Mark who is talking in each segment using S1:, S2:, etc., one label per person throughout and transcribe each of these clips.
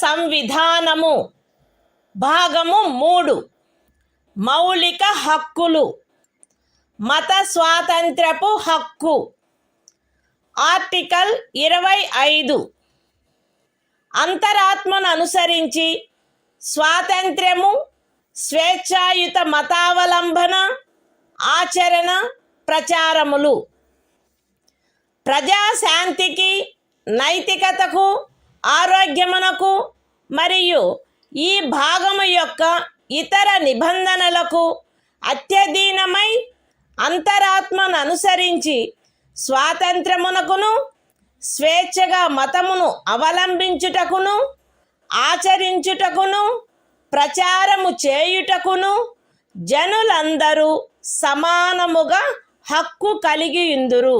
S1: సంవిధానము భాగము 3 మౌలిక హక్కులు మత స్వాతంత్ర్యపు హక్కు ఆర్టికల్ 25 అంతరాత్మను అనుసరించి స్వాతంత్ర్యము స్వేచ్ఛాయుత మతావలంబన ఆచరణ ప్రచారములు ప్రజాశాంతికి నైతికతకు ఆరోగ్యమునకు మరియు ఈ భాగము యొక్క ఇతర నిబంధనలకు అత్యధీనమై అంతరాత్మను అనుసరించి స్వాతంత్రమునకును స్వేచ్ఛగా మతమును అవలంబించుటకును ఆచరించుటకును ప్రచారము చేయుటకును జనులందరూ సమానముగా హక్కు కలిగి ఉందురు.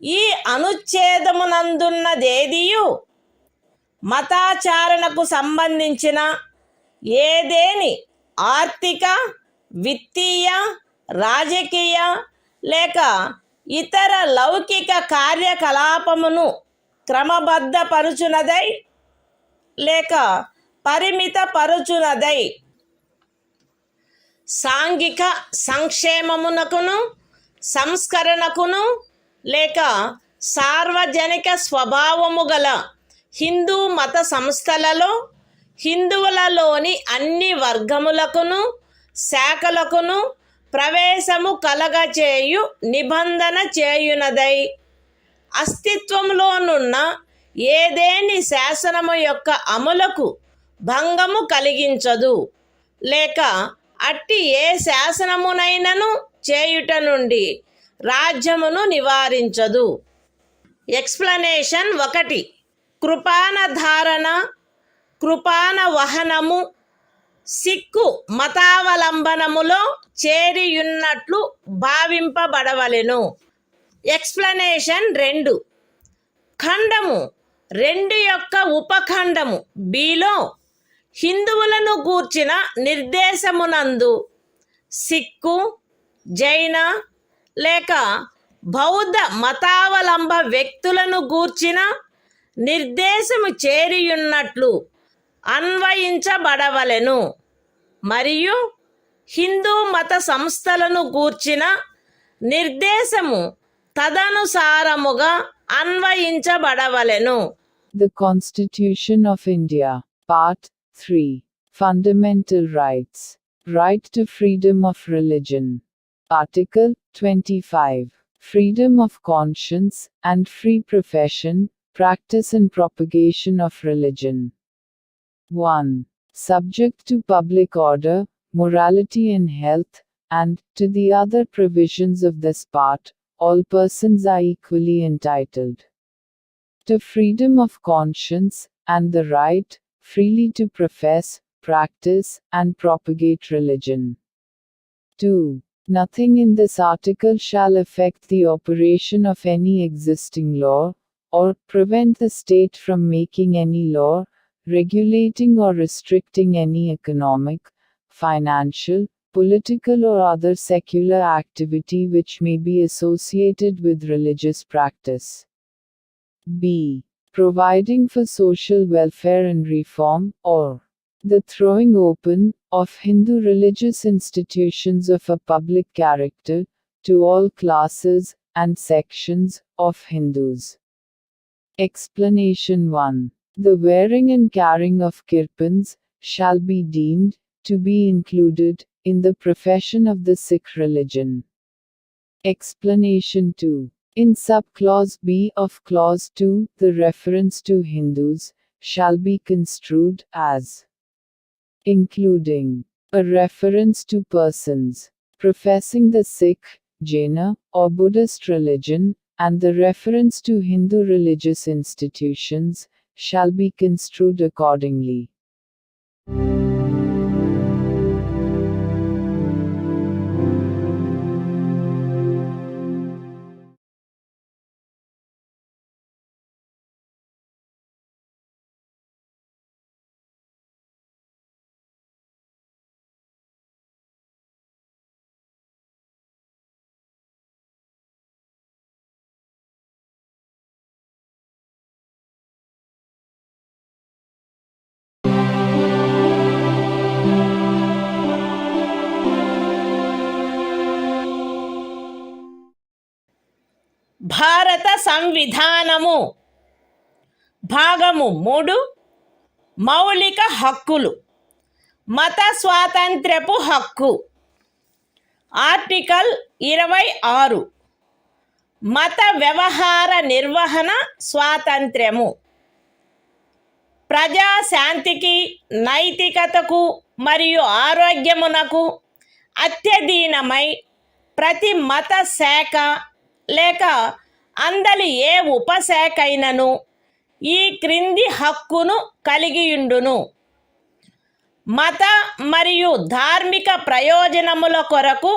S1: ఈ అనుచ్ఛేదమునందున్నదేదియు మతాచారణకు సంబంధించిన ఏదేని ఆర్థిక విత్తీయ రాజకీయ లేక ఇతర లౌకిక కార్యకలాపమును క్రమబద్ధపరుచునదై లేక పరిమితపరుచునదై సాంఘిక సంక్షేమమునకును సంస్కరణకును లేక సార్వజనిక స్వభావము గల హిందూ మత సంస్థలలో హిందువులలోని అన్ని వర్గములకును శాఖలకును ప్రవేశము కలగచేయు నిబంధన చేయునదై అస్తిత్వంలోనున్న ఏదేని శాసనము యొక్క అమలుకు భంగము కలిగించదు లేక అట్టి ఏ శాసనమునైనను చేయుట నుండి రాజ్యమును నివారించదు. ఎక్స్ప్లనేషన్ 1 కృపాన ధారణ కృపాన వహనము సిక్కు మతావలంబనములో చేరియున్నట్లు భావింపబడవలెను. ఎక్స్ప్లనేషన్ 2 ఖండము 2 యొక్క ఉపఖండము బిలో హిందువులను గూర్చిన నిర్దేశమునందు సిక్కు జైన లేక బౌద్ధ మతావలంబ వ్యక్తులను గూర్చిన నిర్దేశము చేరియున్నట్లు అన్వయించబడవలెను మరియు హిందూ మత సంస్థలను గూర్చిన నిర్దేశము తదనుసారముగా అన్వయించబడవలెను.
S2: The Constitution of India, Part 3, Fundamental Rights, Right to Freedom of Religion. Article 25, Freedom of Conscience and Free Profession, Practice and Propagation of Religion. 1. Subject to public order, morality and health, and, to the other provisions of this part, all persons are equally entitled to freedom of conscience, and the right, freely to profess, practice, and propagate religion. 2. Nothing in this article shall affect the operation of any existing law, or prevent the state from making any law, regulating or restricting any economic, financial, political or other secular activity which may be associated with religious practice. B. Providing for social welfare and reform, or the throwing open of Hindu religious institutions of a public character to all classes and sections of Hindus. Explanation 1. The wearing and carrying of kirpans shall be deemed to be included in the profession of the Sikh religion. Explanation 2. In subclause B of clause 2, the reference to Hindus shall be construed as including a reference to persons professing the Sikh, Jaina, or Buddhist religion, and the reference to Hindu religious institutions shall be construed accordingly.
S1: భారత సంవిధానము భాగము 3 మౌలిక హక్కులు. మత స్వాతంత్ర్యపు హక్కు. Article 26 మత వ్యవహార నిర్వహణ స్వాతంత్ర్యము. ప్రజాశాంతికి, నైతికతకు మరియు ఆరోగ్యమునకు అత్యధీనమై ప్రతి మత శాఖ లేక అందలి ఏ ఉపశాఖైనను ఈ క్రింది హక్కును కలిగియుండును: మత మరియు ధార్మిక ప్రయోజనముల కొరకు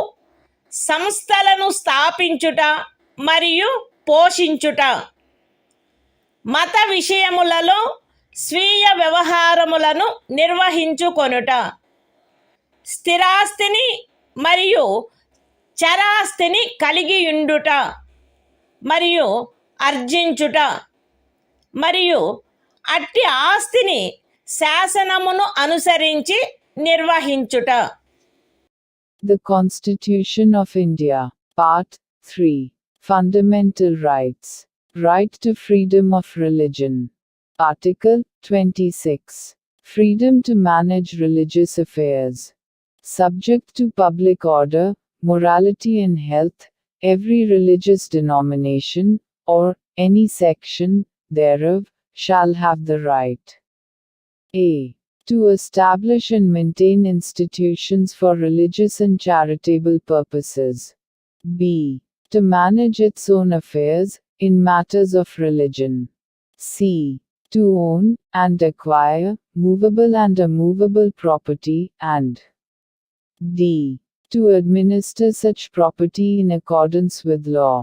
S1: సంస్థలను స్థాపించుట మరియు పోషించుట, మత విషయములలో స్వీయ వ్యవహారములను నిర్వహించుకొనుట, స్థిరాస్తిని మరియు చరాస్తిని కలిగియుండుట మరియు ఆర్జించుట, మరియు అట్టి ఆస్తిని శాసనమును అనుసరించి నిర్వహించుట.
S2: The Constitution of India, Part 3. Fundamental Rights. Right to freedom of religion. Article 26. Freedom to manage religious affairs. Subject to public order, morality and health, every religious denomination, or any section thereof, shall have the right a. to establish and maintain institutions for religious and charitable purposes. b. to manage its own affairs, in matters of religion. c. to own, and acquire, movable and immovable property, and d. to administer such property in accordance with law.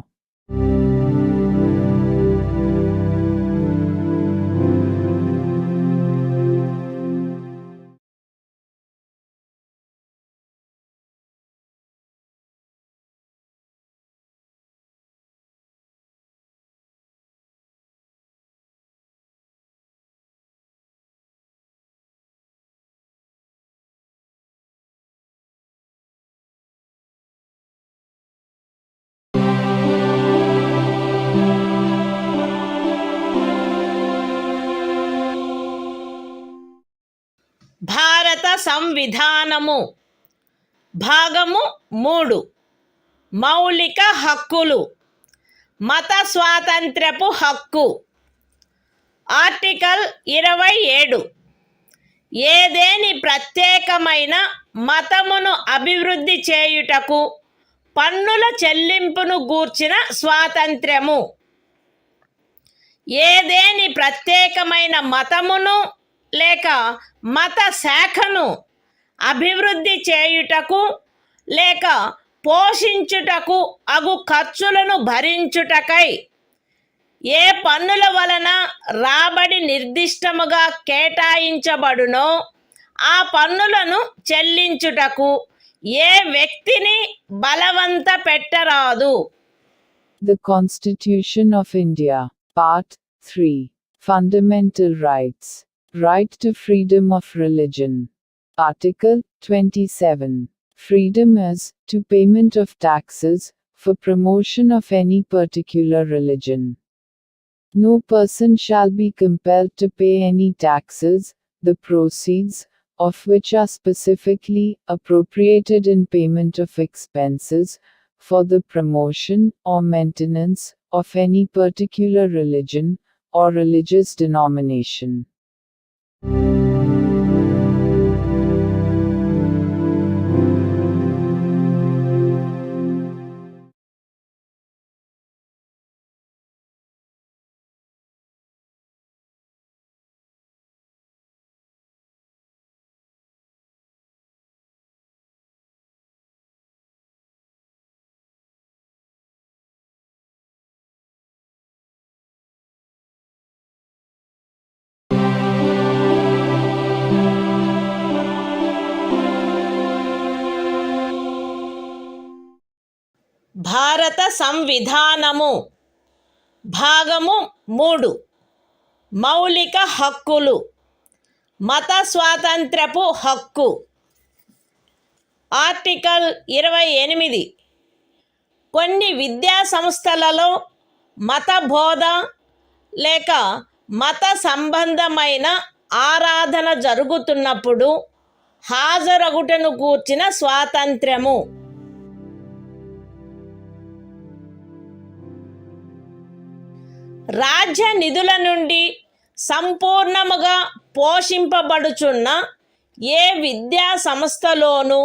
S1: భారత సంవిధానము భాగము 3 మౌలిక హక్కులు. మత స్వాతంత్ర్యపు హక్కు. Article 27 ఏదేని ప్రత్యేకమైన మతమును అభివృద్ధి చేయుటకు పన్నుల చెల్లింపును గూర్చిన స్వాతంత్ర్యము. ఏదేని ప్రత్యేకమైన మతమును లేక మత శాఖను అభివృద్ధి చేయుటకు లేక పోషించుటకు అగు ఖర్చులను భరించుటకై ఏ పన్నుల వలన రాబడి నిర్దిష్టముగా కేటాయించబడునో ఆ పన్నులను చెల్లించుటకు ఏ వ్యక్తిని బలవంత పెట్టరాదు.
S2: The Constitution of India, Part 3. Fundamental Rights. Right to freedom of religion. Article 27. Freedom as to payment of taxes for promotion of any particular religion. No person shall be compelled to pay any taxes, the proceeds of which are specifically appropriated in payment of expenses for the promotion or maintenance of any particular religion or religious denomination.
S1: భారత సంవిధానము భాగము 3 మౌలిక హక్కులు. మత స్వాతంత్ర్యపు హక్కు. Article 28 కొన్ని విద్యా సంస్థలలో మత బోధ లేక మత సంబంధమైన ఆరాధన జరుగుతున్నప్పుడు హాజరగుటను గూర్చిన స్వాతంత్ర్యము. రాజ్య నిధుల నుండి సంపూర్ణముగా పోషింపబడుచున్న ఏ విద్యా సంస్థలోనూ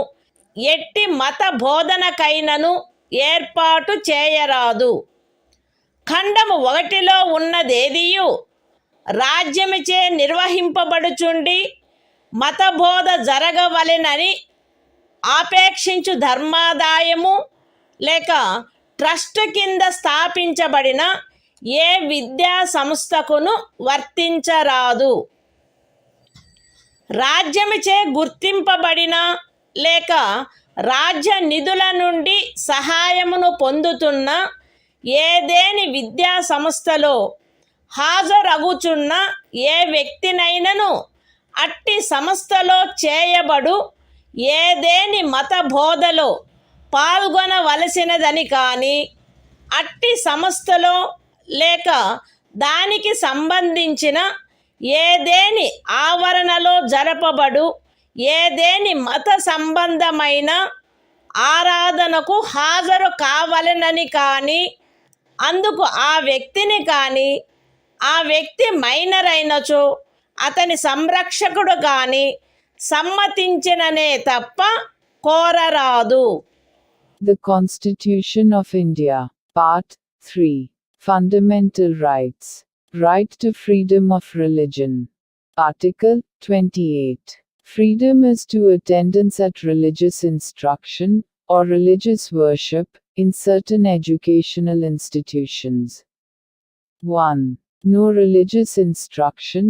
S1: ఎట్టి మత బోధనకైనను ఏర్పాటు చేయరాదు. ఖండము 1లో ఉన్నదేదియు రాజ్యముచే నిర్వహింపబడుచుండి మతబోధ జరగవలెనని ఆపేక్షించు ధర్మాదాయము లేక ట్రస్ట్ కింద స్థాపించబడిన ఏ విద్యా సంస్థకును వర్తించరాదు. రాజ్యముచే గుర్తింపబడిన లేక రాజ్య నిధుల నుండి సహాయమును పొందుతున్న ఏదేని విద్యా సంస్థలో హాజరగుచున్న ఏ వ్యక్తినైనను అట్టి సంస్థలో చేయబడు ఏదేని మత బోధలో పాల్గొనవలసినదని కానీ, అట్టి సంస్థలో లేక దానికి సంబంధించిన ఏదేని ఆవరణలో జరపబడు ఏదేని మత సంబంధమైన ఆరాధనకు హాజరు కావాలనని కానీ, అందుకు ఆ వ్యక్తిని కానీ, ఆ వ్యక్తి మైనర్ అయినచో అతని సంరక్షకుడు కానీ సమ్మతించిననే తప్ప కోరరాదు.
S2: The Constitution of India, Part 3. Fundamental Rights. Right to freedom of religion. Article 28. Freedom is to attendance at religious instruction, or religious worship, in certain educational institutions. 1. No religious instruction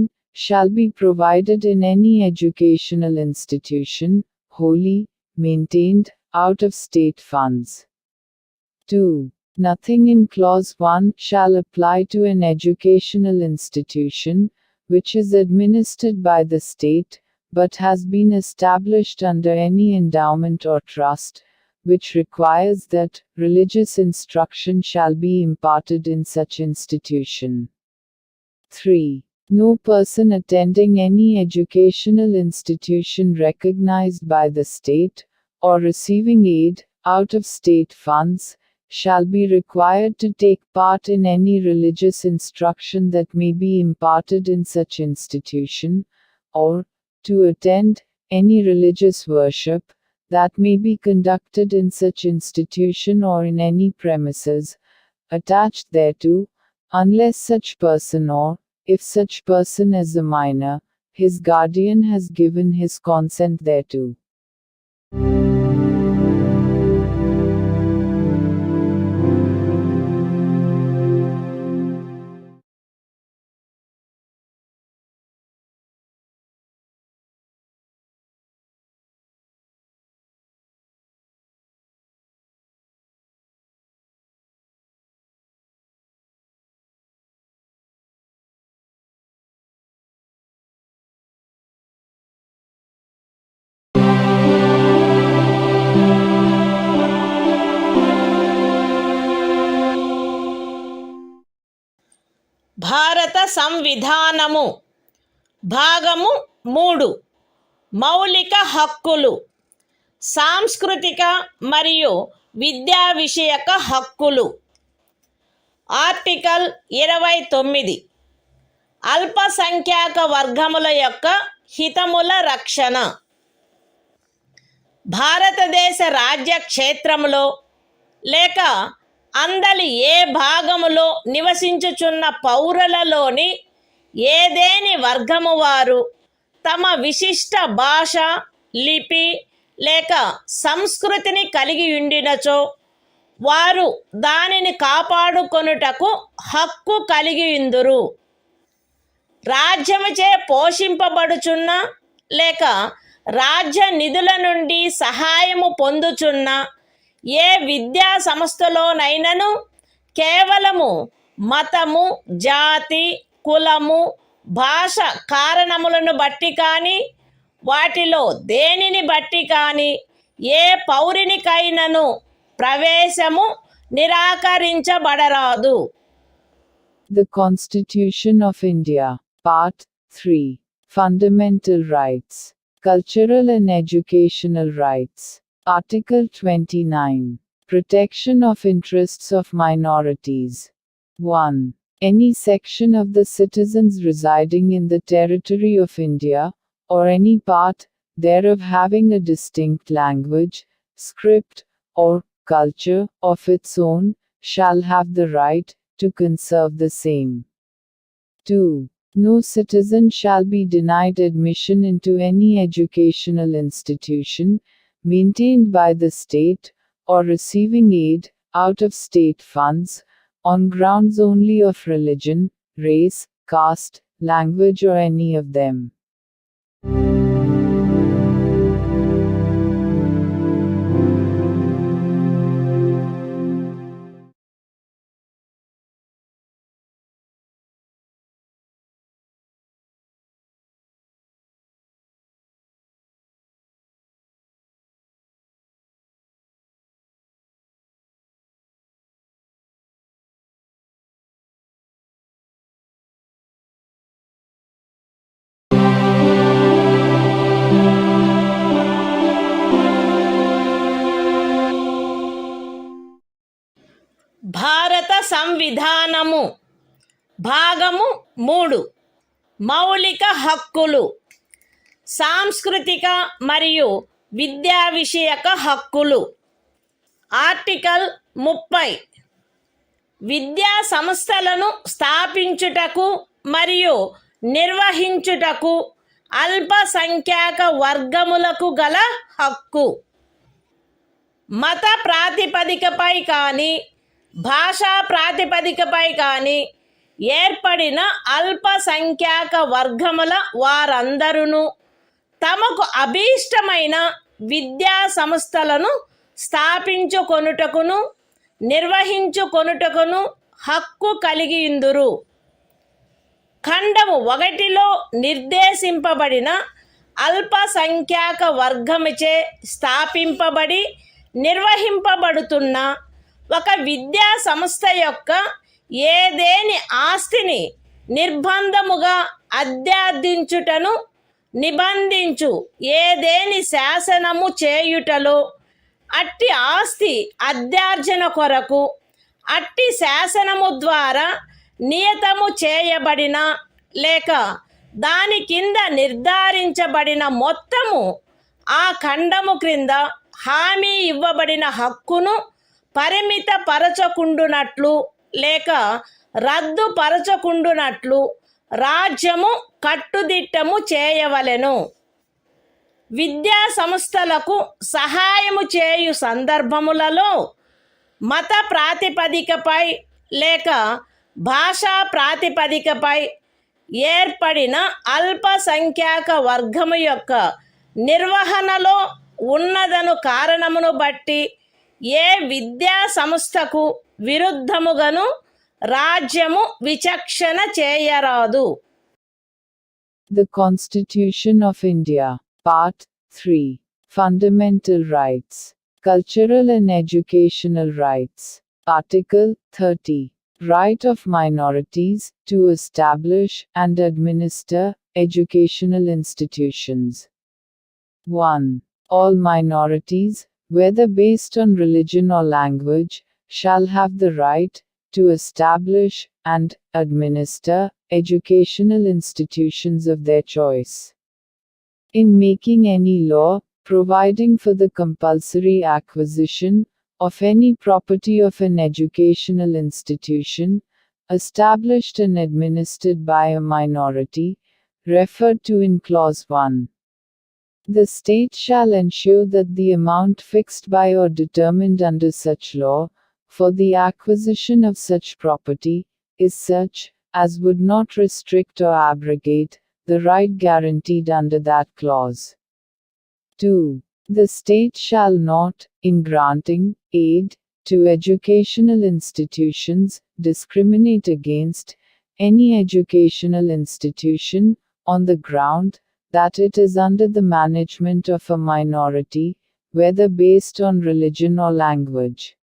S2: shall be provided in any educational institution, wholly maintained out of state funds. 2. Nothing in Clause 1 shall apply to an educational institution, which is administered by the state, but has been established under any endowment or trust, which requires that religious instruction shall be imparted in such institution. 3. No person attending any educational institution recognized by the state, or receiving aid out of state funds, shall be required to take part in any religious instruction that may be imparted in such institution, or to attend any religious worship that may be conducted in such institution or in any premises attached thereto, unless such person, or if such person is a minor, his guardian has given his consent thereto.
S1: భారత సంవిధానము భాగము 3 మౌలిక హక్కులు. సాంస్కృతిక మరియు విద్యా విషయక హక్కులు. Article 29 అల్పసంఖ్యాక వర్గముల యొక్క హితముల రక్షణ. భారతదేశ రాజ్య క్షేత్రములో లేక అందలి ఏ భాగములో నివసించుచున్న పౌరులలోని ఏదేని వర్గము వారు తమ విశిష్ట భాష, లిపి లేక సంస్కృతిని కలిగి ఉండినచో వారు దానిని కాపాడుకొనుటకు హక్కు కలిగి ఉందురు. రాజ్యముచే పోషింపబడుచున్న లేక రాజ్య నిధుల నుండి సహాయము పొందుచున్న ఏ విద్యా సంస్థలోనైనను కేవలము మతము, జాతి, కులము, భాష కారణములను బట్టి కానీ వాటిలో దేనిని బట్టి కానీ ఏ పౌరునికైనను ప్రవేశము నిరాకరించబడరాదు.
S2: The Constitution of India. Part 3. Fundamental Rights. Cultural and Educational Rights. Article 29. Protection of Interests of Minorities. 1. Any section of the citizens residing in the territory of India, or any part thereof having a distinct language, script, or culture of its own, shall have the right to conserve the same. 2. No citizen shall be denied admission into any educational institution maintained by the state, or receiving aid out of state funds, on grounds only of religion, race, caste, language, or any of them.
S1: భారత సంవిధానము భాగము 3. మౌలిక హక్కులు. సాంస్కృతిక మరియు విద్యా విషయక హక్కులు. Article 30. విద్యా సంస్థలను స్థాపించుటకు మరియు నిర్వహించుటకు అల్పసంఖ్యాక వర్గములకు గల హక్కు. మత ప్రాతిపదికపై కానీ భాషా ప్రాతిపదికపై కానీ ఏర్పడిన అల్పసంఖ్యాక వర్గముల వారందరూ తమకు అభీష్టమైన విద్యా సంస్థలను స్థాపించుకొనుటకును నిర్వహించుకొనుటకును హక్కు కలిగియుందురు. ఖండము 1లో నిర్దేశింపబడిన అల్పసంఖ్యాక వర్గముచే స్థాపింపబడి నిర్వహింపబడుతున్న ఒక విద్యా సంస్థ యొక్క ఏదేని ఆస్తిని నిర్బంధముగా అధ్యార్థించుటను నిబంధించు ఏదేని శాసనము చేయుటలో అట్టి ఆస్తి అధ్యార్జన కొరకు అట్టి శాసనము ద్వారా నియతము చేయబడిన లేక దాని కింద నిర్ధారించబడిన మొత్తము ఆ ఖండము క్రింద హామీ ఇవ్వబడిన హక్కును పరిమితపరచకుండునట్లు లేక రద్దుపరచకుండునట్లు రాజ్యము కట్టుదిట్టము చేయవలెను. విద్యా సంస్థలకు సహాయము చేయు సందర్భములలో మత ప్రాతిపదికపై లేక భాషా ప్రాతిపదికపై ఏర్పడిన అల్పసంఖ్యాక వర్గము యొక్క నిర్వహణలో ఉన్నదను కారణమును బట్టి ఏ విద్యా సంస్థకు విరుద్ధముగాను రాజ్యము విచక్షణ చేయరాదు.
S2: The Constitution of India. Part 3. Fundamental Rights. Cultural and Educational Rights. Article 30. Right of minorities to establish and administer educational institutions. 1. All minorities, whether based on religion or language, shall have the right to establish and administer educational institutions of their choice. In making any law, providing for the compulsory acquisition of any property of an educational institution, established and administered by a minority, referred to in Clause 1. The state shall ensure that the amount fixed by or determined under such law, for the acquisition of such property, is such, as would not restrict or abrogate, the right guaranteed under that clause. 2. The state shall not, in granting aid to educational institutions, discriminate against any educational institution, on the ground that it is under the management of a minority, whether based on religion or language.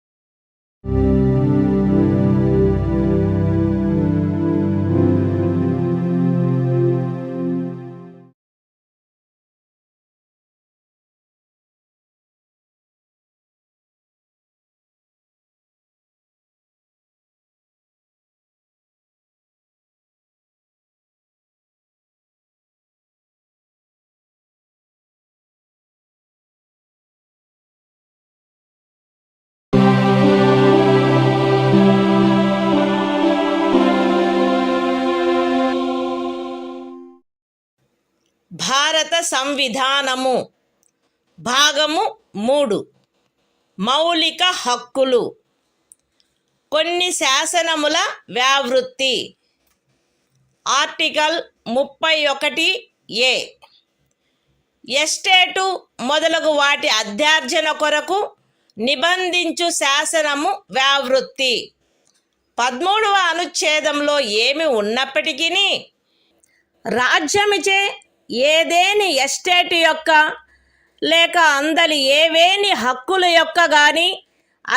S1: సంవిధానము. భాగము 3. మౌలిక హక్కులు. కొన్ని శాసనముల వ్యావృత్తి. Article 31A. Estate మొదలగు వాటి అధ్యార్జన కొరకు నిబంధించు శాసనము వ్యావృత్తి. 13వ అనుచ్ఛేదంలో ఏమి ఉన్నప్పటికీ రాజ్యమిచే ఏదేని ఎస్టేట్ యొక్క లేక అందలి ఏవేని హక్కుల యొక్క గాని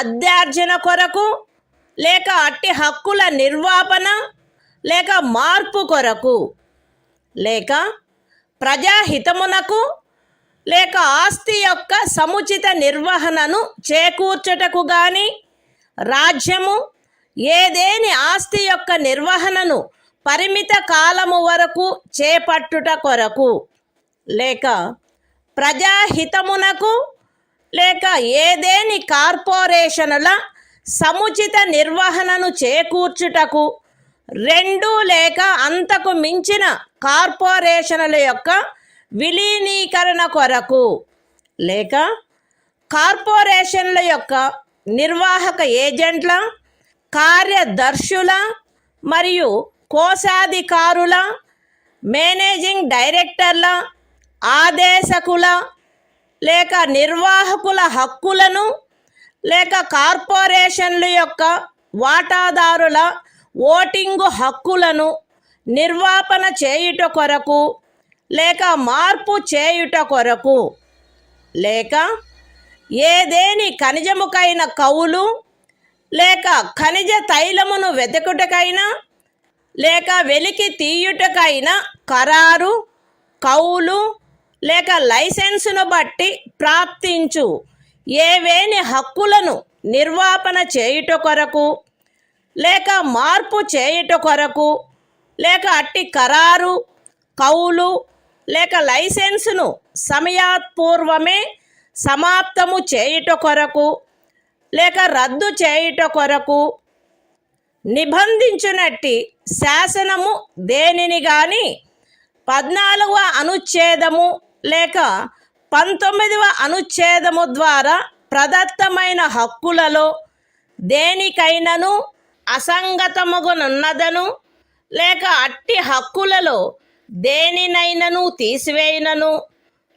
S1: అధ్యార్జన కొరకు లేక అట్టి హక్కుల నిర్వాపన లేక మార్పు కొరకు లేక ప్రజాహితమునకు లేక ఆస్తి యొక్క సముచిత నిర్వహణను చేకూర్చుటకు గాని రాజ్యము ఏదేని ఆస్తి యొక్క నిర్వహణను పరిమిత కాలము వరకు చేపట్టుట కొరకు లేక ప్రజాహితమునకు లేక ఏదేని కార్పొరేషనుల సముచిత నిర్వహణను చేకూర్చుటకు 2 లేక అంతకు మించిన కార్పొరేషనుల యొక్క విలీనీకరణ కొరకు లేక కార్పొరేషన్ల యొక్క నిర్వాహక ఏజెంట్ల, కార్యదర్శుల మరియు కోశాధికారుల, మేనేజింగ్ డైరెక్టర్ల, ఆదేశకుల లేక నిర్వాహకుల హక్కులను లేక కార్పొరేషన్ల యొక్క వాటాదారుల ఓటింగు హక్కులను నిర్వాపన చేయుట కొరకు లేక మార్పు చేయుట కొరకు లేక ఏదేని ఖనిజముకైన కౌలు లేక ఖనిజ తైలమును వెతుకుటకైనా లేక వెలికి తీయుటకైన ఖరారు, కౌలు లేక లైసెన్సును బట్టి ప్రాప్తించు ఏవేని హక్కులను నిర్వాపన చేయుట కొరకు లేక మార్పు చేయుట కొరకు లేక అట్టి ఖరారు, కౌలు లేక లైసెన్సును సమయాత్పూర్వమే సమాప్తము చేయుట కొరకు లేక రద్దు చేయుట కొరకు నిబంధించునట్టి శాసనము దేనిని గాని 14వ అనుచ్ఛేదము లేక 19వ అనుచ్ఛేదము ద్వారా ప్రదత్తమైన హక్కులలో దేనికైనను అసంగతముగునున్నదను లేక అట్టి హక్కులలో దేనినైనను తీసివేయునను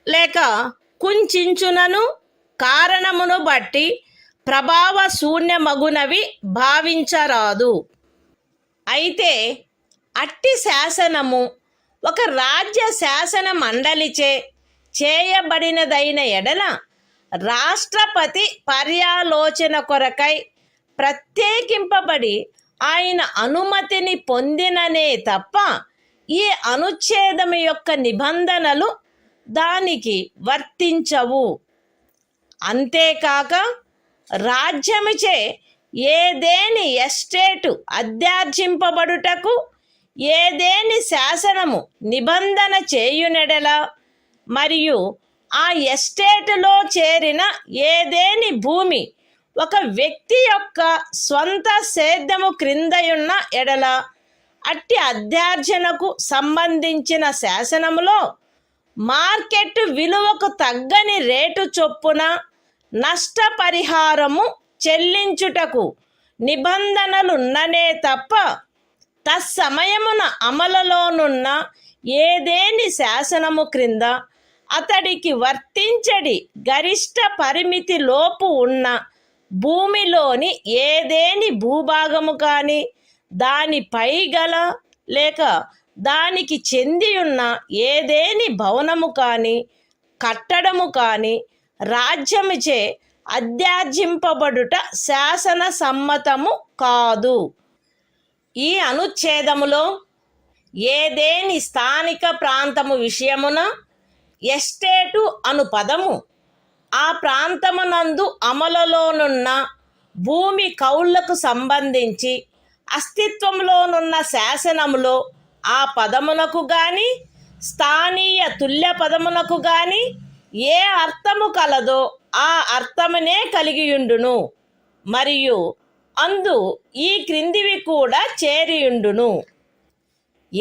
S1: లేక కుంచించునను కారణమును బట్టి ప్రభావ శూన్యమగునవి భావించరాదు. అయితే అట్టి శాసనము ఒక రాజ్య శాసన మండలిచే చేయబడినదైన ఎడల రాష్ట్రపతి పర్యాలోచన కొరకై ప్రత్యేకింపబడి ఆయన అనుమతిని పొందిననే తప్ప ఈ అనుచ్ఛేదము యొక్క నిబంధనలు దానికి వర్తించవు. అంతేకాక రాజ్యముచే ఏదేని ఎస్టేటు అధ్యార్జింపబడుటకు ఏదేని శాసనము నిబంధన చేయునెడల మరియు ఆ ఎస్టేటులో చేరిన ఏదేని భూమి ఒక వ్యక్తి యొక్క స్వంత సేద్యము క్రిందయున్న ఎడల అట్టి అధ్యార్జనకు సంబంధించిన శాసనములో మార్కెట్ విలువకు తగ్గని రేటు చొప్పున నష్టపరిహారము చెల్లించుటకు నిబంధనలున్ననే తప్ప తత్సమయమున అమలులోనున్న ఏదేని శాసనము క్రింద అతడికి వర్తించడి గరిష్ట పరిమితి లోపు ఉన్న భూమిలోని ఏదేని భూభాగము కానీ దానిపై గల లేక దానికి చెందియున్న ఏదేని భవనము కానీ కట్టడము కానీ రాజ్యముచే అధ్యార్జింపబడుట శాసన సమ్మతము కాదు. ఈ అనుచ్ఛేదములో ఏదేని స్థానిక ప్రాంతము విషయమున ఎస్టేటు అను పదము ఆ ప్రాంతమునందు అమలులోనున్న భూమి కౌళ్లకు సంబంధించి అస్తిత్వంలోనున్న శాసనములో ఆ పదమునకు గాని స్థానీయ తుల్య పదమునకు గాని ఏ అర్థము కలదో ఆ అర్థమునే కలిగియుండును మరియు అందు ఈ క్రిందివి కూడా చేరియుండును.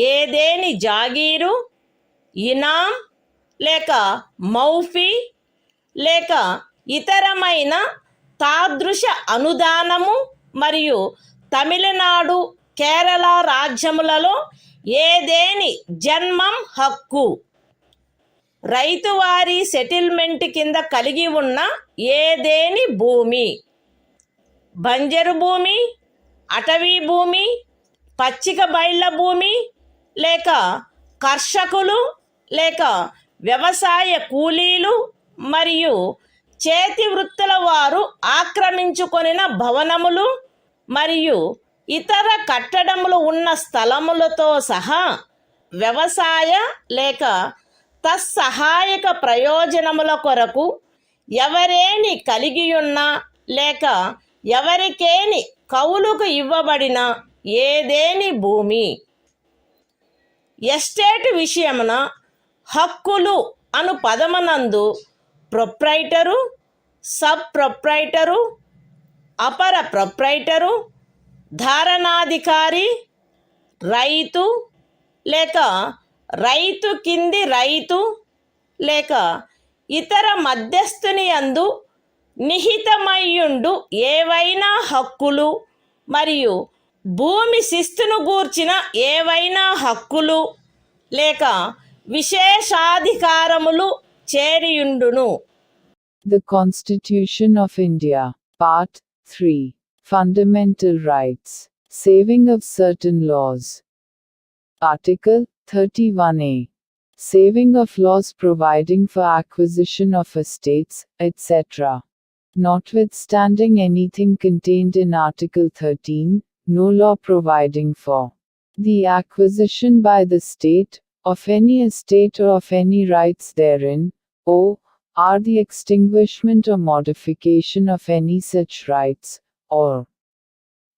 S1: ఏదేని జాగీరు, ఇనాం లేక మౌఫీ లేక ఇతరమైన తాదృశ అనుదానము మరియు తమిళనాడు కేరళ రాజ్యములలో ఏదేని జన్మం హక్కు రైతువారీ సెటిల్మెంట్ కింద కలిగి ఉన్న ఏదేని భూమి బంజరు భూమి అటవీ భూమి పచ్చిక బయళ్ళ భూమి లేక కర్షకులు లేక వ్యవసాయ కూలీలు మరియు చేతి వృత్తుల వారు ఆక్రమించుకొనిన భవనములు మరియు ఇతర కట్టడములు ఉన్న స్థలములతో సహా వ్యవసాయ లేక తత్సహాయక ప్రయోజనముల కొరకు ఎవరేని కలిగియున్న లేక ఎవరికేని కౌలుకు ఇవ్వబడిన ఏదేని భూమి ఎస్టేట్ విషయమున హక్కులు అను పదమునందు ప్రొప్రైటరు సబ్ ప్రొప్రైటరు అపర ప్రొప్రైటరు ధారణాధికారి రైతు లేక రైతు కింది రైతు లేక ఇతర మధ్యస్థుని యందు నిహితమయ్యుండు ఏవైనా హక్కులు మరియు భూమి శిస్తును గూర్చిన ఏవైనా హక్కులు లేక విశేషాధికారములు చేరియుండును.
S2: The Constitution of India, Part 3, Fundamental Rights, Saving of Certain Laws. Article 31A. Saving of laws providing for acquisition of estates, etc. Notwithstanding anything contained in Article 13, no law providing for the acquisition by the state of any estate or of any rights therein, or the extinguishment or modification of any such rights, or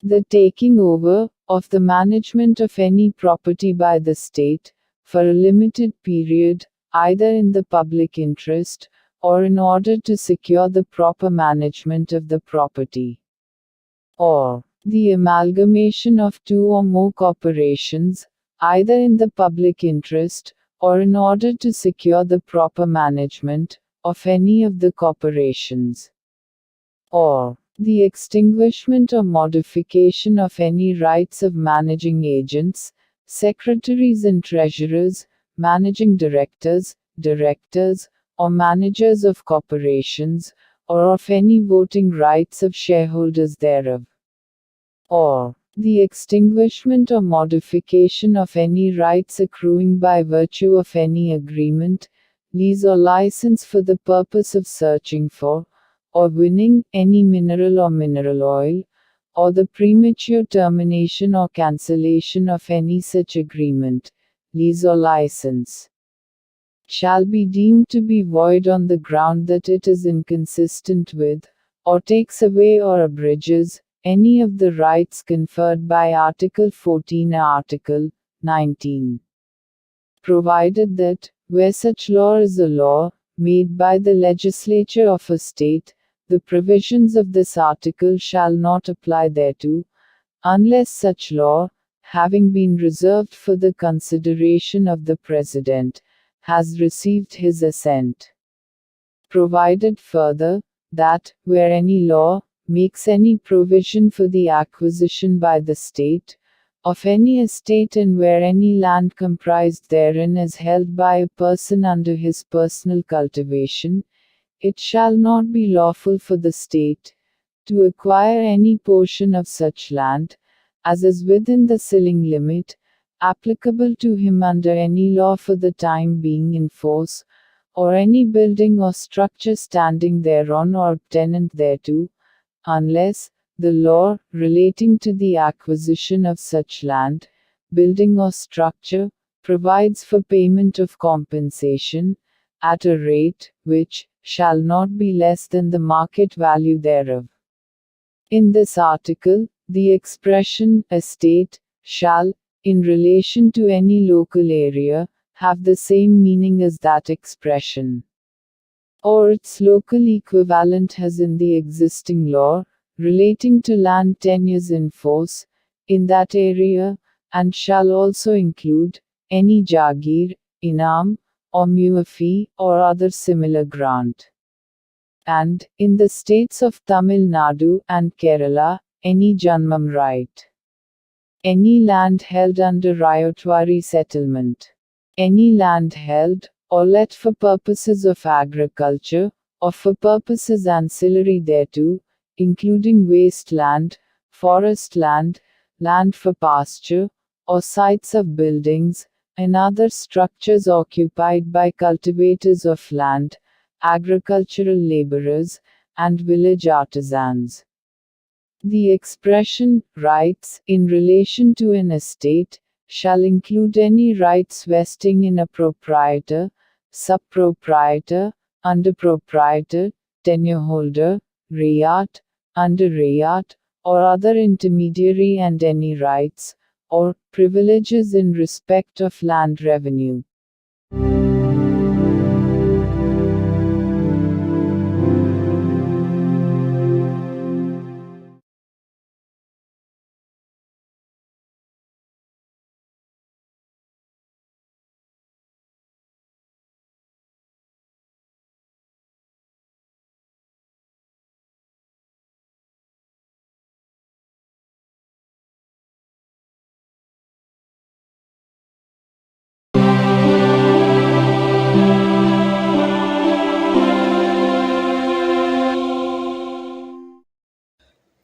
S2: the taking over of the management of any property by the state, for a limited period, either in the public interest, or in order to secure the proper management of the property, or the amalgamation of two or more corporations, either in the public interest, or in order to secure the proper management of any of the corporations, or the extinguishment or modification of any rights of managing agents, secretaries and treasurers, managing directors, or managers of corporations, or of any voting rights of shareholders thereof, or the extinguishment or modification of any rights accruing by virtue of any agreement, lease or license for the purpose of searching for, or winning, any mineral or mineral oil, or the premature termination or cancellation of any such agreement, lease or license, shall be deemed to be void on the ground that it is inconsistent with, or takes away or abridges, any of the rights conferred by Article 14 or Article 19. Provided that, where such law is a law, made by the legislature of a state, the provisions of this article shall not apply thereto, unless such law, having been reserved for the consideration of the President, has received his assent. Provided further, that, where any law, makes any provision for the acquisition by the state, of any estate and where any land comprised therein is held by a person under his personal cultivation, it shall not be lawful for the state to acquire any portion of such land, as is within the ceiling limit, applicable to him under any law for the time being in force, or any building or structure standing thereon or tenant thereto, unless the law relating to the acquisition of such land, building or structure, provides for payment of compensation, at a rate, which shall not be less than the market value thereof. In this article, the expression estate shall, in relation to any local area, have the same meaning as that expression, or its local equivalent has in the existing law, relating to land tenures in force, in that area, and shall also include any jagir, inam, or a fee, or other similar grant. And, in the states of Tamil Nadu and Kerala, any Janmam right. Any land held under Ryotwari settlement. Any land held, or let for purposes of agriculture, or for purposes ancillary thereto, including waste land, forest land, land for pasture, or sites of buildings, and other structures occupied by cultivators of land, agricultural laborers, and village artisans. The expression, rights, in relation to an estate, shall include any rights vesting in a proprietor, sub-proprietor, under-proprietor, tenure-holder, rayat, under-rayat, or other intermediary, and any rights, or privileges in respect of land revenue.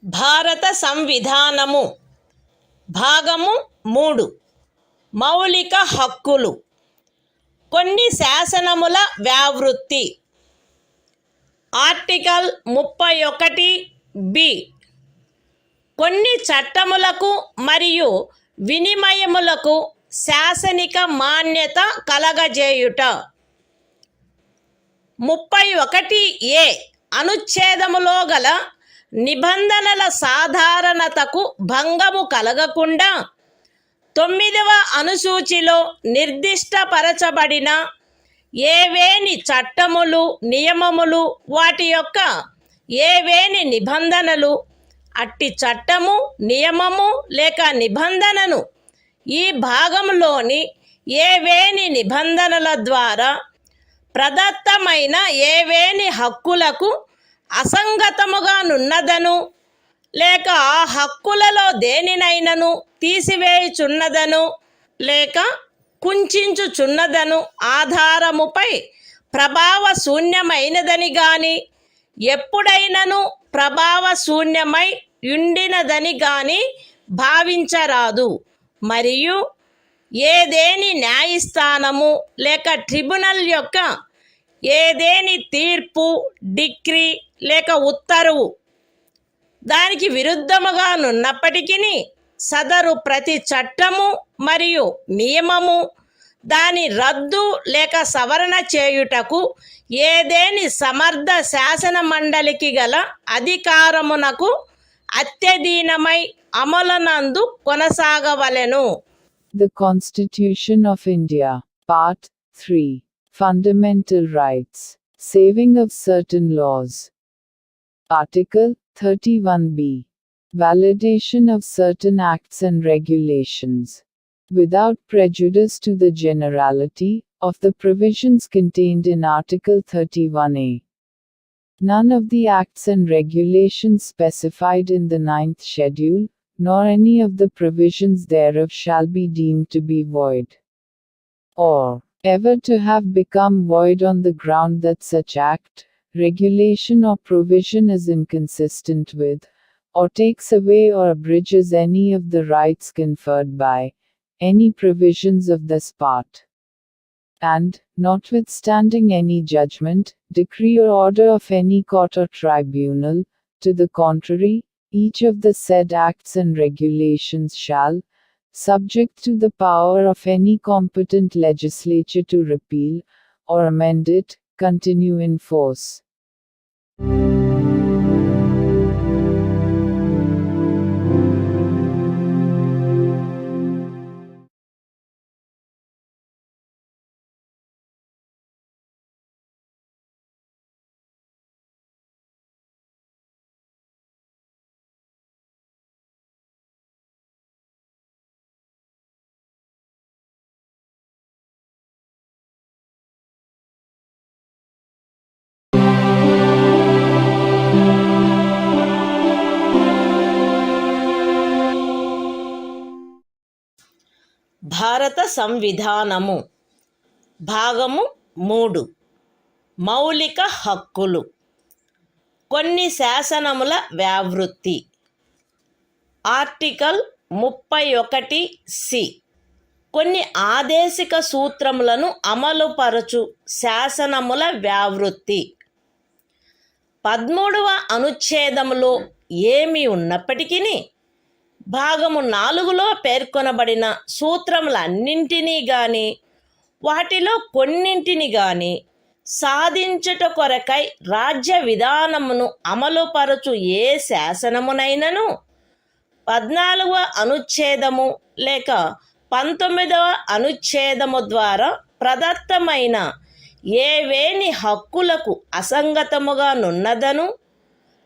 S1: భారత సంవిధానము భాగము 3 మౌలిక హక్కులు. కొన్ని శాసనముల వ్యావృత్తి. Article 31 కొన్ని చట్టములకు మరియు వినిమయములకు శాసనిక మాన్యత కలగజేయుట. 31 అనుచ్ఛేదములో గల నిబంధనల సాధారణతకు భంగము కలగకుండా 9వ అనుసూచిలో నిర్దిష్టపరచబడిన ఏవేని చట్టములు, నియమములు, వాటి యొక్క ఏవేని నిబంధనలు, అట్టి చట్టము, నియమము లేక నిబంధనను ఈ భాగంలోని ఏవేని నిబంధనల ద్వారా ప్రదత్తమైన ఏవేని హక్కులకు అసంగతముగా నున్నదను, లేక ఆ హక్కులలో దేనినైనను తీసివేయుచున్నదను, లేక కుంచుచున్నదను ఆధారముపై ప్రభావశూన్యమైనదని గాని, ఎప్పుడైనను ప్రభావశూన్యమై యుండినదని గాని భావించరాదు. మరియు ఏదేని న్యాయస్థానము లేక ట్రిబ్యునల్ యొక్క ఏదేని తీర్పు, డిక్రీ లేక ఉత్తర్వు దానికి విరుద్ధముగా నున్నప్పటికీ సదరు ప్రతి చట్టము మరియు నియమము దాని రద్దు లేక సవరణ చేయుటకు ఏదేని సమర్థ శాసన మండలికి గల అధికారమునకు అత్యధీనమై అమలునందు కొనసాగవలెను.
S2: The Constitution of India, Part 3. Fundamental Rights. Saving of certain laws. Article 31b. Validation of certain acts and regulations. Without prejudice to the generality of the provisions contained in Article 31a. None of the acts and regulations specified in the 9th schedule, nor any of the provisions thereof shall be deemed to be void, or ever to have become void on the ground that such act, regulation or provision is inconsistent with, or takes away or abridges any of the rights conferred by any provisions of this part. And, notwithstanding any judgment, decree or order of any court or tribunal, to the contrary, each of the said acts and regulations shall, subject to the power of any competent legislature to repeal, or amend it, continue in force.
S1: భారత సంవిధానము భాగము 3 మౌలిక హక్కులు. కొన్ని శాసనముల వ్యావృత్తి. Article 31(c) కొన్ని ఆదేశిక సూత్రములను అమలుపరచు శాసనముల వ్యావృత్తి. 13వ అనుచ్ఛేదములో ఏమి ఉన్నప్పటికీ భాగము 4లో పేర్కొనబడిన సూత్రములన్నింటినీ గాని వాటిలో కొన్నింటిని గాని సాధించుట కొరకై రాజ్య విధానమును అమలుపరచు ఏ శాసనమునైనను 14వ అనుచ్ఛేదము లేక 19వ అనుచ్ఛేదము ద్వారా ప్రదత్తమైన ఏవేని హక్కులకు అసంగతముగా నున్నదను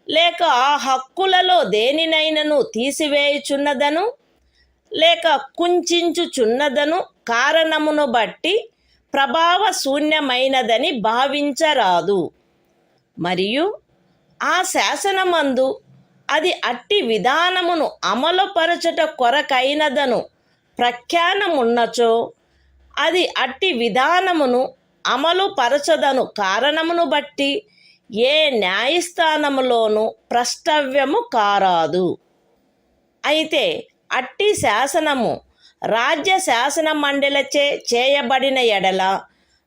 S1: లేక ఆ హక్కులలో దేనినైనను తీసివేయుచున్నదను లేక కుంచుచున్నదను కారణమును బట్టి ప్రభావశూన్యమైనదని భావించరాదు. మరియు ఆ శాసనమందు అది అట్టి విధానమును అమలుపరచుట కొరకైనదను ప్రఖ్యానమున్నచో అది అట్టి విధానమును అమలుపరచదను కారణమును బట్టి ఏ న్యాయస్థానములోనూ ప్రష్టవ్యము కారాదు. అయితే అట్టి శాసనము రాజ్య శాసన మండలిచే చేయబడిన ఎడల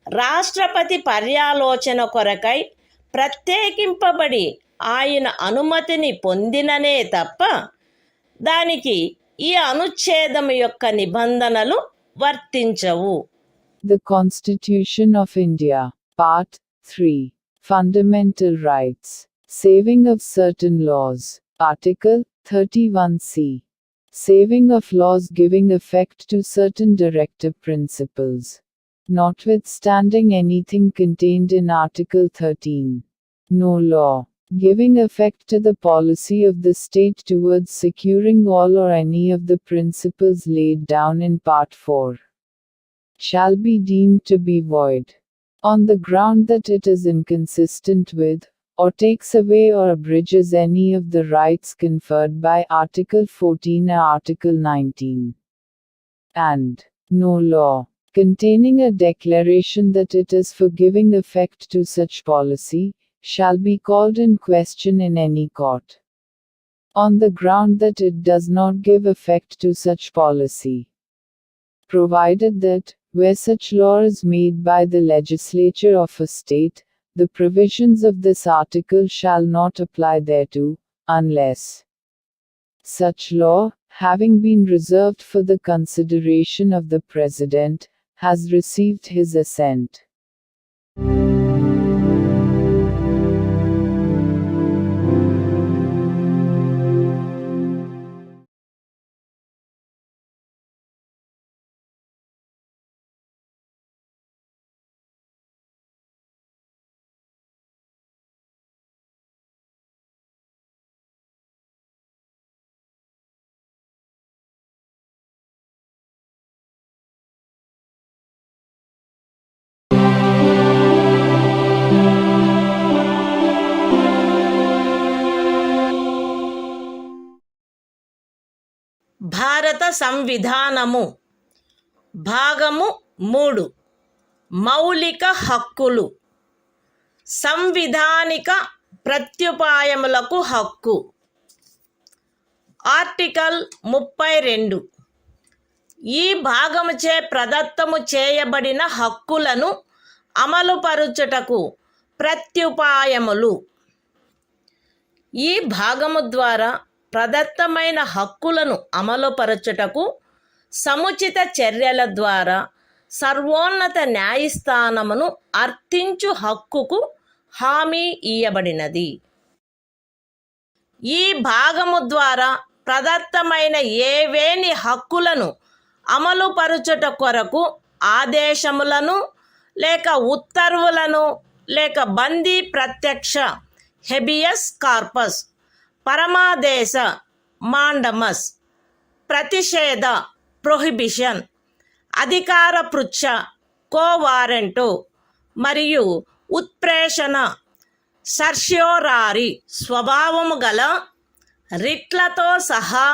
S1: రాష్ట్రపతి పర్యాలోచన కొరకై ప్రత్యేకింపబడి ఆయన అనుమతిని పొందిననే తప్ప దానికి ఈ అనుచ్ఛేదము యొక్క నిబంధనలు వర్తించవు.
S2: The Constitution of India, Part 3. Fundamental Rights. Saving of certain laws. Article 31(c). Saving of laws giving effect to certain directive principles. Notwithstanding anything contained in Article 13. No law giving effect to the policy of the state towards securing all or any of the principles laid down in Part 4 shall be deemed to be void, on the ground that it is inconsistent with, or takes away or abridges any of the rights conferred by Article 14 or Article 19. And no law containing a declaration that it is for giving effect to such policy shall be called in question in any court, on the ground that it does not give effect to such policy, provided that, where such law is made by the legislature of a state, the provisions of this article shall not apply thereto, unless such law, having been reserved for the consideration of the President, has received his assent.
S1: భారత సంవిధానము భాగము 3 మౌలిక హక్కులు. సంవిధానిక ప్రత్యుపాయములకు హక్కు. Article 32 ఈ భాగముచే ప్రదత్తము చేయబడిన హక్కులను అమలుపరుచుటకు ప్రత్యుపాయములు. ఈ భాగము ద్వారా ప్రదత్తమైన హక్కులను అమలుపరచుటకు సముచిత చర్యల ద్వారా సర్వోన్నత న్యాయస్థానమును అర్థించు హక్కుకు హామీ ఇయ్యబడినది. ఈ భాగము ద్వారా ప్రదత్తమైన ఏవేని హక్కులను అమలుపరచుట కొరకు ఆదేశములను లేక ఉత్తర్వులను లేక బందీ ప్రత్యక్ష హెబియస్ కార్పస్, పరమాదేశ మాండమస్, ప్రతిషేధ ప్రొహిబిషన్, అధికార పృచ్ఛ కోవారెంటు మరియు ఉత్ప్రేషణ సర్ష్యోరారి స్వభావము గల రిట్లతో సహా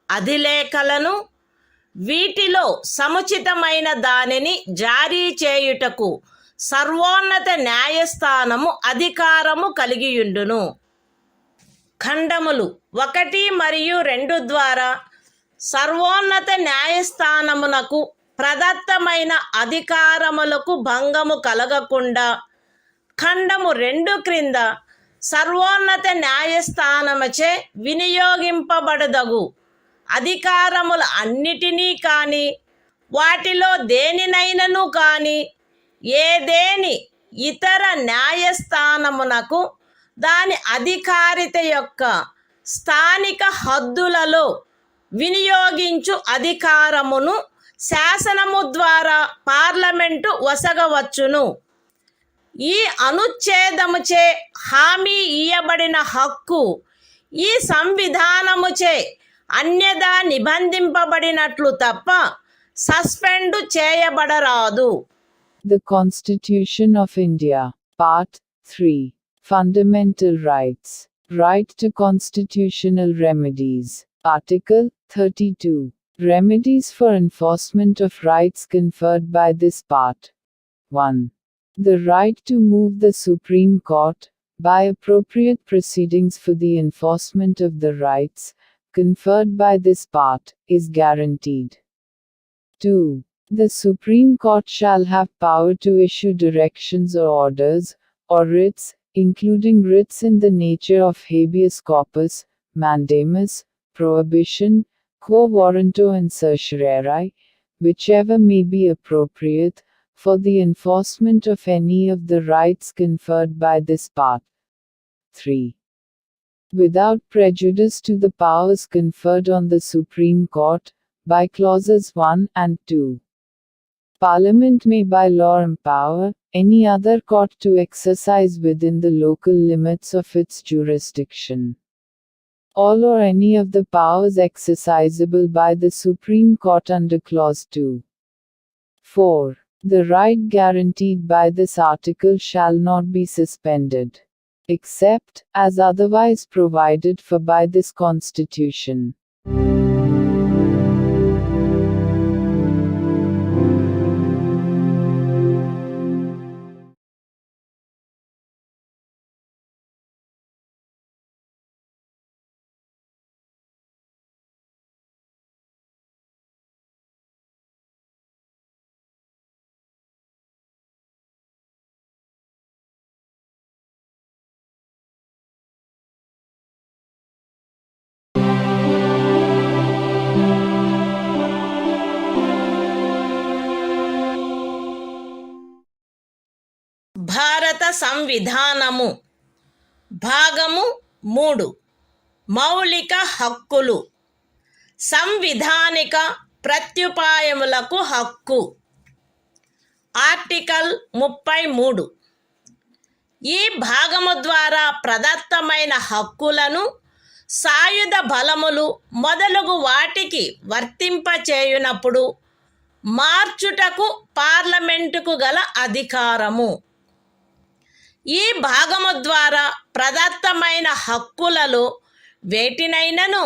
S1: అధిలేఖలను వీటిలో సముచితమైన దానిని జారీ చేయుటకు సర్వోన్నత న్యాయస్థానము అధికారము కలిగియుండును. ఖండములు 1 మరియు 2 ద్వారా సర్వోన్నత న్యాయస్థానమునకు ప్రదత్తమైన అధికారములకు భంగము కలగకుండా ఖండము 2 క్రింద సర్వోన్నత న్యాయస్థానముచే వినియోగింపబడదగు అధికారముల అన్నిటినీ కానీ వాటిలో దేనినైనను కానీ ఏదేని ఇతర న్యాయస్థానమునకు దాని అధికారిత యొక్క స్థానిక హద్దులలో వినియోగించు అధికారమును శాసనము ద్వారా పార్లమెంటు వసగవచ్చును. ఈ అనుచ్ఛేదముచే హామీ ఇయ్యబడిన హక్కు ఈ సంవిధానముచే అన్యదా నిబంధింపబడినట్లు తప్ప suspend చేయబడరాదు.
S2: The Constitution of India, Part 3. Fundamental Rights. Right to Constitutional Remedies. Article 32. Remedies for enforcement of rights conferred by this part. 1. The right to move the Supreme Court, by appropriate proceedings for the enforcement of the rights conferred by this part, is guaranteed. 2. The Supreme Court shall have power to issue directions or orders, or writs, including writs in the nature of habeas corpus, mandamus, prohibition, quo warranto and certiorari, whichever may be appropriate, for the enforcement of any of the rights conferred by this part. 3. Without prejudice to the powers conferred on the Supreme Court, by clauses 1 and 2. Parliament may by law empower any other court to exercise within the local limits of its jurisdiction all or any of the powers exercisable by the Supreme Court under Clause 2. 4. The right guaranteed by this article shall not be suspended, except as otherwise provided for by this Constitution.
S1: భారత సంవిధానము భాగము 3 మౌలిక హక్కులు సంవిధానిక ప్రత్యుపాయములకు హక్కు. Article 33. ఈ భాగము ద్వారా ప్రదత్తమైన హక్కులను సాయుధ బలములు మొదలగు వాటికి వర్తింపచేయునప్పుడు మార్చుటకు పార్లమెంటుకు గల అధికారము. ఈ భాగము ద్వారా ప్రదత్తమైన హక్కులలో వేటినైనను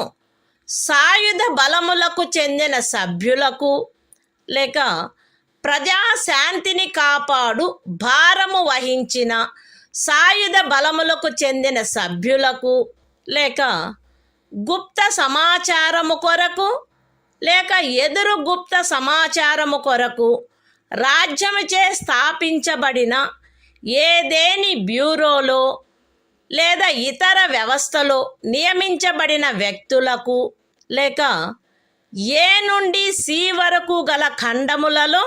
S1: సాయుధ బలములకు చెందిన సభ్యులకు లేక ప్రజాశాంతిని కాపాడు భారము వహించిన సాయుధ బలములకు చెందిన సభ్యులకు లేక గుప్త సమాచారము కొరకు లేక ఎదురు గుప్త సమాచారము కొరకు రాజ్యముచే స్థాపించబడిన ఏదేని బ్యూరోలో లేదా ఇతర వ్యవస్థలో నియమించబడిన వ్యక్తులకు లేక ఏ నుండి సి వరకు గల ఖండములలో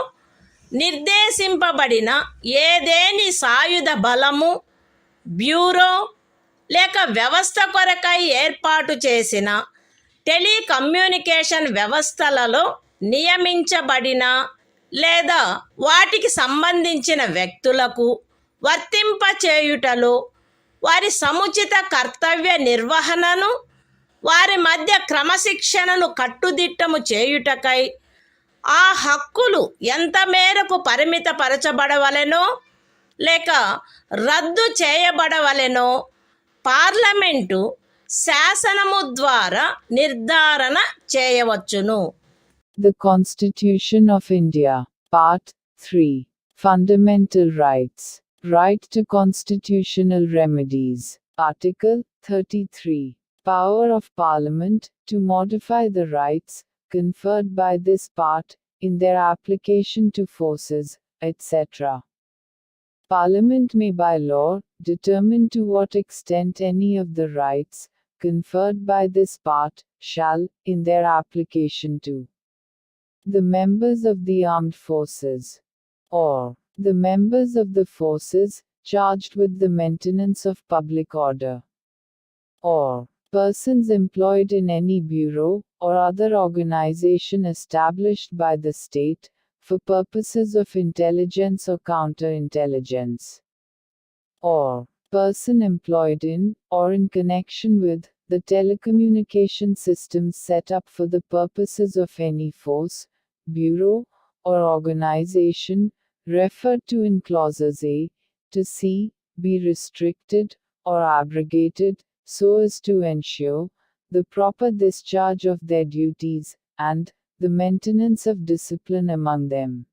S1: నిర్దేశింపబడిన ఏదేని సాయుధ బలము బ్యూరో లేక వ్యవస్థ కొరకై ఏర్పాటు చేసిన టెలికమ్యూనికేషన్ వ్యవస్థలలో నియమించబడిన లేదా వాటికి సంబంధించిన వ్యక్తులకు వర్తింపచేయుటలో వారి సముచిత కర్తవ్య నిర్వహణను వారి మధ్య క్రమశిక్షణను కట్టుదిట్టము చేయుటకై ఆ హక్కులు ఎంత మేరకు పరిమితపరచబడవలెనో లేక రద్దు చేయబడవలెనో పార్లమెంటు శాసనము ద్వారా నిర్ధారణ చేయవచ్చును.
S2: The Constitution of India. Part 3. Fundamental Rights. Right to constitutional remedies. Article 33. Power of Parliament to modify the rights conferred by this part in their application to forces, etc. Parliament may by law determine to what extent any of the rights conferred by this part shall, in their application to the members of the armed forces, or the members of the forces charged with the maintenance of public order, or persons employed in any bureau or other organization established by the state for purposes of intelligence or counterintelligence, or person employed in or in connection with the telecommunication systems set up for the purposes of any force, bureau, or organization referred to in clauses A to C, be restricted or abrogated so as to ensure the proper discharge of their duties and the maintenance of discipline among them.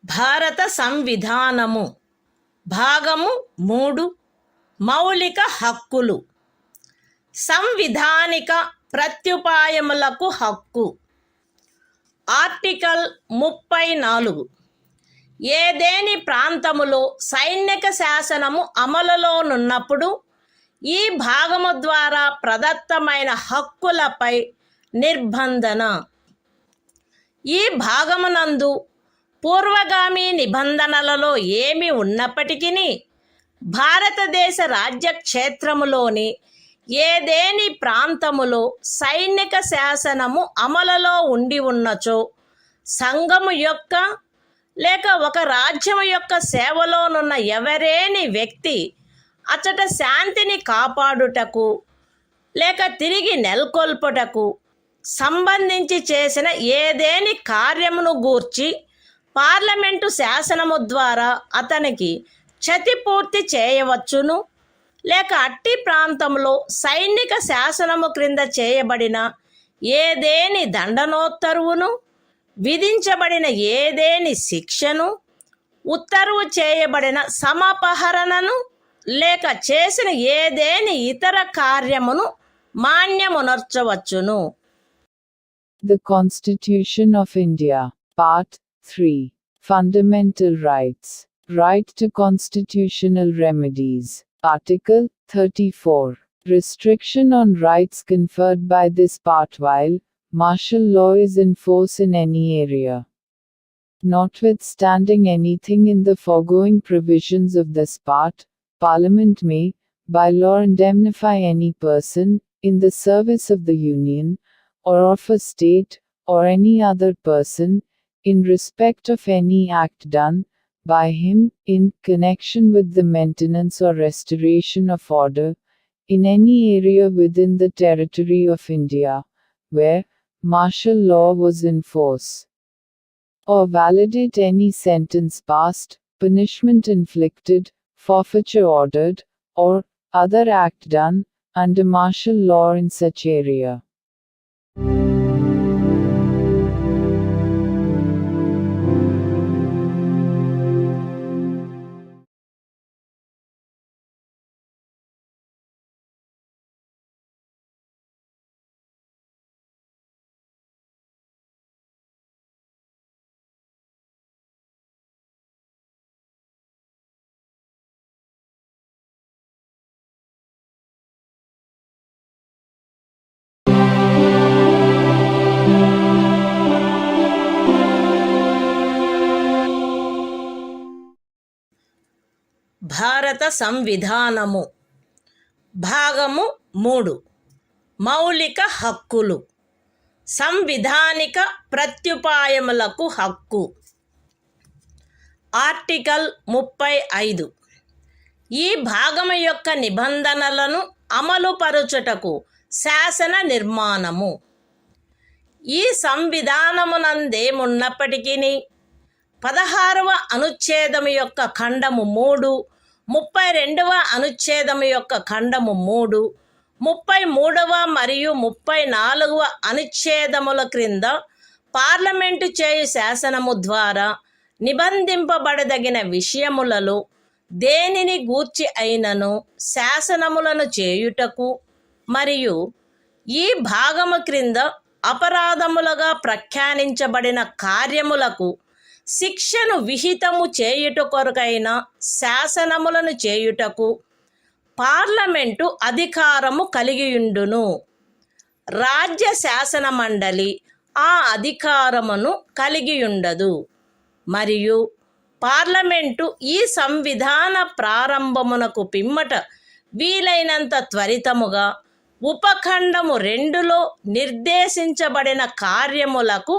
S1: భారత సంవిధానము భాగము 3 మౌలిక హక్కులు. సంవిధానిక ప్రత్యుపాయములకు హక్కు. Article 34. ఏదేని ప్రాంతములో సైనిక శాసనము అమలులోనున్నప్పుడు ఈ భాగము ద్వారా ప్రదత్తమైన హక్కులపై నిర్బంధన. ఈ భాగమునందు పూర్వగామి నిబంధనలలో ఏమి ఉన్నప్పటికీ భారతదేశ రాజ్యక్షేత్రములోని ఏదేని ప్రాంతములో సైనిక శాసనము అమలులో ఉండి ఉన్నచో సంఘము యొక్క లేక ఒక రాజ్యము యొక్క సేవలోనున్న ఎవరేని వ్యక్తి అచట శాంతిని కాపాడుటకు లేక తిరిగి నెలకొల్పుటకు సంబంధించి చేసిన ఏదేని కార్యమును గూర్చి పార్లమెంటు శాసనము ద్వారా అతనికి క్షతిపూర్తి చేయవచ్చును, లేక అట్టి ప్రాంతంలో సైనిక శాసనము క్రింద చేయబడిన ఏదేని దండనోత్తర్వును, విధించబడిన ఏదేని శిక్షను, ఉత్తర్వు చేయబడిన సమపహరణను, లేక చేసిన ఏదేని ఇతర కార్యమును మాన్యమునర్చవచ్చును.
S2: The Constitution of India. Part 3. Fundamental Rights. Right to constitutional remedies. Article 34. Restriction on rights conferred by this part while martial law is in force in any area. Notwithstanding anything in the foregoing provisions of this part, Parliament may, by law, indemnify any person, in the service of the Union, or of a state, or any other person, in respect of any act done by him, in connection with the maintenance or restoration of order, in any area within the territory of India, where martial law was in force, or validate any sentence passed, punishment inflicted, forfeiture ordered, or other act done under martial law in such area.
S1: భారత సంవిధానము. భాగము 3. మౌలిక హక్కులు. సంవిధానిక ప్రత్యుపాయములకు హక్కు. Article 35. ఈ భాగము యొక్క నిబంధనలను అమలుపరచుటకు శాసన నిర్మాణము. ఈ సంవిధానమునందేమున్నప్పటికీ 16వ అనుచ్ఛేదము యొక్క ఖండము 3, 32వ అనుచ్ఛేదము యొక్క ఖండము 3, 33వ మరియు 34వ అనుచ్ఛేదముల క్రింద పార్లమెంటు చేయు శాసనము ద్వారా నిబంధింపబడదగిన విషయములలో దేనిని గూర్చి అయినను శాసనములను చేయుటకు మరియు ఈ భాగము క్రింద అపరాధములుగా ప్రఖ్యానించబడిన కార్యములకు శిక్షను విహితము చేయుట కొరకైన శాసనములను చేయుటకు పార్లమెంటు అధికారము కలిగియుండును. రాజ్య శాసన మండలి ఆ అధికారమును కలిగియుండదు. మరియు పార్లమెంటు ఈ సంవిధాన ప్రారంభమునకు పిమ్మట వీలైనంత త్వరితముగా ఉపఖండము 2లో నిర్దేశించబడిన కార్యములకు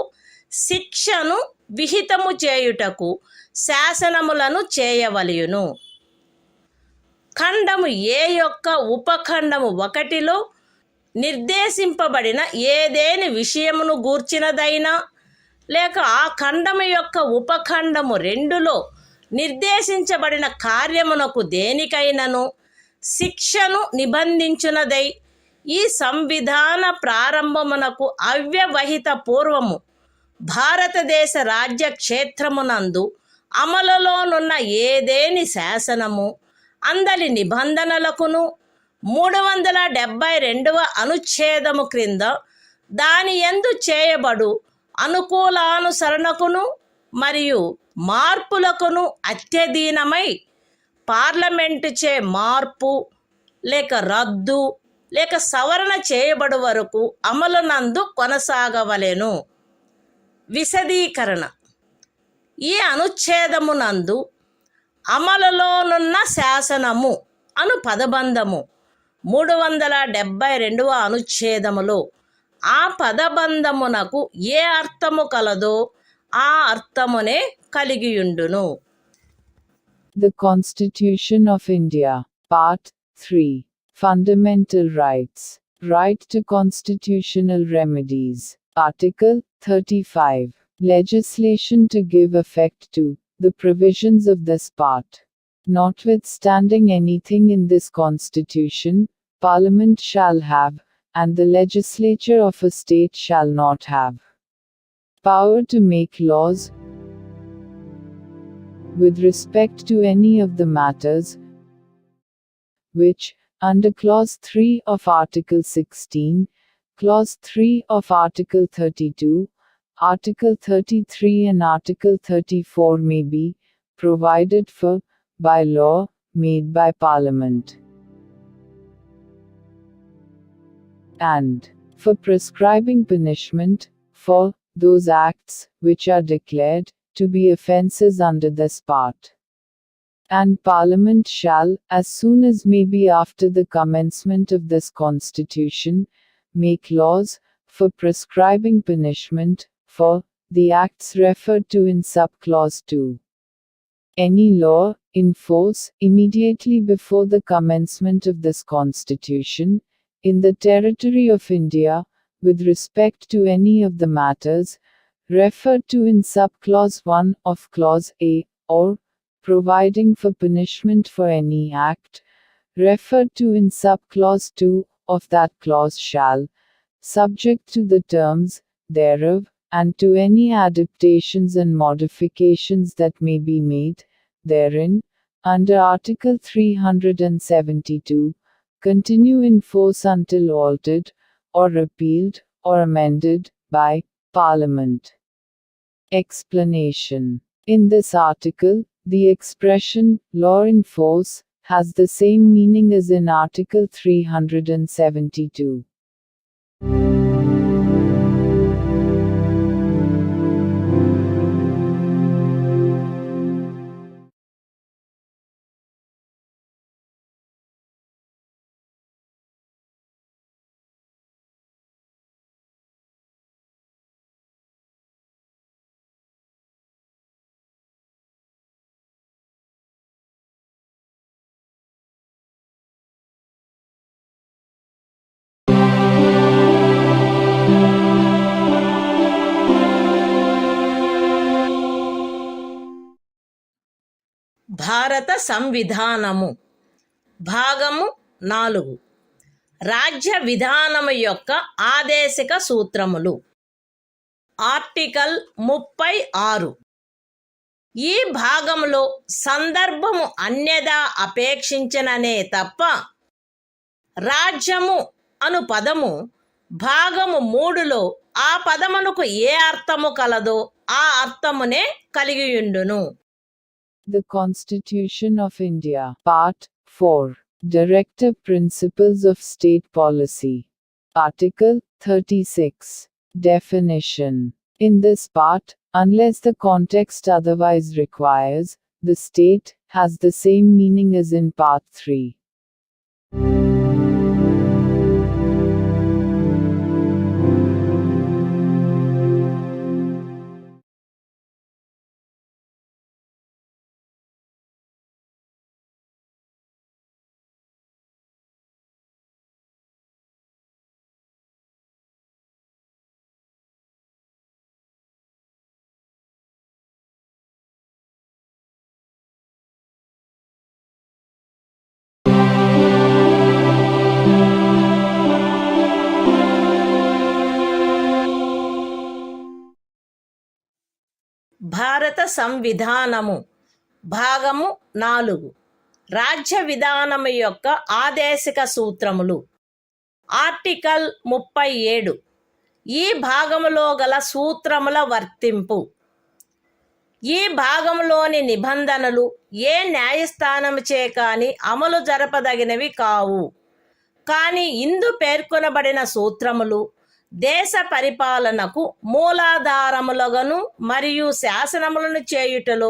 S1: శిక్షను విహితము చేయుటకు శాసనములను చేయవలయును. ఖండము ఏ యొక్క ఉపఖండము 1లో నిర్దేశింపబడిన ఏదేని విషయమును గూర్చినదైనా లేక ఆ ఖండము యొక్క ఉపఖండము 2లో నిర్దేశించబడిన కార్యమునకు దేనికైనను శిక్షను నిబంధించునదై ఈ సంవిధాన ప్రారంభమునకు అవ్యవహిత పూర్వము భారతదేశ రాజ్య క్షేత్రమునందు అమలులోనున్న ఏదేని శాసనము అందలి నిబంధనలకును 372వ అనుచ్ఛేదము క్రింద దాని యందు చేయబడు అనుకూలానుసరణకును మరియు మార్పులకును అత్యధీనమై పార్లమెంటుచే మార్పు లేక రద్దు లేక సవరణ చేయబడు వరకు అమలునందు కొనసాగవలెను. విశదీకరణ. ఈ అనుచ్ఛేదమునందు అమలులోనున్న శాసనము అను పదబంధము 372వ అనుచ్ఛేదములో ఆ పదబంధమునకు ఏ అర్థము కలదో ఆ అర్థమునే కలిగియుండును.
S2: The Constitution of India, Part 3. Fundamental Rights. Right to constitutional remedies. Article 35. Legislation to give effect to the provisions of this part. Notwithstanding anything in this Constitution, Parliament shall have, and the legislature of a state shall not have, power to make laws with respect to any of the matters which, under Clause 3 of Article 16, Clause 3 of Article 32, Article 33 and Article 34 may be provided for by law made by Parliament, and for prescribing punishment for those acts which are declared to be offences under this part. And Parliament shall, as soon as may be after the commencement of this Constitution, make laws for prescribing punishment for the acts referred to in subclause 2. Any law in force immediately before the commencement of this Constitution, in the territory of India, with respect to any of the matters referred to in subclause 1 of Clause A, or providing for punishment for any act referred to in subclause 2 of that clause shall, subject to the terms thereof, and to any adaptations and modifications that may be made therein, under Article 372, continue in force until altered, or repealed, or amended, by Parliament. Explanation. In this article, the expression, law in force, has the same meaning as in Article 372.
S1: భారత సంవిధానము భాగము 4 రాజ్య విధానము యొక్క ఆదేశిక సూత్రములు. Article 36. ఈ భాగంలో సందర్భము అన్యదా అపేక్షించననే తప్ప రాజ్యము అను పదము భాగము 3లో ఆ పదమునకు ఏ అర్థము కలదో ఆ అర్థమునే కలిగియుండును.
S2: The Constitution of India, Part 4. Directive Principles of State Policy. Article 36. Definition. In this part, unless the context otherwise requires, the state has the same meaning as in Part 3.
S1: భారత సంవిధానము భాగము 4 రాజ్య విధానము యొక్క ఆదేశిక సూత్రములు. ఆర్టికల్ 37. ఈ భాగములో గల సూత్రముల వర్తింపు. ఈ భాగంలోని నిబంధనలు ఏ న్యాయస్థానముచే కాని అమలు జరపదగినవి కావు. కానీ ఇందు పేర్కొనబడిన సూత్రములు దేశ పరిపాలనకు మూలాధారములుగాను మరియు శాసనములను చేయుటలో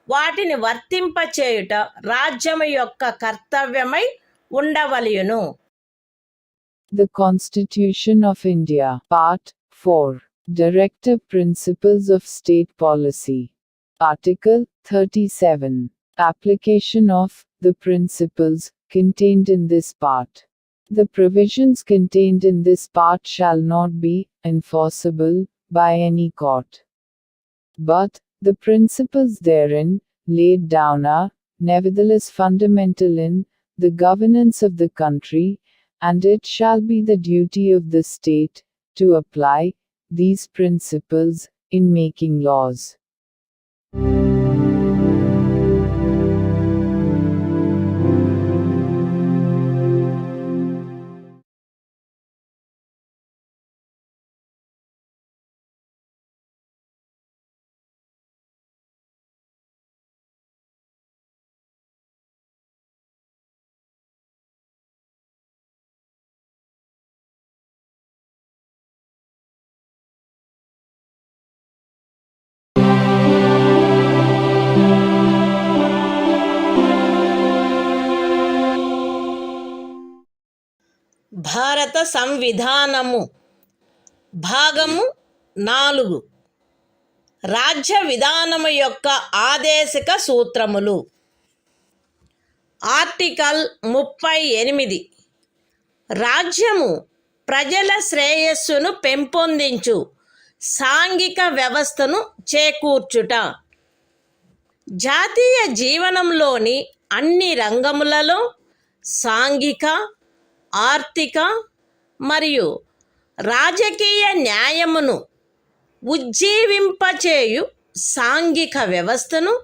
S1: వాటిని వర్తింపచేయుట రాజ్యము యొక్క కర్తవ్యమై ఉండవలెను.
S2: The Constitution of India, Part 4. Directive Principles of State Policy. Article 37. Application of the principles contained in this part. The provisions contained in this part shall not be enforceable by any court. But the principles therein laid down are nevertheless fundamental in the governance of the country, and it shall be the duty of the state to apply these principles in making laws.
S1: భారత సంవిధానము భాగము 4 రాజ్య విధానము యొక్క ఆదేశిక సూత్రములు. Article 38. రాజ్యము ప్రజల శ్రేయస్సును పెంపొందించు సాంఘిక వ్యవస్థను చేకూర్చుట. జాతీయ జీవనంలోని అన్ని రంగములలో సాంఘిక, ఆర్థిక మరియు రాజకీయ న్యాయమును ఉజ్జీవింపచేయు సాంఘిక వ్యవస్థను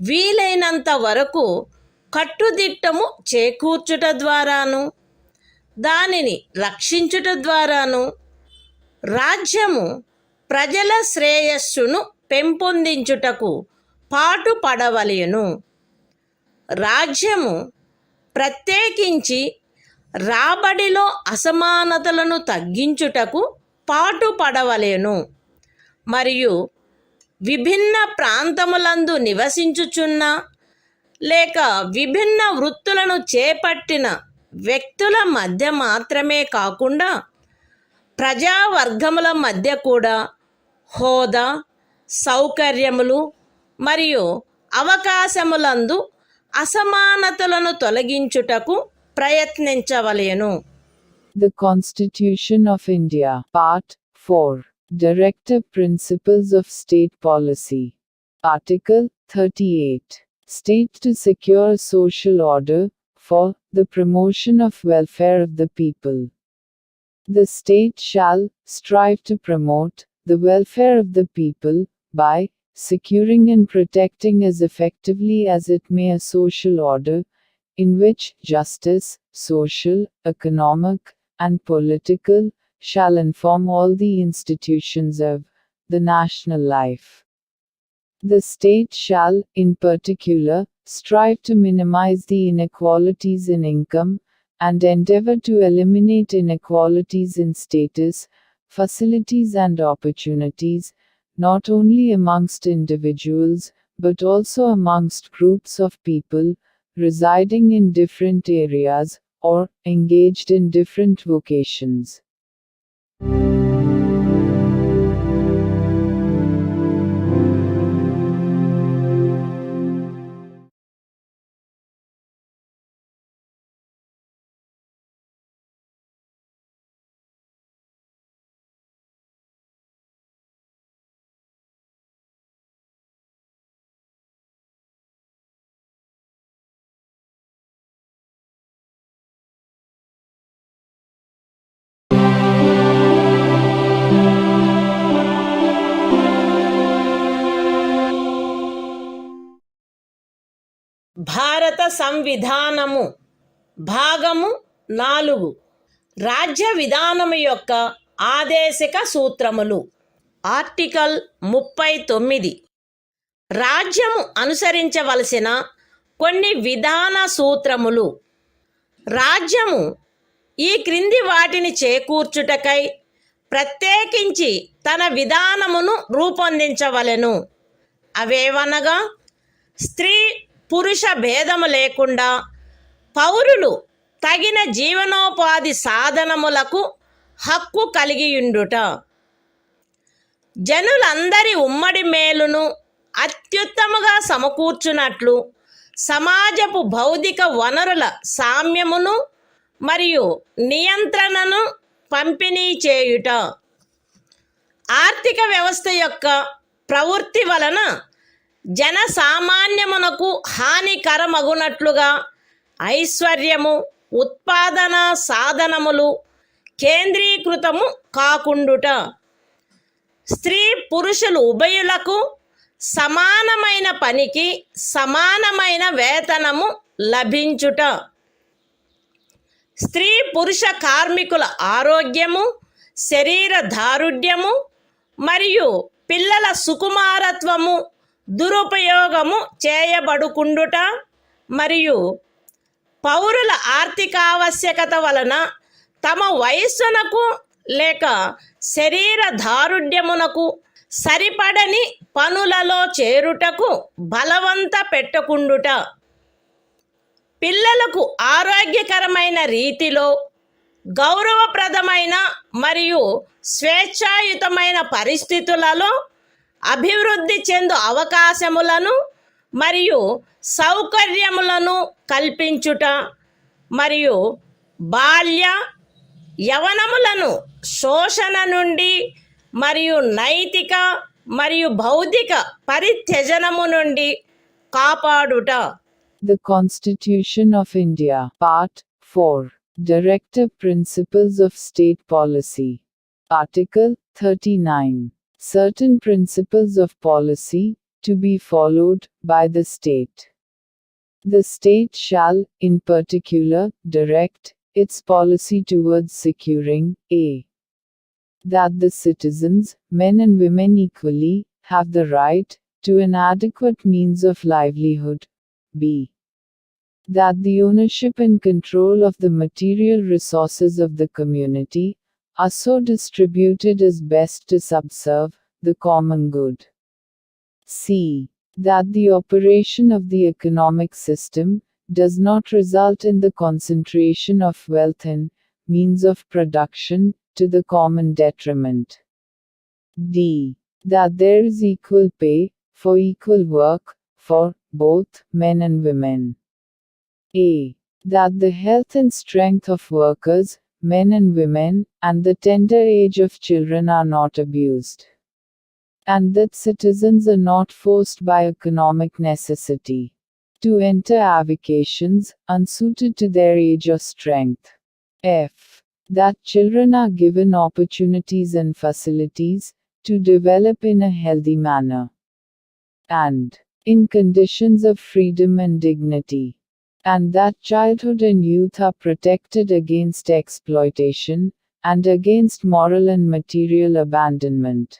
S1: వీలైనంత వరకు కట్టుదిట్టము చేకూర్చుట ద్వారాను దానిని రక్షించుట ద్వారాను రాజ్యము ప్రజల శ్రేయస్సును పెంపొందించుటకు పాటుపడవలెను. రాజ్యము ప్రత్యేకించి రాబడిలో అసమానతలను తగ్గించుటకు పాటుపడవలెను మరియు విభిన్న ప్రాంతములందు నివసించుచున్న లేక విభిన్న వృత్తులను చేపట్టిన వ్యక్తుల మధ్య మాత్రమే కాకుండా ప్రజావర్గముల మధ్య కూడా హోదా, సౌకర్యములు మరియు అవకాశములందు అసమానతలను తొలగించుటకు ప్రయత్నించవలెను.
S2: The Constitution of India, Part 4. Directive Principles of State Policy. Article 38. State to secure social order, for the promotion of welfare of the people. The state shall strive to promote the welfare of the people by securing and protecting as effectively as it may a social order in which justice, social, economic, and political shall inform all the institutions of the national life. The state shall, in particular, strive to minimize the inequalities in income, and endeavor to eliminate inequalities in status, facilities and opportunities, not only amongst individuals, but also amongst groups of people, residing in different areas, or engaged in different vocations.
S1: భారత సంవిధానము భాగము 4 రాజ్య విధానము యొక్క ఆదేశిక సూత్రములు. Article 39 రాజ్యము అనుసరించవలసిన కొన్ని విధాన సూత్రములు. రాజ్యము ఈ క్రింది వాటిని చేకూర్చుటకై ప్రత్యేకించి తన విధానమును రూపొందించవలెను. అవేవనగా స్త్రీ పురుష భేదము లేకుండా పౌరులు తగిన జీవనోపాధి సాధనములకు హక్కు కలిగియుండుట, జనులందరి ఉమ్మడి మేలును అత్యుత్తముగా సమకూర్చునట్లు సమాజపు భౌతిక వనరుల సామ్యమును మరియు నియంత్రణను పంపిణీ చేయుట, ఆర్థిక వ్యవస్థ యొక్క ప్రవృత్తి వలన జన సామాన్యమునకు హానికరమగునట్లుగా ఐశ్వర్యము, ఉత్పాదన సాధనములు కేంద్రీకృతము కాకుండుట, స్త్రీ పురుషులు ఉభయులకు సమానమైన పనికి సమానమైన వేతనము లభించుట, స్త్రీ పురుష కార్మికుల ఆరోగ్యము, శరీర దారుఢ్యము మరియు పిల్లల సుకుమారత్వము దురుపయోగము చేయబడుకుండుట మరియు పౌరుల ఆర్థికావశ్యకత వలన తమ వయస్సునకు లేక శరీర దారుఢ్యమునకు సరిపడని పనులలో చేరుటకు బలవంత పెట్టకుండుట, పిల్లలకు ఆరోగ్యకరమైన రీతిలో గౌరవప్రదమైన మరియు స్వేచ్ఛాయుతమైన పరిస్థితులలో అభివృద్ధి చెందు అవకాశములను మరియు సౌకర్యములను కల్పించుట మరియు బాల్య యవనములను శోషణ నుండి మరియు నైతిక మరియు భౌతిక పరిత్యజనము నుండి కాపాడుట.
S2: The Constitution of India, Part 4, Directive Principles of State Policy. Article 39. Certain principles of policy to be followed by the state. The state shall, in particular, direct its policy towards securing a. that the citizens, men and women equally, have the right to an adequate means of livelihood. b. that the ownership and control of the material resources of the community are so distributed as best to subserve the common good. c. that the operation of the economic system does not result in the concentration of wealth and means of production to the common detriment. d. that there is equal pay for equal work for both men and women. a. that the health and strength of workers, men and women, and the tender age of children are not abused, and that citizens are not forced by economic necessity To enter avocations unsuited to their age or strength. F. That children are given opportunities and facilities to develop in a healthy manner and in conditions of freedom and dignity. And that childhood and youth are protected against exploitation and against moral and material abandonment.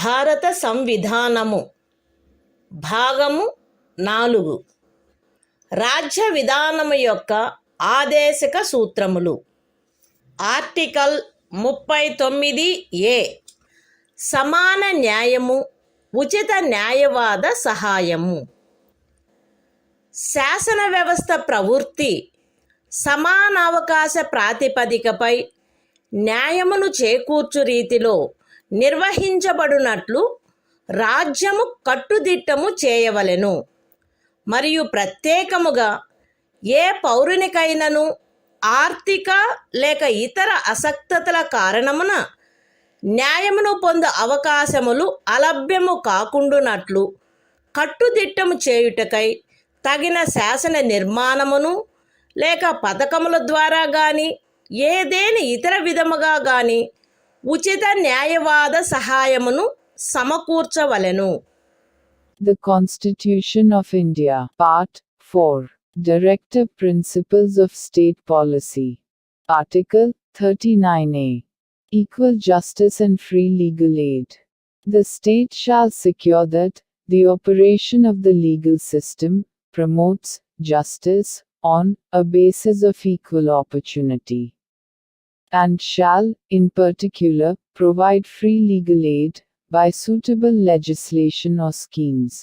S1: భారత సంవిధానము భాగము 4 రాజ్య విధానము యొక్క ఆదేశక సూత్రములు. Article 39A సమాన న్యాయము, ఉచిత న్యాయవాద సహాయము. శాసన వ్యవస్థ ప్రవృత్తి సమానావకాశ ప్రాతిపదికపై న్యాయమును చేకూర్చు రీతిలో నిర్వహించబడునట్లు రాజ్యము కట్టుదిట్టము చేయవలెను. మరియు ప్రత్యేకముగా ఏ పౌరునికైనను ఆర్థిక లేక ఇతర అసక్తతల కారణమున న్యాయమును పొందు అవకాశములు అలభ్యము కాకుండునట్లు కట్టుదిట్టము చేయుటకై తగిన శాసన నిర్మాణమును లేక పథకముల ద్వారా గాని ఏదేని ఇతర విధముగా గాని ఉచిత న్యాయవాద సహాయమును సమకూర్చవలెను.
S2: The Constitution of India, Part 4, Directive Principles of State Policy. Article 39A. Equal justice and free legal aid. The state shall secure that the operation of the legal system promotes justice on a basis of equal opportunity, and shall, in particular, provide free legal aid by suitable legislation or schemes,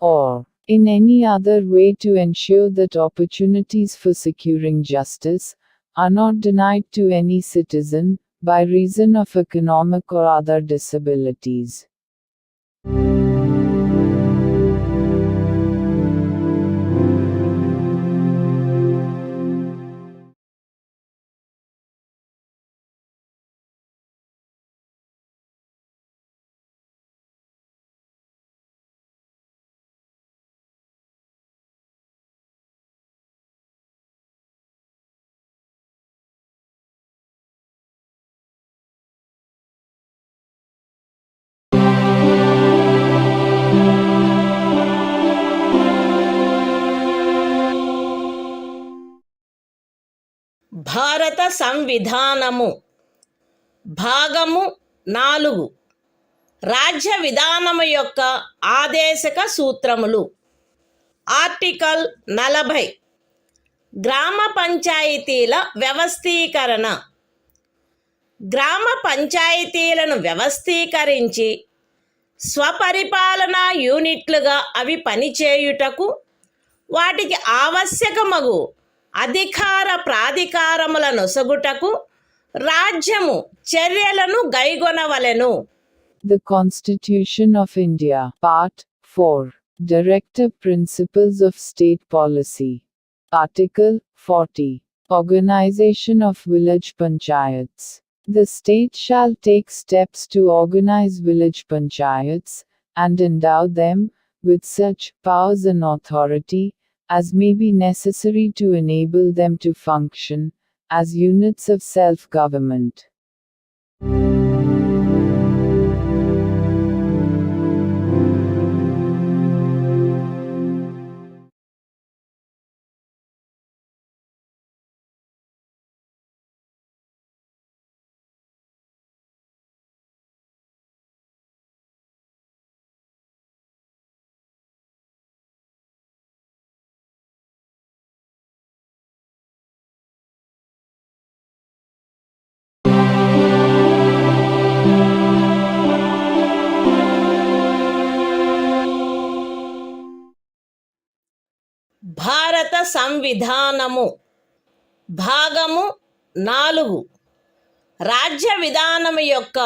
S2: or in any other way to ensure that opportunities for securing justice are not denied to any citizen by reason of economic or other disabilities.
S1: భారత సంవిధానము భాగము 4 రాజ్య విధానము యొక్క ఆదేశక సూత్రములు. Article 40 గ్రామ పంచాయతీల వ్యవస్థీకరణ. గ్రామ పంచాయతీలను వ్యవస్థీకరించి స్వపరిపాలనా యూనిట్లుగా అవి పనిచేయుటకు వాటికి ఆవశ్యకమగు అధికార ప్రాధికారముల నొసగుటకు రాజ్యము చర్యలను గైగొనవలెను.
S2: The Constitution of India, Part 4, Directive Principles of State Policy. Article 40. Organization of Village Panchayats. The state shall take steps to organize village panchayats, and endow them with such powers and authority as may be necessary to enable them to function as units of self-government.
S1: సంవిధానము భాగము 4 రాజ్య విధానము యొక్క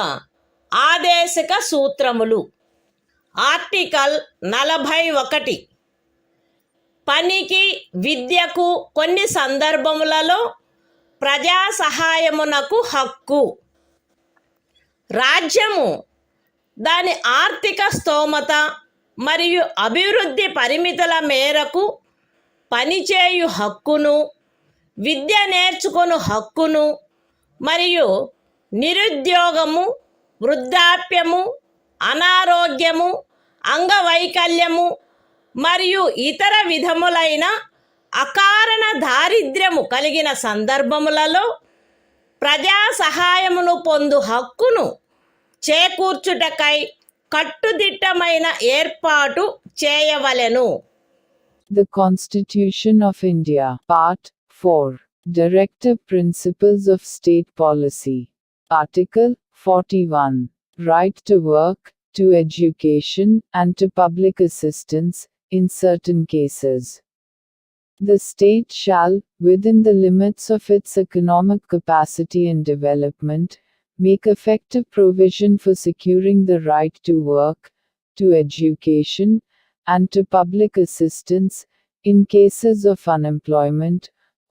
S1: ఆదేశక సూత్రములు. Article 41 పనికి విద్యకు కొన్ని సందర్భములలో ప్రజా సహాయమునకు హక్కు. రాజ్యము దాని ఆర్థిక స్తోమత మరియు అభివృద్ధి పరిమితుల మేరకు పనిచేయు హక్కును, విద్య నేర్చుకొను హక్కును మరియు నిరుద్యోగము, వృద్ధాప్యము, అనారోగ్యము, అంగవైకల్యము మరియు ఇతర విధములైన అకారణ దారిద్ర్యము కలిగిన సందర్భములలో ప్రజా సహాయమును పొందు హక్కును చేకూర్చుటకై కట్టుదిట్టమైన ఏర్పాటు చేయవలెను.
S2: The Constitution of India, Part 4, Directive Principles of State Policy. Article 41, Right to work, to education, and to public assistance, in certain cases. The state shall, within the limits of its economic capacity and development, make effective provision for securing the right to work, to education, and to public assistance, in cases of unemployment,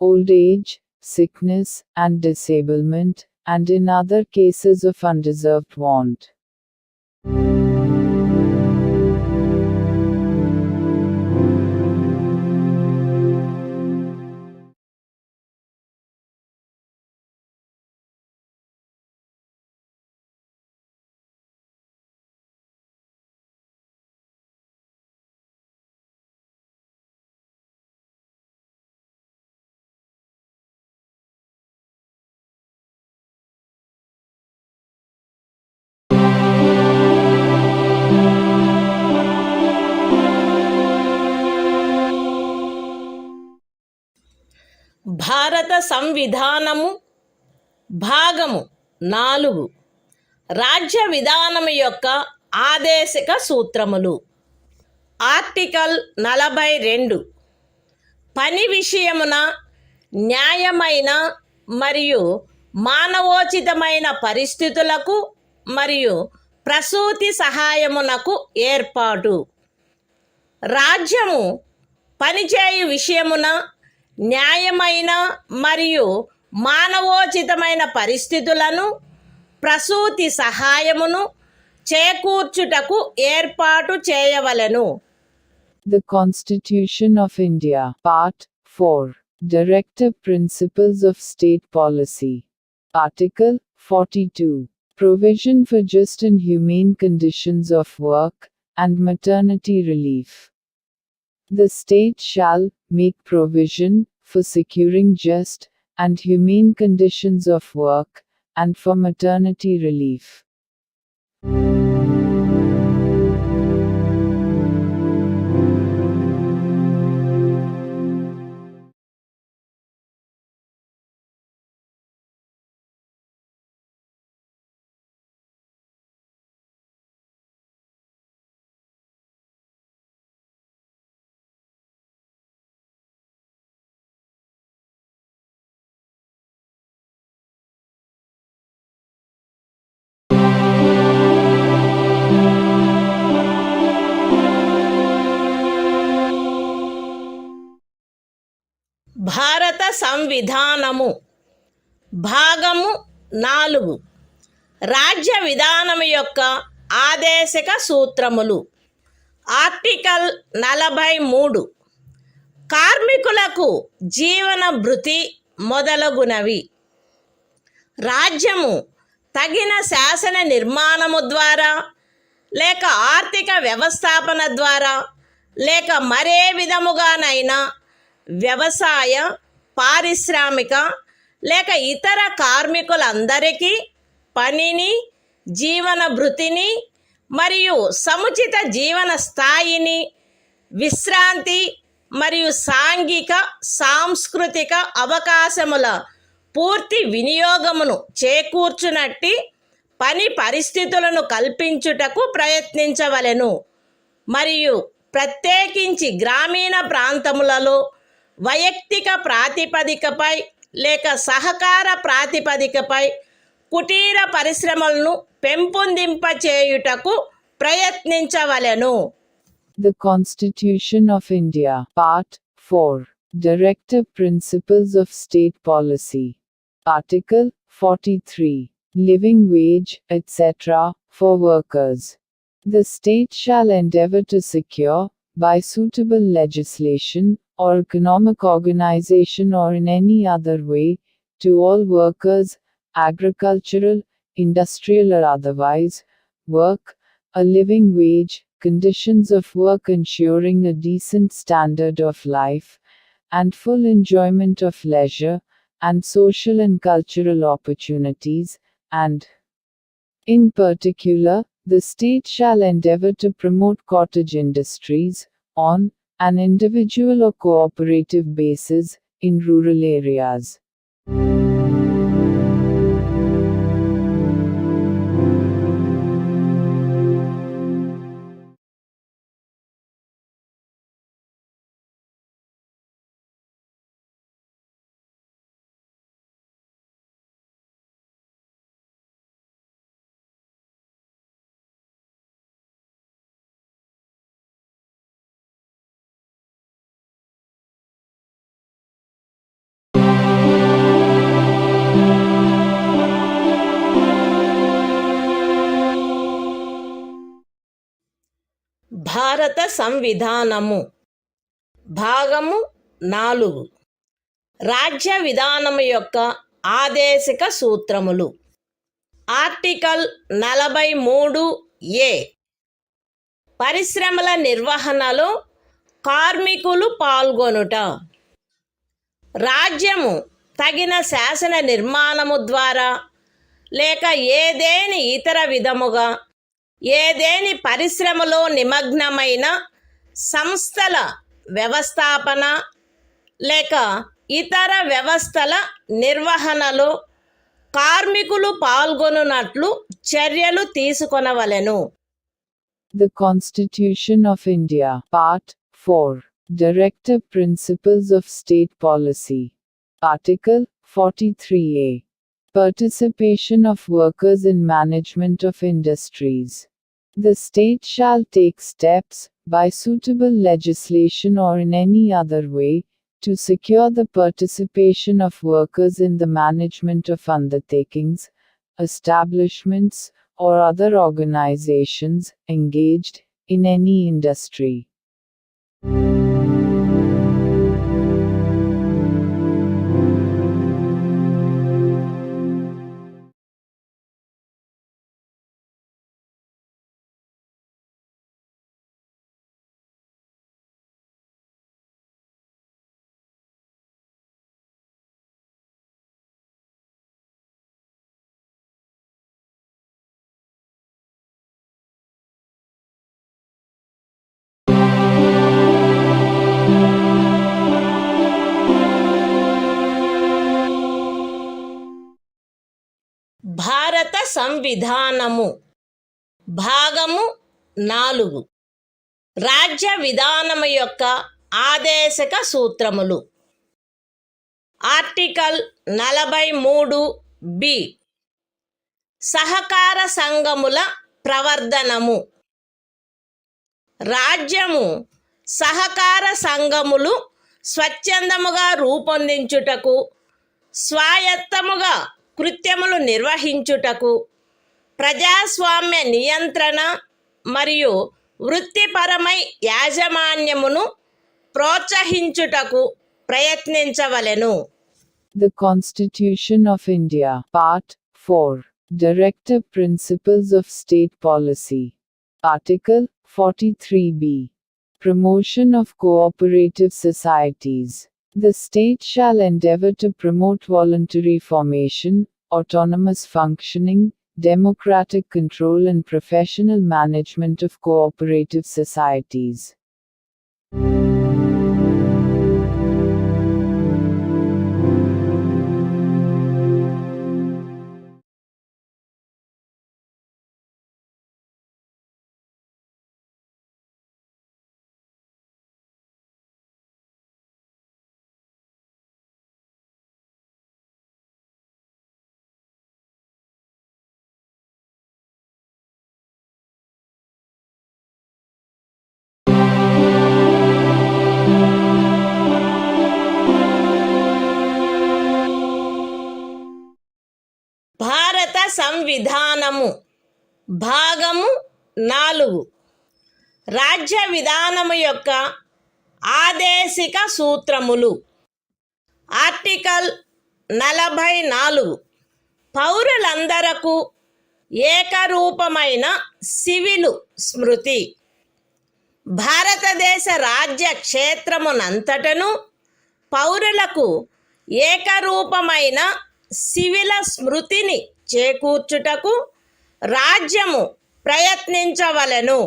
S2: old age, sickness, and disablement, and in other cases of undeserved want.
S1: భారత సంవిధానము భాగము 4 రాజ్య విధానము యొక్క ఆదేశక సూత్రములు. Article 42 పని విషయమున న్యాయమైన మరియు మానవోచితమైన పరిస్థితులకు మరియు ప్రసూతి సహాయమునకు ఏర్పాటు. రాజ్యము పనిచేయు విషయమున న్యాయమైన మరియు మానవోచితమైన పరిస్థితులను, ప్రసూతి సహాయమును చేకూర్చుటకు ఏర్పాటు చేయవలెను.
S2: The Constitution of India, Part 4, Directive Principles of State Policy. Article 42, Provision for just and humane conditions of work, and maternity relief. The state shall make provision for securing just and humane conditions of work, and for maternity relief.
S1: భారత సంవిధానము భాగము 4 రాజ్య విధానము యొక్క ఆదేశక సూత్రములు. Article 43 కార్మికులకు జీవన భృతి మొదలగునవి. రాజ్యము తగిన శాసన నిర్మాణము ద్వారా లేక ఆర్థిక వ్యవస్థాపన ద్వారా లేక మరే విధముగానైనా వ్యవసాయ, పారిశ్రామిక లేక ఇతర కార్మికులందరికీ పనిని, జీవన భృతిని మరియు సముచిత జీవన స్థాయిని, విశ్రాంతి మరియు సాంఘిక సాంస్కృతిక అవకాశముల పూర్తి వినియోగమును చేకూర్చునట్టి పని పరిస్థితులను కల్పించుటకు ప్రయత్నించవలెను. మరియు ప్రత్యేకించి గ్రామీణ ప్రాంతములలో వైయక్తిక ప్రాతిపదికపై లేక సహకార ప్రాతిపదికపై కుటీర పరిశ్రమలను పెంపొందింపచేయుటకు ప్రయత్నించవలెను.
S2: The Constitution of India, Part 4. Directive Principles of State Policy. Article 43. Living wage, etc., for workers. The state shall endeavor to secure, by suitable legislation, or economic organization or in any other way, to all workers, agricultural, industrial or otherwise, work, a living wage, conditions of work ensuring a decent standard of life, and full enjoyment of leisure, and social and cultural opportunities, and, in particular, the state shall endeavor to promote cottage industries, on an individual or cooperative basis, in rural areas.
S1: భారత సంవిధానము భాగము 4. రాజ్య విధానము యొక్క ఆదేశిక సూత్రములు. Article 43A. పరిశ్రమల నిర్వహణలో కార్మికులు పాల్గొనుట. రాజ్యము తగిన శాసన నిర్మాణము ద్వారా లేక ఏదేని ఇతర విధముగా ఏదేని పరిశ్రమలో నిమగ్నమైన సంస్థల వ్యవస్థాపన లేక ఇతర వ్యవస్థల నిర్వహణలో కార్మికులు పాల్గొనున్నట్లు చర్యలు తీసుకొనవలెను.
S2: The Constitution of India, Part 4. Directive Principles of State Policy. Article 43A. Participation of workers in management of industries. The state shall take steps, by suitable legislation or in any other way, to secure the participation of workers in the management of undertakings, establishments, or other organizations engaged in any industry.
S1: భారత సంవిధానము భాగము 4. రాజ్య విధానము యొక్క ఆదేశక సూత్రములు. Article 43B. సహకార సంఘముల ప్రవర్ధనము. రాజ్యము సహకార సంఘములు స్వచ్ఛందముగా రూపొందించుటకు, స్వాయత్తముగా కృత్యములు నిర్వహించుటకు, ప్రజాస్వామ్య నియంత్రణ మరియు వృత్తిపరమై యాజమాన్యమును ప్రోత్సహించుటకు ప్రయత్నించవలెను.
S2: The Constitution of India, Part 4. Directive Principles of State Policy. Article 43B. Promotion of cooperative societies. The state shall endeavor to promote voluntary formation, autonomous functioning, democratic control and professional management of cooperative societies.
S1: సంవిధానము భాగము 4 రాజ్య విధానము యొక్క ఆదేశిక సూత్రములు. Article 44 పౌరులందరకు ఏకరూపమైన civil స్మృతి. భారతదేశ రాజ్య క్షేత్రమునంతటను పౌరులకు ఏకరూపమైన సివిల స్మృతిని చేకూర్చుటకు రాజ్యము ప్రయత్నించవలెను.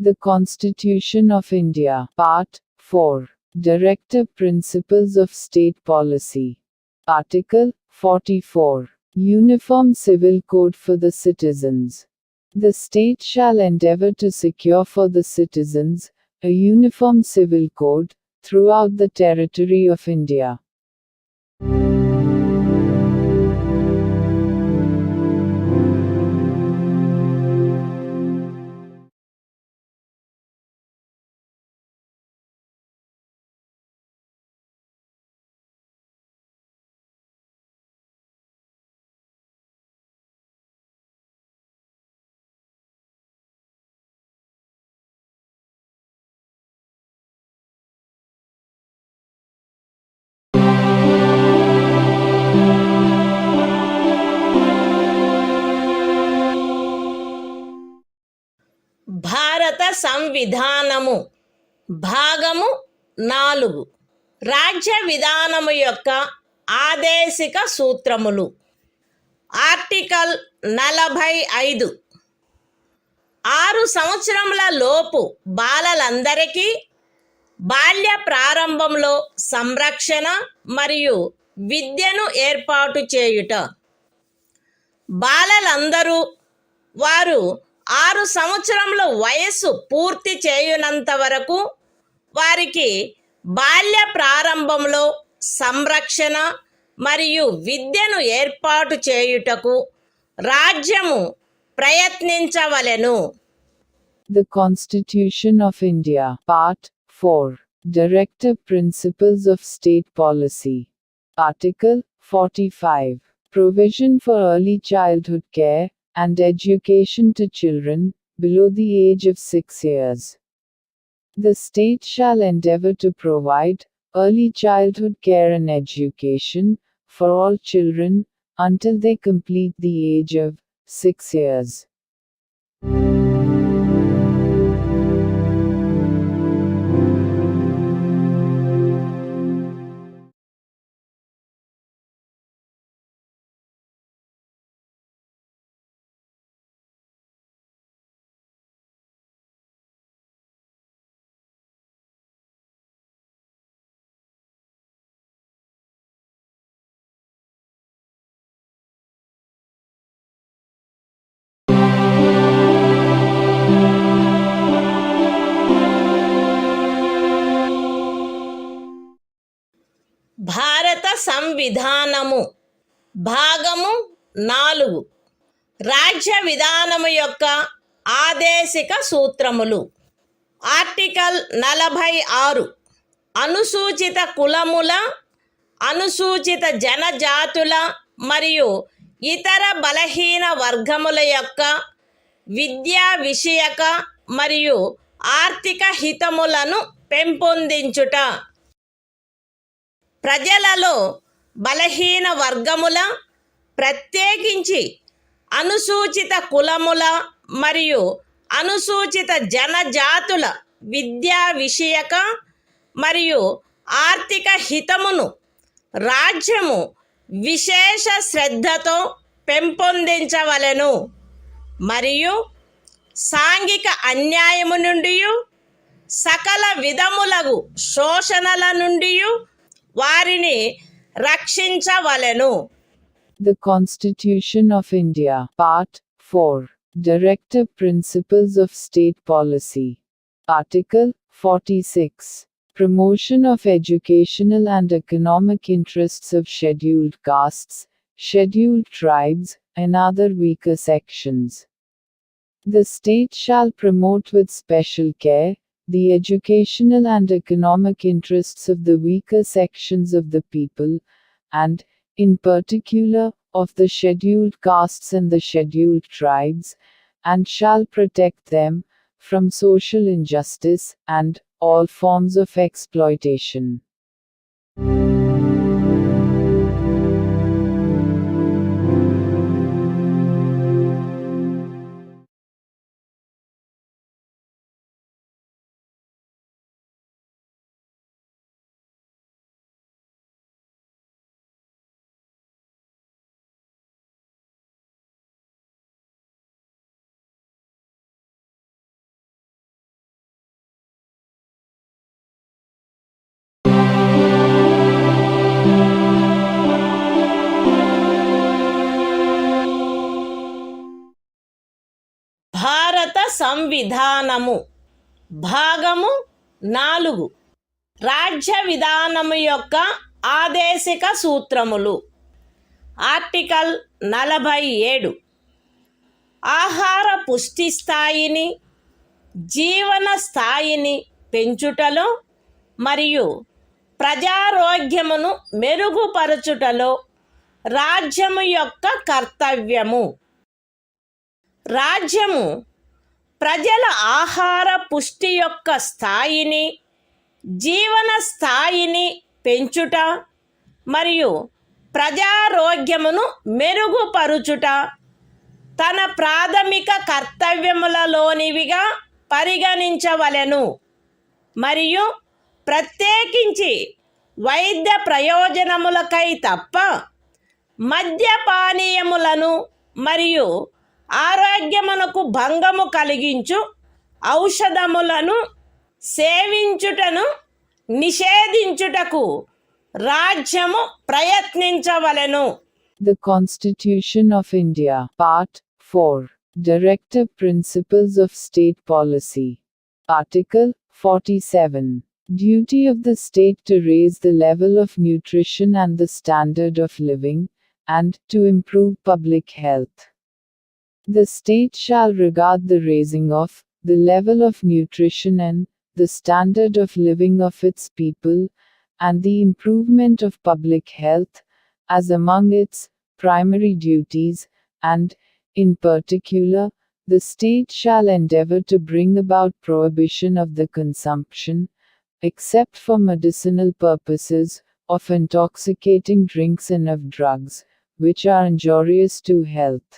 S2: The Constitution of India, Part 4, Directive Principles of State Policy. Article 44, Uniform Civil Code for the Citizens. The state shall endeavor to secure for the citizens a uniform civil code throughout the territory of India.
S1: భారత సంవిధానము భాగము 4 రాజ్య విధానము యొక్క ఆదేశిక సూత్రములు. Article 45 6 సంవత్సరముల లోపు బాలలందరికీ బాల్య ప్రారంభంలో సంరక్షణ మరియు విద్యను ఏర్పాటు చేయుట. బాలలందరూ వారు 6 సంవత్సరముల వయస్సు పూర్తి చేయునంత వరకు వారికి బాల్య ప్రారంభంలో సంరక్షణ మరియు విద్యను ఏర్పాటు చేయుటకు రాజ్యము ప్రయత్నించవలెను.
S2: The Constitution of India, Part 4, Directive Principles of State Policy. Article 45, Provision for Early Childhood Care and Education to Children below the age of 6 years. The state shall endeavor to provide early childhood care and education for all children until they complete the age of 6 years.
S1: భారత సంవిధానము భాగము 4 రాజ్య విధానము యొక్క ఆదేశిక సూత్రములు. Article 46 అనుసూచిత కులముల, అనుసూచిత జనజాతుల మరియు ఇతర బలహీన వర్గముల యొక్క విద్యా విషయక మరియు ఆర్థిక హితములను పెంపొందించుట. ప్రజలలో బలహీన వర్గముల, ప్రత్యేకించి అనుసూచిత కులముల మరియు అనుసూచిత జనజాతుల విద్యా విషయక మరియు ఆర్థిక హితమును రాజ్యము విశేష శ్రద్ధతో పెంపొందించవలెను మరియు సాంఘిక అన్యాయము నుండి సకల విధములగు శోషణల నుండి వారిని రక్షించవలెను.
S2: The Constitution of India, Part 4, Directive Principles of State Policy. Article 46, Promotion of educational and economic interests of scheduled castes, scheduled tribes, and other weaker sections. The state shall promote with special care the educational and economic interests of the weaker sections of the people, and, in particular, of the scheduled castes and the scheduled tribes, and shall protect them from social injustice and all forms of exploitation.
S1: భారత సంవిధానము భాగము 4 రాజ్య విధానము యొక్క ఆదేశిక సూత్రములు. Article 47 ఆహార పుష్టి స్థాయిని, జీవన స్థాయిని పెంచుటలో మరియు ప్రజారోగ్యమును మెరుగుపరచుటలో రాజ్యము యొక్క కర్తవ్యము. రాజ్యము ప్రజల ఆహార పుష్టి యొక్క స్థాయిని, జీవన స్థాయిని పెంచుట మరియు ప్రజారోగ్యమును మెరుగుపరుచుట తన ప్రాథమిక కర్తవ్యములలోనివిగా పరిగణించవలెను మరియు ప్రత్యేకించి వైద్య ప్రయోజనములకై తప్ప మద్యపానీయములను మరియు ఆరోగ్యమునకు భంగము కలిగించు ఔషధములను సేవించుటను నిషేధించుటకు రాజ్యము ప్రయత్నించవలెను.
S2: The Constitution of India, Part 4, Directive Principles of State Policy. Article 47. Duty of the state to raise the level of nutrition and the standard of living, and to improve public health. The state shall regard the raising of the level of nutrition and the standard of living of its people, and the improvement of public health, as among its primary duties, and, in particular, the state shall endeavor to bring about prohibition of the consumption, except for medicinal purposes, of intoxicating drinks and of drugs, which are injurious to health.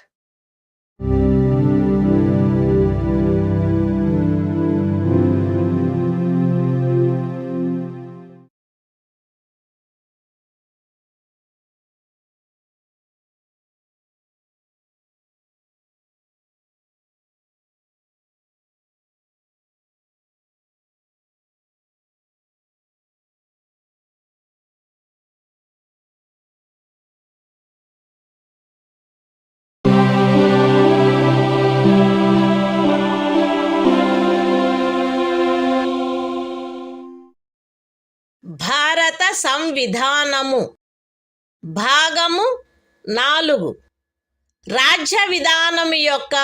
S1: భారత సంవిధానము భాగము 4 రాజ్య విధానము యొక్క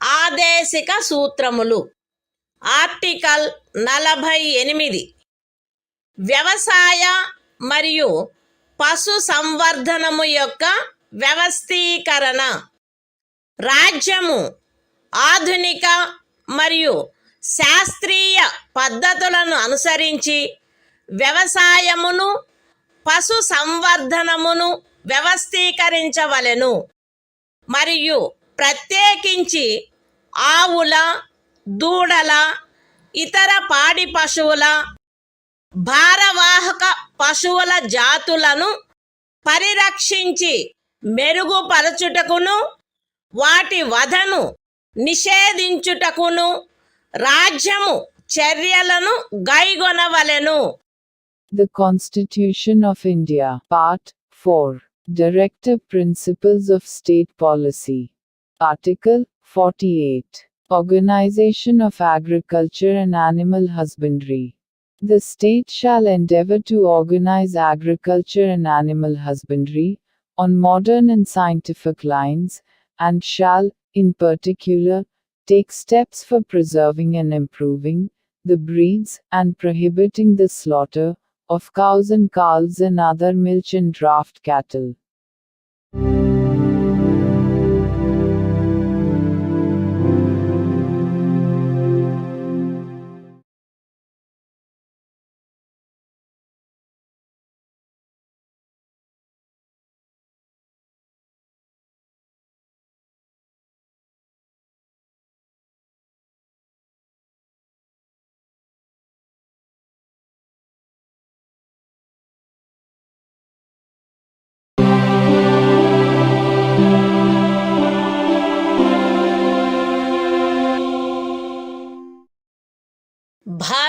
S1: ఆదేశిక సూత్రములు. Article 48 వ్యవసాయ మరియు పశు సంవర్ధనము యొక్క వ్యవస్థీకరణ. రాజ్యము ఆధునిక మరియు శాస్త్రీయ పద్ధతులను అనుసరించి వ్యవసాయమును, పశు సంవర్ధనమును వ్యవస్థీకరించవలెను మరియు ప్రత్యేకించి ఆవుల, దూడల, ఇతర పాడి పశువుల, భారవాహక పశువుల జాతులను పరిరక్షించి మెరుగుపరచుటకును వాటి వధను నిషేధించుటకును రాజ్యము చర్యలను గైగొనవలెను.
S2: The Constitution of India, Part 4, Directive Principles of State Policy. Article 48. Organization of Agriculture and Animal Husbandry. The state shall endeavor to organize agriculture and animal husbandry on modern and scientific lines, and shall, in particular, take steps for preserving and improving the breeds and prohibiting the slaughter of cows and calves and other milch and draft cattle.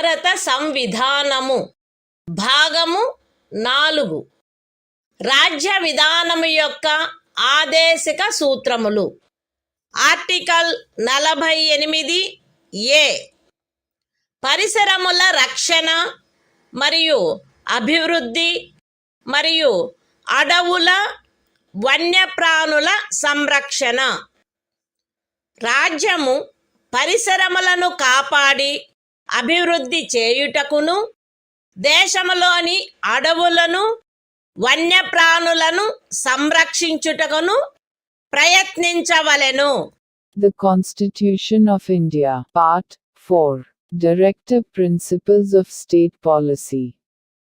S1: భారత సంవిధానము భాగము 4 రాజ్య విధానము యొక్క ఆదేశిక సూత్రములు. Article 48 ఏ పరిసరముల రక్షణ మరియు అభివృద్ధి మరియు అడవుల వన్యప్రాణుల సంరక్షణ. రాజ్యము పరిసరములను కాపాడి అభివృద్ధి చేయుటకును దేశములోని అడవులను వన్యప్రాణులను సంరక్షించుటకును ప్రయత్నించవలెను.
S2: The Constitution of India, Part 4. Directive Principles of State Policy.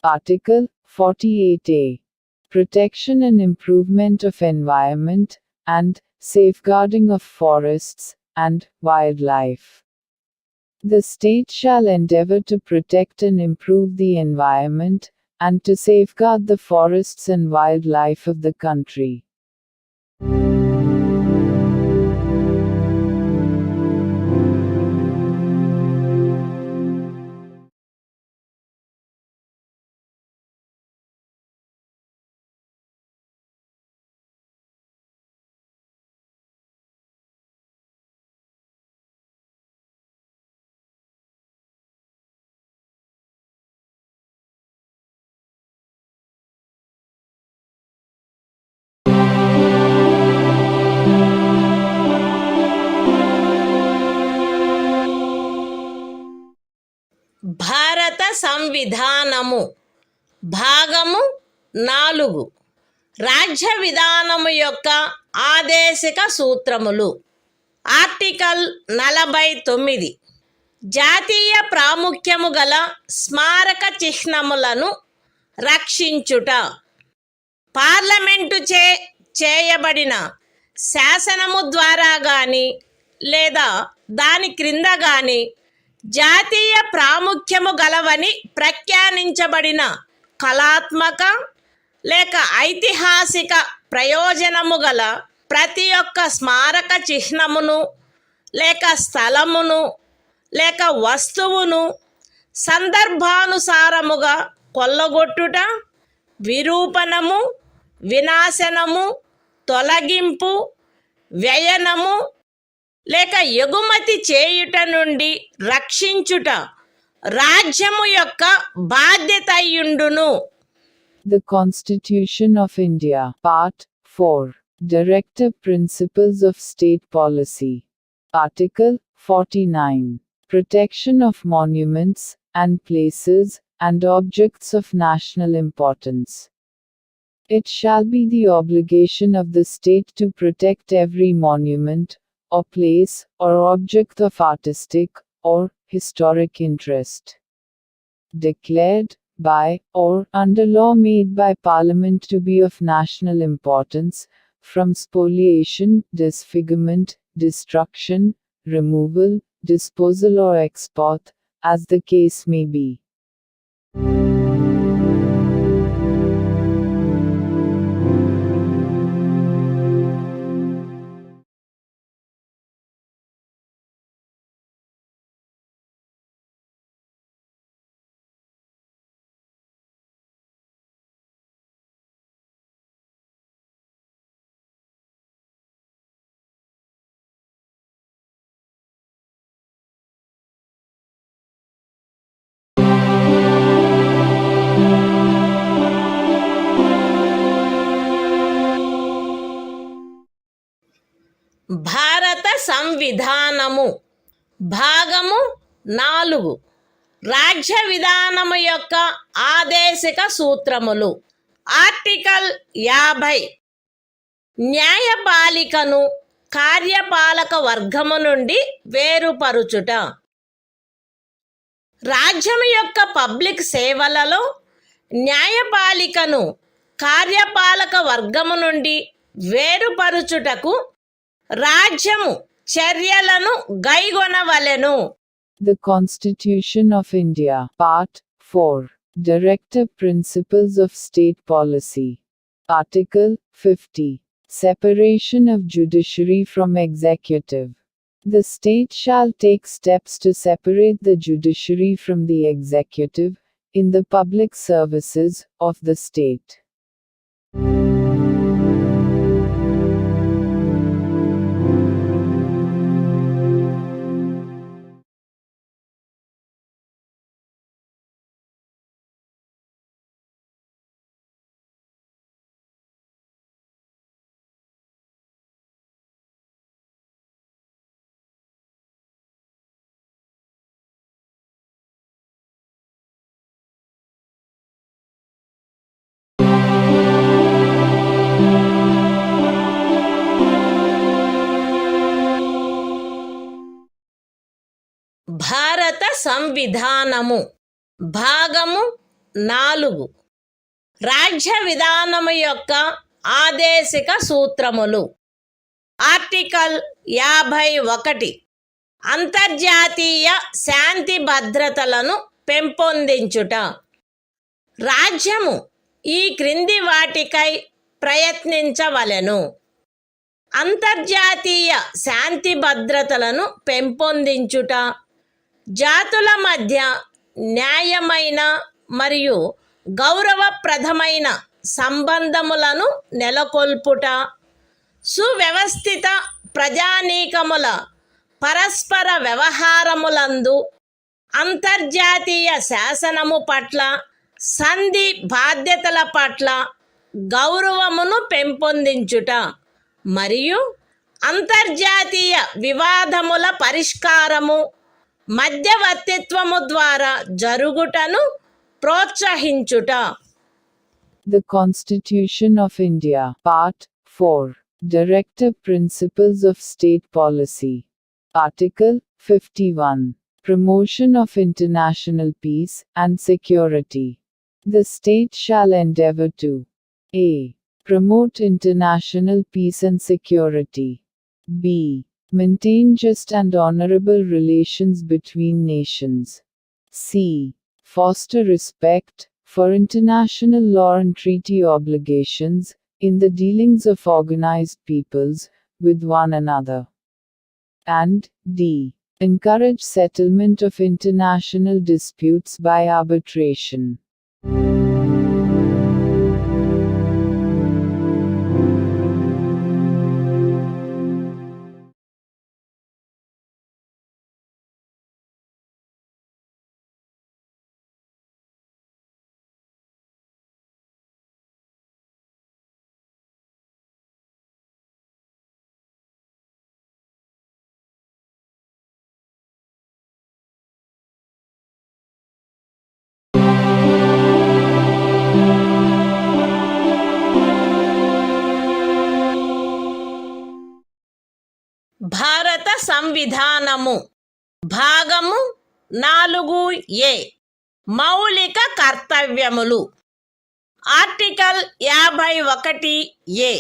S2: Article 48A. Protection and improvement of environment, and safeguarding of forests and wildlife. The state shall endeavor to protect and improve the environment, and to safeguard the forests and wildlife of the country.
S1: భారత సంవిధానము భాగము 4 రాజ్య విధానము యొక్క ఆదేశిక సూత్రములు. Article 49 జాతీయ ప్రాముఖ్యము గల స్మారక చిహ్నములను రక్షించుట. Parliament చేయబడిన శాసనము ద్వారా గాని లేదా దాని క్రింద గాని జాతీయ ప్రాముఖ్యము గలవని ప్రఖ్యానించబడిన కళాత్మక లేక ఐతిహాసిక ప్రయోజనము గల ప్రతి ఒక్క స్మారక చిహ్నమును లేక స్థలమును లేక వస్తువును సందర్భానుసారముగా కొల్లగొట్టుట, విరూపణము, వినాశనము, తొలగింపు, వ్యయనము లేక ఎగుమతి చేయుట నుండి రక్షించుట రాజ్యము యొక్క బాధ్యత అయ్యుండును.
S2: The Constitution of India, Part 4. Directive Principles of State Policy. Article 49. Protection of monuments and places and objects of national importance. It shall be the obligation of the state to protect every monument, or place, or object of artistic or historic interest, declared by or under law made by Parliament to be of national importance, from spoliation, disfigurement, destruction, removal, disposal or export, as the case may be.
S1: భారత సంవిధానము భాగము 4 రాజ్య విధానము యొక్క ఆదేశిక సూత్రములు. Article 50 న్యాయపాలికను కార్యపాలక వర్గము నుండి వేరుపరుచుట. రాజ్యం యొక్క public సేవలలో న్యాయపాలికను కార్యపాలక వర్గము నుండి వేరుపరుచుటకు రాజ్యము చర్యలను గైగొనవలెను.
S2: The Constitution of India, Part 4. Directive Principles of State Policy. Article 50. Separation of judiciary from executive. The state shall take steps to separate the judiciary from the executive, in the public services of the state.
S1: భారత సంవిధానము భాగము 4 రాజ్య విధానము యొక్క ఆదేశిక సూత్రములు. Article 51 అంతర్జాతీయ శాంతి భద్రతలను పెంపొందించుట. రాజ్యము ఈ క్రింది వాటికై ప్రయత్నించవలెను: అంతర్జాతీయ శాంతి భద్రతలను పెంపొందించుట, జాతుల మధ్య న్యాయమైన మరియు గౌరవప్రదమైన సంబంధములను నెలకొల్పుట, సువ్యవస్థిత ప్రజానీకముల పరస్పర వ్యవహారములందు అంతర్జాతీయ శాసనము పట్ల, సంధి బాధ్యతల పట్ల గౌరవమును పెంపొందించుట మరియు అంతర్జాతీయ వివాదముల పరిష్కారము మధ్యవర్తిత్వము ద్వారా జరుగుటను ప్రోత్సహించుట.
S2: The Constitution of India, Part 4, Directive Principles of State Policy. Article 51, Promotion of International Peace and Security. The state shall endeavor to a. Promote international peace and security. b. Maintain just and honorable relations between nations. c. Foster respect for international law and treaty obligations in the dealings of organized peoples with one another. And d. Encourage settlement of international disputes by arbitration.
S1: భారత సంవిధానము భాగము 4A మౌలిక కర్తవ్యములు. Article 51A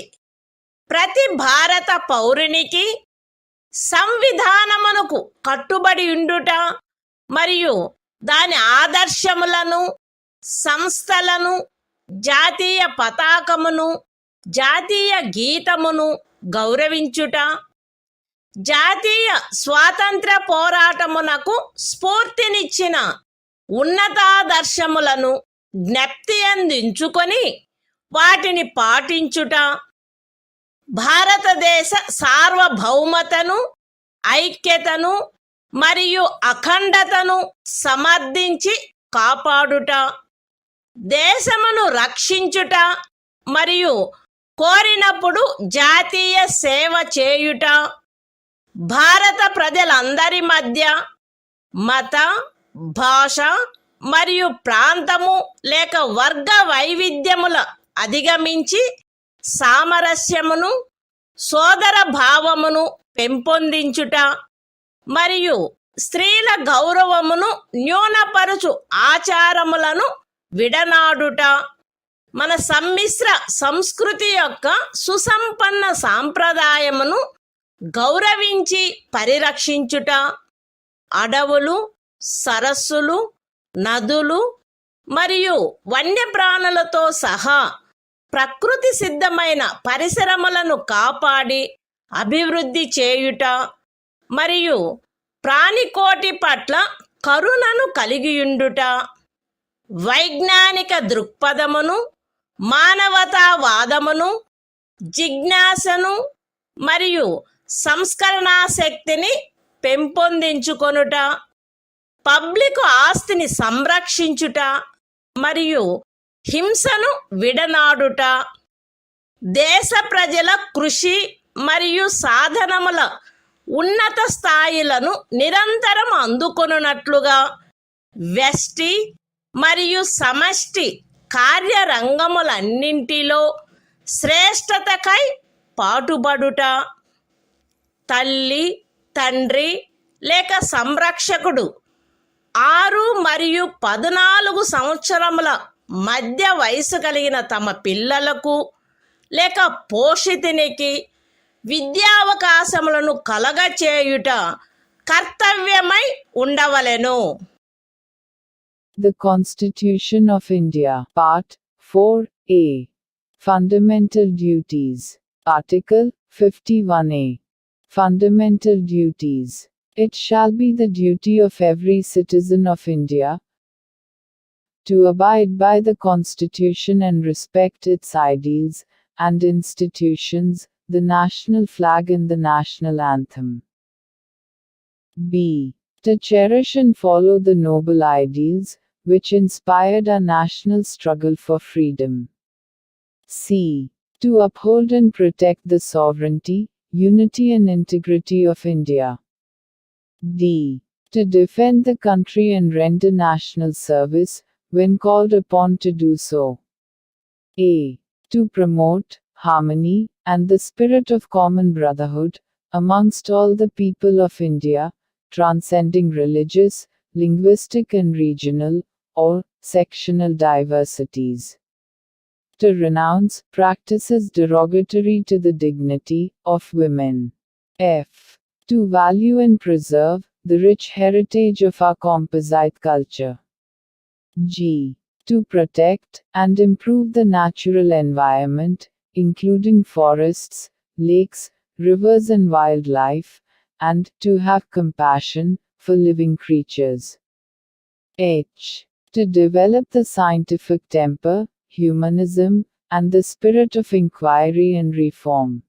S1: ప్రతి భారత పౌరునికి సంవిధానమునకు కట్టుబడి ఉండుట మరియు దాని ఆదర్శములను, సంస్థలను, జాతీయ పతాకమును, జాతీయ గీతమును గౌరవించుట, జాతీయ స్వాతంత్ర పోరాటమునకు స్ఫూర్తినిచ్చిన ఉన్నతాదర్శములను జ్ఞప్తి అందించుకొని వాటిని పాటించుట, భారతదేశ సార్వభౌమతను, ఐక్యతను మరియు అఖండతను సమర్థించి కాపాడుట, దేశమును రక్షించుట మరియు కోరినప్పుడు జాతీయ సేవ చేయుట, భారత ప్రజలందరి మధ్య మత, భాష మరియు ప్రాంతము లేక వర్గ వైవిధ్యముల అధిగమించి సామరస్యమును, సోదర భావమును పెంపొందించుట మరియు స్త్రీల గౌరవమును న్యూనపరుచు ఆచారములను విడనాడుట, మన సమ్మిశ్ర సంస్కృతి యొక్క సుసంపన్న సాంప్రదాయమును గౌరవించి పరిరక్షించుట, అడవులు, సరస్సులు, నదులు మరియు వన్యప్రాణులతో సహా ప్రకృతి సిద్ధమైన పరిసరములను కాపాడి అభివృద్ధి చేయుట, మరియు ప్రాణికోటి పట్ల కరుణను కలిగియుండుట, వైజ్ఞానిక దృక్పథమును, మానవతావాదమును, జిజ్ఞాసను మరియు సంస్కరణా శక్తిని పెంపొందించుకొనుట, పబ్లిక్ ఆస్తిని సంరక్షించుట మరియు హింసను విడనాడుట, దేశ ప్రజల కృషి మరియు సాధనముల ఉన్నత స్థాయిలను నిరంతరం అందుకొనున్నట్లుగా వ్యష్టి మరియు సమష్టి కార్యరంగములన్నింటిలో శ్రేష్టతకై పాటుపడుట, తల్లి, తండ్రి లేక సంరక్షకుడు 6 మరియు 14 సంవత్సరముల మధ్య వయసు కలిగిన తమ పిల్లలకు లేక పోషితునికి విద్యావకాశములను కలగచేయుట కర్తవ్యమై ఉండవలెను.
S2: The Constitution of India, Part 4A. Fundamental Duties. Article 51A. Fundamental Duties. It shall be the duty of every citizen of India to abide by the Constitution and respect its ideals and institutions, the national flag and the national anthem. B. To cherish and follow the noble ideals which inspired our national struggle for freedom. C. To uphold and protect the sovereignty, unity and integrity of India. D. To defend the country and render national service when called upon to do so. A. To promote harmony and the spirit of common brotherhood amongst all the people of India, transcending religious, linguistic and regional or sectional diversities. To renounce practices derogatory to the dignity of women. F. To value and preserve the rich heritage of our composite culture. G. To protect and improve the natural environment, including forests, lakes, rivers and wildlife, and to have compassion for living creatures. H. To develop the scientific temper, humanism, and the spirit of inquiry and reform.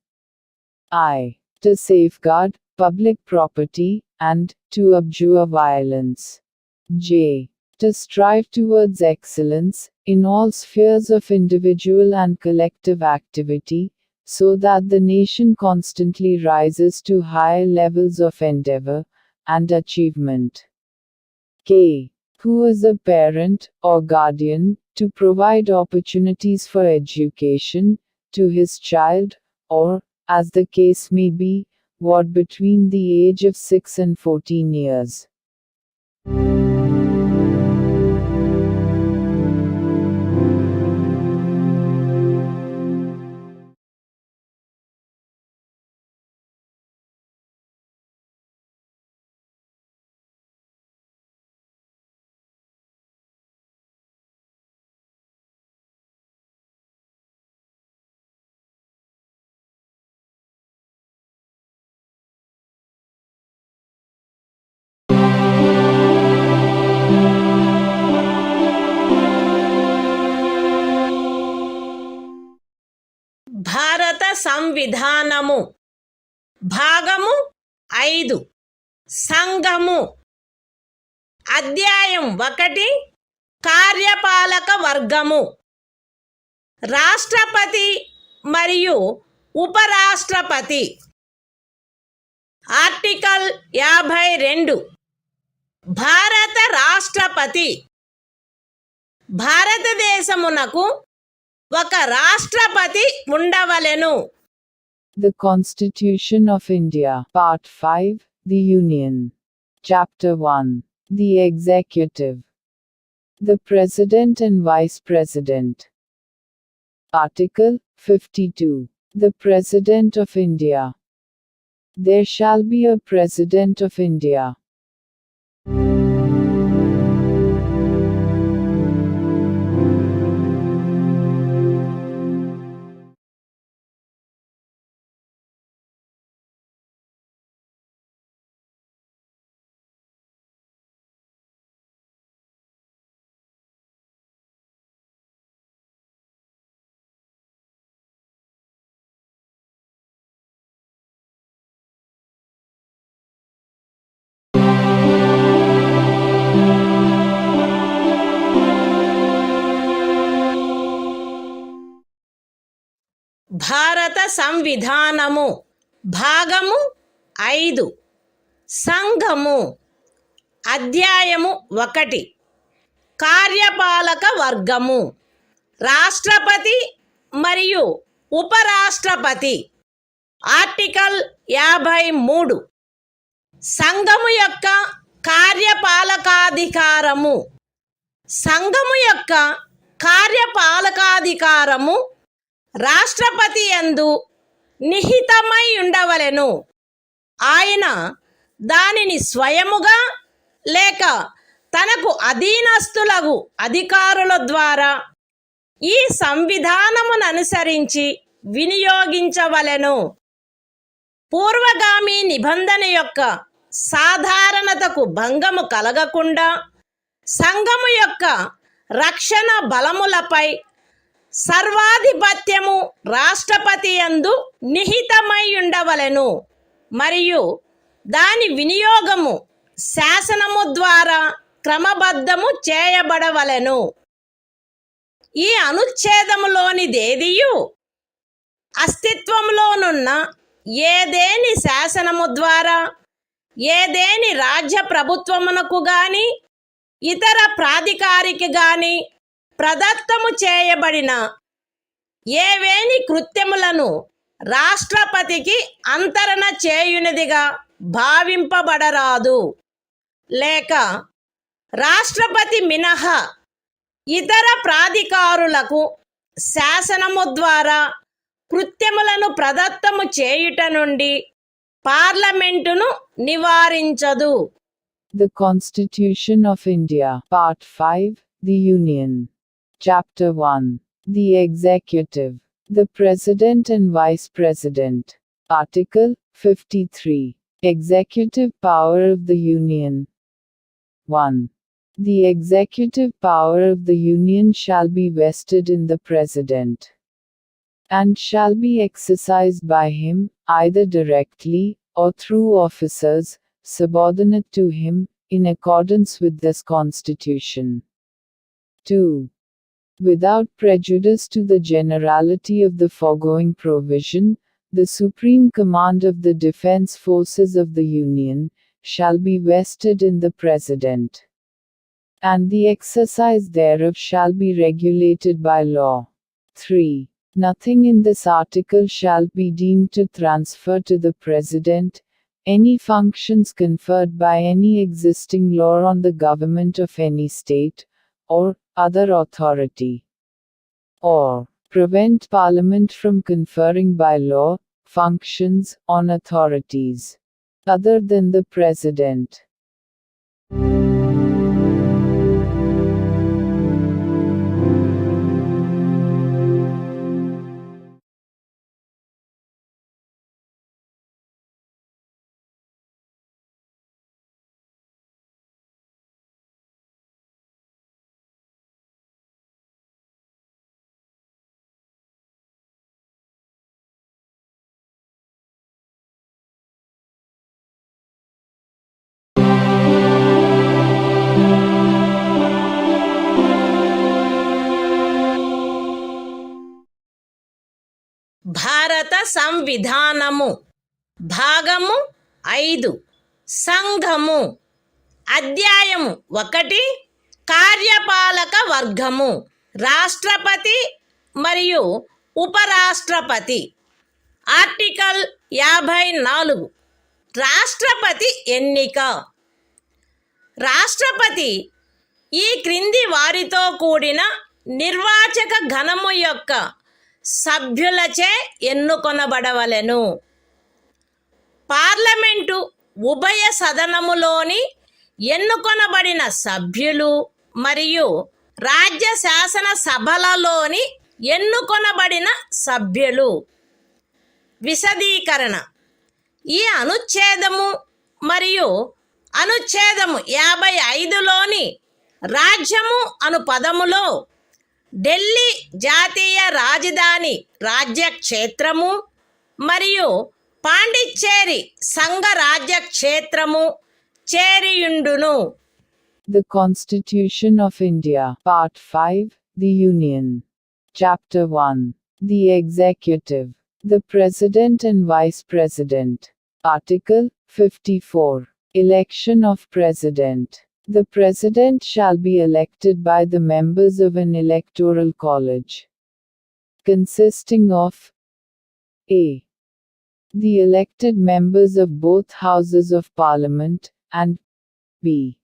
S2: I. To safeguard public property and to abjure violence. J. To strive towards excellence in all spheres of individual and collective activity, so that the nation constantly rises to higher levels of endeavor and achievement. K. Who is a parent or guardian, to provide opportunities for education to his child, or, as the case may be, what between the age of 6 and 14 years.
S1: భారత సంవిధానము భాగము 5 సంఘము అధ్యాయం 1 కార్యపాలక వర్గము రాష్ట్రపతి మరియు ఉపరాష్ట్రపతి article 52 భారత రాష్ట్రపతి భారతదేశమునకు ఒక రాష్ట్రపతి ఉండవలెను.
S2: The Constitution of India, Part 5, The Union. Chapter 1. The Executive. The President and Vice President. Article 52. The President of India. There shall be a President of India.
S1: భారత సంవిధానము భాగము 5 సంఘము అధ్యాయము 1 కార్యపాలక వర్గము రాష్ట్రపతి మరియు ఉపరాష్ట్రపతి ఆర్టికల్ 53 సంఘము యొక్క కార్యపాలకాధికారము సంఘము యొక్క కార్యపాలకాధికారము రాష్ట్రపతి యందు నిహితమై ఉండవలెను. ఆయన దానిని స్వయముగా లేక తనకు అధీనస్థులగు అధికారుల ద్వారా ఈ సంవిధానమును అనుసరించి వినియోగించవలెను. పూర్వగామి నిబంధన యొక్క సాధారణతకు భంగము కలగకుండా సంఘము యొక్క రక్షణ బలములపై సర్వాధిపత్యము రాష్ట్రపతి యందు నిహితమై ఉండవలెను మరియు దాని వినియోగము శాసనము ద్వారా క్రమబద్ధము చేయబడవలెను. ఈ అనుచ్ఛేదములోనిదేదియు అస్తిత్వంలోనున్న ఏదేని శాసనము ద్వారా ఏదేని రాజ్య ప్రభుత్వమునకు గాని ఇతర ప్రాధికారికి గాని ప్రదత్తము చేయబడిన ఏవేని కృత్యములను రాష్ట్రపతికి అంతరణ చేయునిదిగా భావింపబడరాదు. లేక రాష్ట్రపతి మినహా ఇతర ప్రాధికారులకు శాసనము ద్వారా కృత్యములను ప్రదత్తము చేయుట నుండి పార్లమెంటును నివారించదు.
S2: The Constitution of India, Part 5, The Union. Chapter 1. The Executive. The President and Vice President. Article 53. Executive power of the Union. 1. The executive power of the Union shall be vested in the President, and shall be exercised by him, either directly, or through officers, subordinate to him, in accordance with this Constitution. 2. Without prejudice to the generality of the foregoing provision, the supreme command of the defense forces of the Union shall be vested in the President, and the exercise thereof shall be regulated by law. 3. Nothing in this article shall be deemed to transfer to the President any functions conferred by any existing law on the government of any state, or other authority, or prevent Parliament from conferring by law functions on authorities other than the President.
S1: భారత సంవిధానము భాగము 5 సంఘము అధ్యాయము 1 కార్యపాలక వర్గము రాష్ట్రపతి మరియు ఉపరాష్ట్రపతి article 54 రాష్ట్రపతి ఎన్నిక రాష్ట్రపతి ఈ క్రింది వారితో కూడిన నిర్వాచక గణము యొక్క సభ్యులచే ఎన్నుకొనబడవలెను. పార్లమెంటు ఉభయ సదనములోని ఎన్నుకొనబడిన సభ్యులు మరియు రాజ్య శాసన సభలలోని ఎన్నుకొనబడిన సభ్యులు. విశదీకరణ ఈ అనుచ్ఛేదము మరియు అనుచ్ఛేదము 55లోని రాజ్యము అను పదములో ఢిల్లీ జాతీయ రాజధాని రాజ్యక్షేత్రము మరియు పాండిచ్చేరి సంఘ రాజ్యక్షేత్రము చేరియుండును.
S2: The Constitution of India, Part 5, The Union. Chapter 1. The Executive. The President and Vice President. Article 54. Election of President. The President shall be elected by the members of an electoral college, consisting of a. the elected members of both houses of Parliament, and b.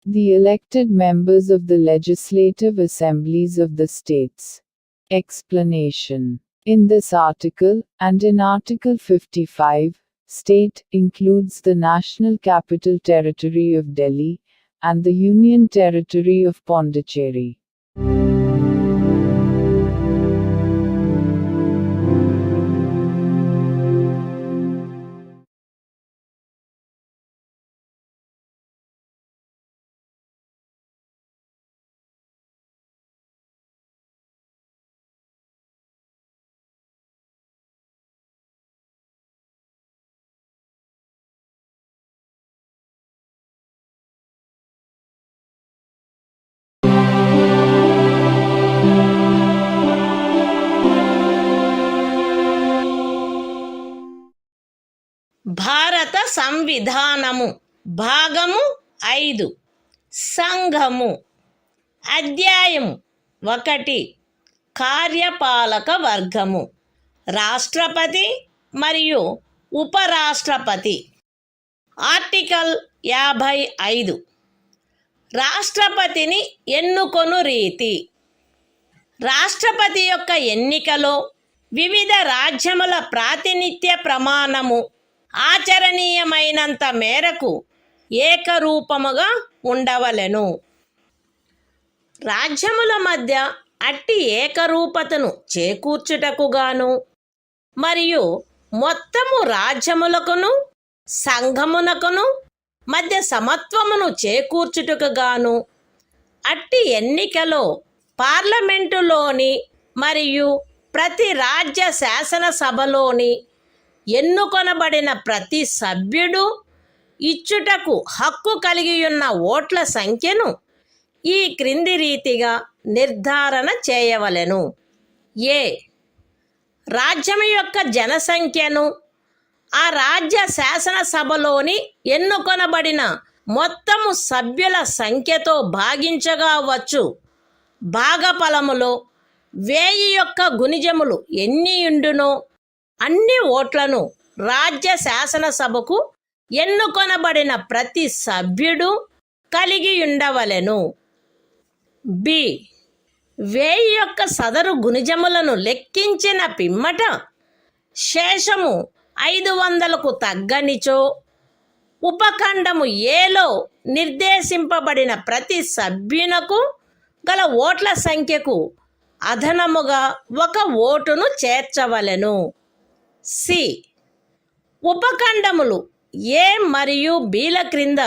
S2: the elected members of the legislative assemblies of the states. Explanation. In this article, and in Article 55, state includes the National Capital Territory of Delhi and the Union Territory of Pondicherry.
S1: భారత సంవిధానము భాగము 5 సంఘము అధ్యాయము 1 కార్యపాలక వర్గము రాష్ట్రపతి మరియు ఉపరాష్ట్రపతి. Article 55 రాష్ట్రపతిని ఎన్నుకొను రీతి. రాష్ట్రపతి యొక్క ఎన్నికలో వివిధ రాజ్యముల ప్రాతినిధ్య ప్రమాణము ఆచరణీయమైనంత మేరకు ఏకరూపముగా ఉండవలెను. రాజ్యముల మధ్య అట్టి ఏకరూపతను చేకూర్చుటకుగాను మరియు మొత్తము రాజ్యములకును సంఘమునకును మధ్య సమత్వమును చేకూర్చుటకుగాను అట్టి ఎన్నికలో పార్లమెంటులోని మరియు ప్రతి రాజ్య శాసనసభలోని ఎన్నుకొనబడిన ప్రతి సభ్యుడు ఇచ్చుటకు హక్కు కలిగియున్న ఓట్ల సంఖ్యను ఈ క్రింది రీతిగా నిర్ధారణ చేయవలెను. ఏ. రాజ్యం యొక్క జనసంఖ్యను ఆ రాజ్య శాసనసభలోని ఎన్నుకొనబడిన మొత్తము సభ్యుల సంఖ్యతో భాగించగా వచ్చు భాగఫలములో 1000 యొక్క గుణిజములు ఎన్నియుండునో అన్ని ఓట్లను రాజ్య శాసనసభకు ఎన్నుకొనబడిన ప్రతి సభ్యుడు కలిగి ఉండవలెను. బి. 1000 యొక్క సదరు గుణిజములను లెక్కించిన పిమ్మట శేషము 500కు తగ్గనిచో ఉపఖండము ఏలో నిర్దేశింపబడిన ప్రతి సభ్యునకు గల ఓట్ల సంఖ్యకు అదనముగా 1 ఓటును చేర్చవలెను. సి. ఉపఖండములు ఏ మరియు బిల క్రింద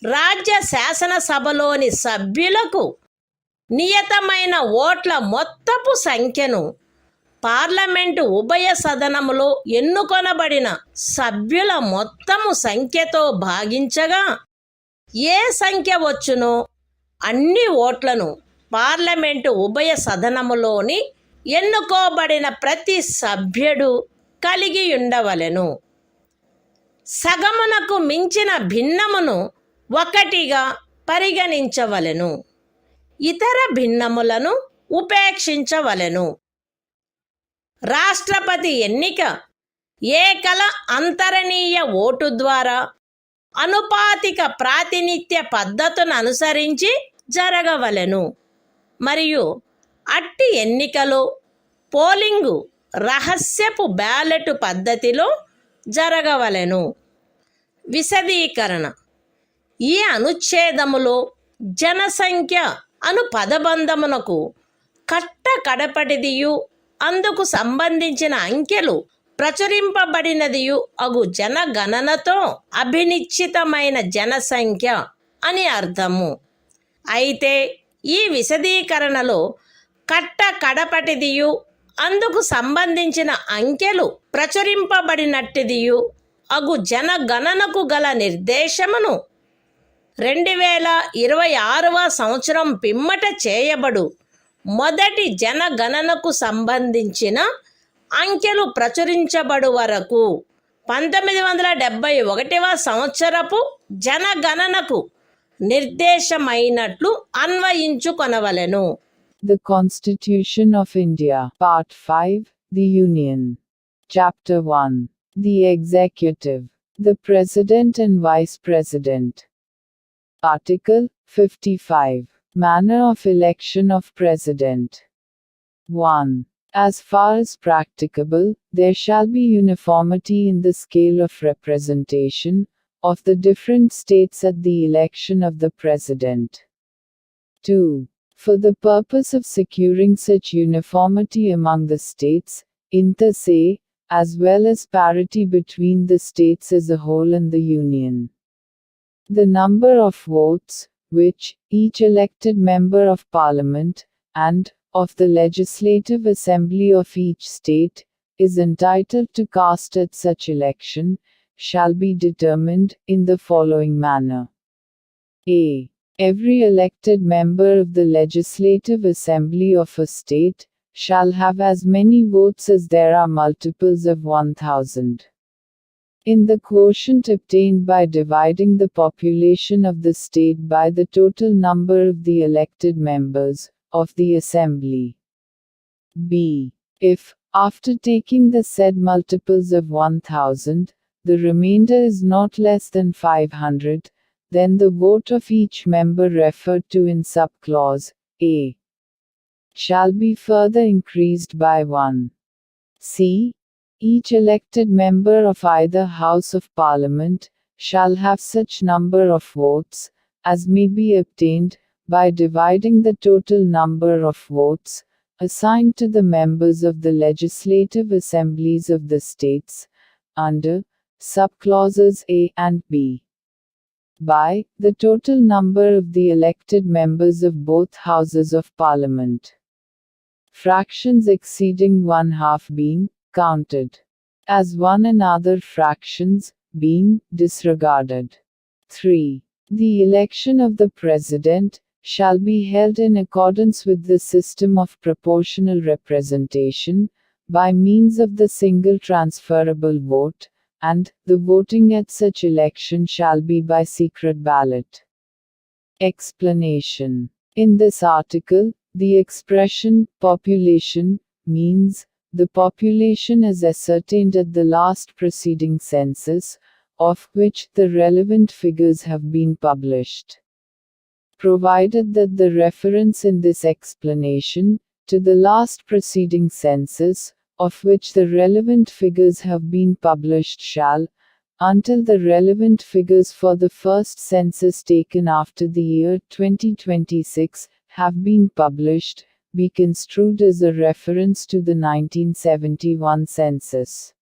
S1: రాజ్య శాసనసభలోని సభ్యులకు నియతమైన ఓట్ల మొత్తపు సంఖ్యను పార్లమెంటు ఉభయ సదనములో ఎన్నుకొనబడిన సభ్యుల మొత్తము సంఖ్యతో భాగించగా ఏ సంఖ్య వచ్చునో అన్ని ఓట్లను పార్లమెంటు ఉభయ సదనములోని ఎన్నుకోబడిన ప్రతి సభ్యుడు కలిగి ఉండవలెను. సగమునకు మించిన భిన్నమును 1గా పరిగణించవలెను. ఇతర భిన్నములను ఉపేక్షించవలెను. రాష్ట్రపతి ఎన్నిక ఏకల అంతరణీయ ఓటు ద్వారా అనుపాతిక ప్రాతినిధ్య పద్ధతును అనుసరించి జరగవలెను మరియు అట్టి ఎన్నికలో పోలింగు రహస్యపు బ్యాలెట్ పద్ధతిలో జరగవలెను. విశదీకరణ. ఈ అనుచ్ఛేదములో జనసంఖ్య అను పదబంధమునకు కడపటిదియు అందుకు సంబంధించిన అంకెలు ప్రచురింపబడినదియు అగు జనగణనతో అభినిశ్చితమైన జనసంఖ్య అని అర్థము. అయితే ఈ విశదీకరణలో కడపటిదియు అందుకు సంబంధించిన అంకెలు ప్రచురింపబడినట్టిదియు అగు జనగణనకు గల నిర్దేశమును 2026వ సంవత్సరం పిమ్మట చేయబడు మొదటి జనగణనకు సంబంధించిన అంకెలు ప్రచురించబడు వరకు 1971వ సంవత్సరపు జనగణనకు నిర్దేశమైనట్లు అన్వయించుకొనవలెను.
S2: The Constitution of India, Part 5, The Union. Chapter 1. The Executive, the President and Vice President. Article 55. Manner of election of President. 1. As far as practicable, there shall be uniformity in the scale of representation of the different states at the election of the President. 2. For the purpose of securing such uniformity among the states, inter se, as well as parity between the states as a whole and the Union, the number of votes, which each elected member of Parliament, and of the Legislative Assembly of each state, is entitled to cast at such election, shall be determined in the following manner. A. Every elected member of the Legislative Assembly of a state shall have as many votes as there are multiples of 1000. In the quotient obtained by dividing the population of the state by the total number of the elected members of the Assembly. B. If, after taking the said multiples of 1000, the remainder is not less than 500, then the vote of each member referred to in subclause A shall be further increased by 1. C. Each elected member of either House of Parliament shall have such number of votes as may be obtained by dividing the total number of votes assigned to the members of the legislative assemblies of the states under subclauses A and B by the total number of the elected members of both houses of Parliament, fractions exceeding 1/2 being counted as one and other fractions being disregarded. 3. The election of the President shall be held in accordance with the system of proportional representation, by means of the single transferable vote, and the voting at such election shall be by secret ballot. Explanation. In this article, the expression population means the population as ascertained at the last preceding census, of which the relevant figures have been published. Provided that the reference in this explanation to the last preceding census, of which the relevant figures have been published shall, until the relevant figures for the first census taken after the year 2026 have been published, be construed as a reference to the 1971 census.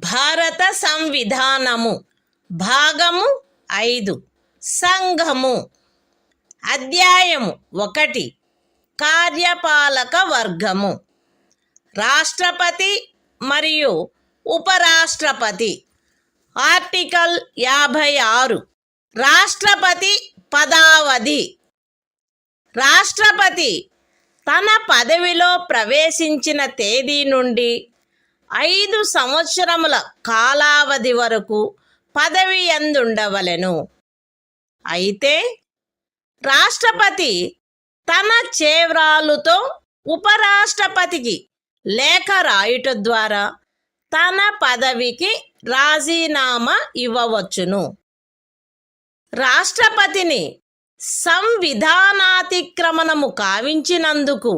S1: భారత సంవిధానము భాగము 5 సంఘము అధ్యాయము 1 కార్యపాలక వర్గము రాష్ట్రపతి మరియు ఉపరాష్ట్రపతి article 56 రాష్ట్రపతి పదావధి రాష్ట్రపతి తన పదవిలో ప్రవేశించిన తేదీ నుండి 5 సంవత్సరముల కాలావధి వరకు పదవి యందుండవలెను. అయితే రాష్ట్రపతి తన చేవ్రాలుతో ఉపరాష్ట్రపతికి లేఖ రాయుట ద్వారా తన పదవికి రాజీనామా ఇవ్వవచ్చును. రాష్ట్రపతిని సంవిధానాతిక్రమణము కావించినందుకు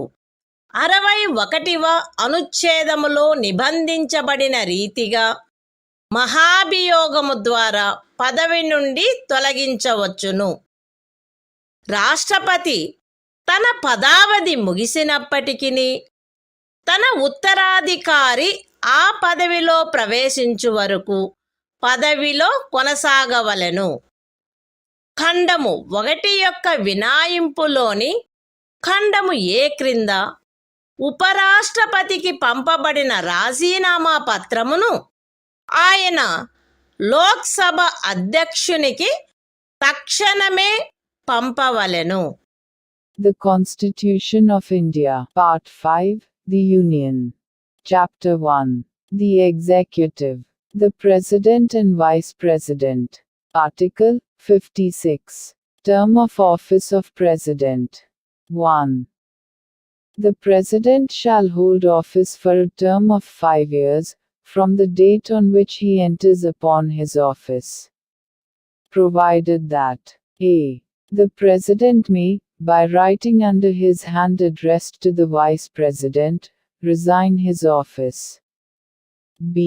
S1: 61వ అనుచ్ఛేదములో నిబంధించబడిన రీతిగా మహాభియోగము ద్వారా పదవి నుండి తొలగించవచ్చును. రాష్ట్రపతి తన పదావధి ముగిసినప్పటికీ తన ఉత్తరాధికారి ఆ పదవిలో ప్రవేశించు వరకు పదవిలో కొనసాగవలెను. ఖండము 1 యొక్క వినాయింపులోని ఖండము ఏ క్రింద ఉపరాష్ట్రపతికి పంపబడిన రాజీనామా పత్రమును ఆయన లోక్సభ అధ్యక్షునికి తక్షణమే పంపవలెను.
S2: The Constitution of India, Part 5, The Union. Chapter 1. The Executive. The President and Vice President. Article 56. Term of Office of President. 1. The President shall hold office for a term of 5 years, from the date on which he enters upon his office. Provided that a. The President may, by writing under his hand addressed to the Vice President, resign his office. b.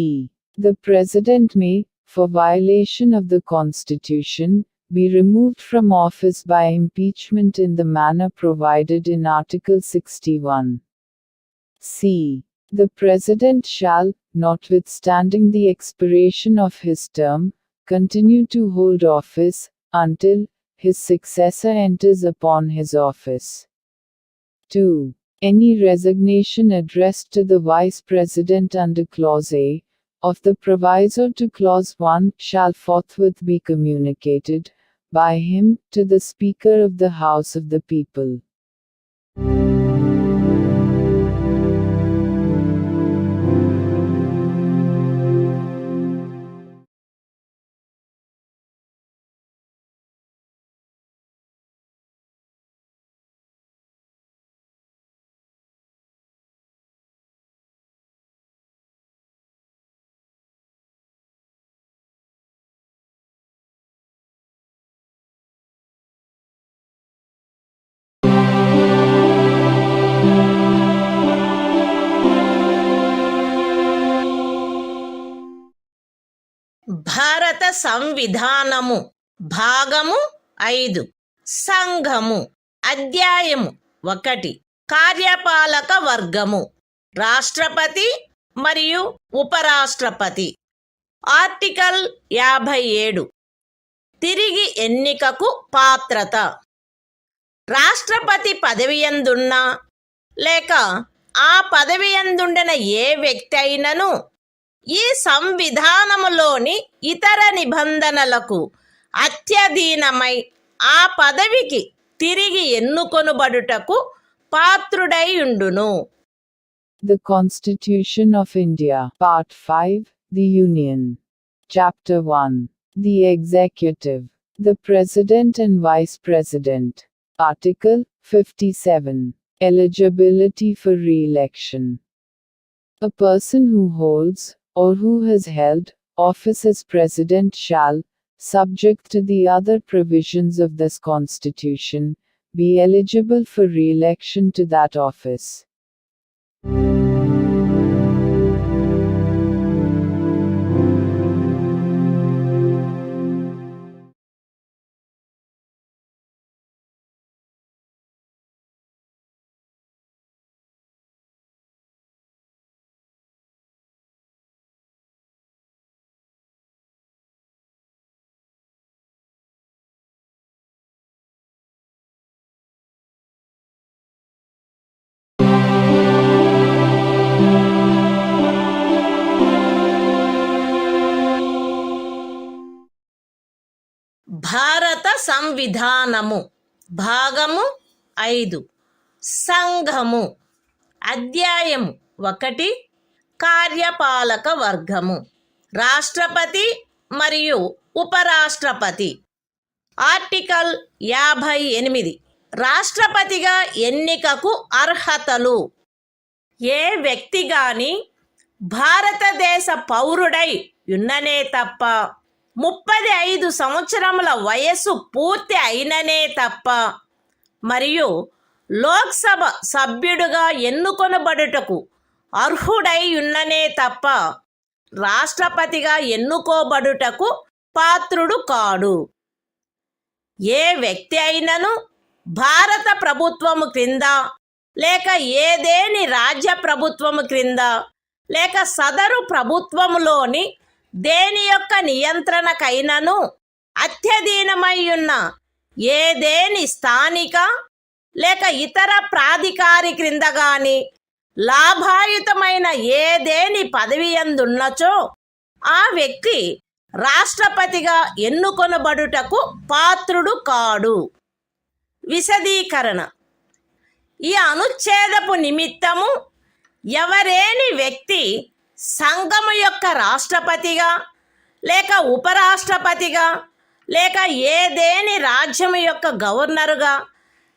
S2: The President may, for violation of the Constitution, be removed from office by impeachment in the manner provided in Article 61. c. The President shall, notwithstanding the expiration of his term, continue to hold office, until his successor enters upon his office. 2. Any resignation addressed to the Vice President under Clause A of the proviso to Clause 1 shall forthwith be communicated by him to the Speaker of the House of the People.
S1: భారత సంవిధానము భాగము 5 సంఘము అధ్యాయము 1 కార్యపాలక వర్గము రాష్ట్రపతి మరియు ఉపరాష్ట్రపతి. Article 57 తిరిగి ఎన్నికకు పాత్రత. రాష్ట్రపతి పదవియందున్నా లేక ఆ పదవియందుండిన ఏ వ్యక్తి అయినను ఈ సంవిధానములోని ఇతర నిబంధనలకు అత్యధీనమై ఆ పదవికి తిరిగి ఎన్నుకొనుబడుటకు పాత్రుడై ఉండును.
S2: The Constitution of India, Part 5, The Union. Chapter 1. The Executive. The President and Vice President. Article 57. Eligibility for re-election. A person who holds, or who has held, office as President shall, subject to the other provisions of this Constitution, be eligible for re-election to that office.
S1: భారత సంవిధానము భాగము 5 సంఘము అధ్యాయము 1 కార్యపాలక వర్గము రాష్ట్రపతి మరియు ఉపరాష్ట్రపతి. Article 58 రాష్ట్రపతిగా ఎన్నికకు అర్హతలు. ఏ వ్యక్తి గాని భారతదేశ పౌరుడై ఉన్ననే తప్ప 35 సంవత్సరముల వయస్సు పూర్తి అయిననే తప్ప మరియు లోక్సభ సభ్యుడుగా ఎన్నుకొనబడుటకు అర్హుడై ఉన్ననే తప్ప రాష్ట్రపతిగా ఎన్నుకోబడుటకు పాత్రుడు కాడు. ఏ వ్యక్తి అయినను భారత ప్రభుత్వము క్రింద లేక ఏదేని రాజ్య ప్రభుత్వము క్రింద లేక సదరు ప్రభుత్వములోని దేని యొక్క నియంత్రణకైనను అత్యధీనమై ఉన్న ఏదేని స్థానిక లేక ఇతర ప్రాధికారి క్రింద గాని లాభాయుతమైన ఏదేని పదవి యందున్నచో ఆ వ్యక్తి రాష్ట్రపతిగా ఎన్నుకొనబడుటకు పాత్రుడు కాడు. విశదీకరణ: ఈ అనుచ్ఛేదపు నిమిత్తము ఎవరేని వ్యక్తి సంఘము యొక్క రాష్ట్రపతిగా లేక ఉపరాష్ట్రపతిగా లేక ఏదేని రాజ్యము యొక్క గవర్నరుగా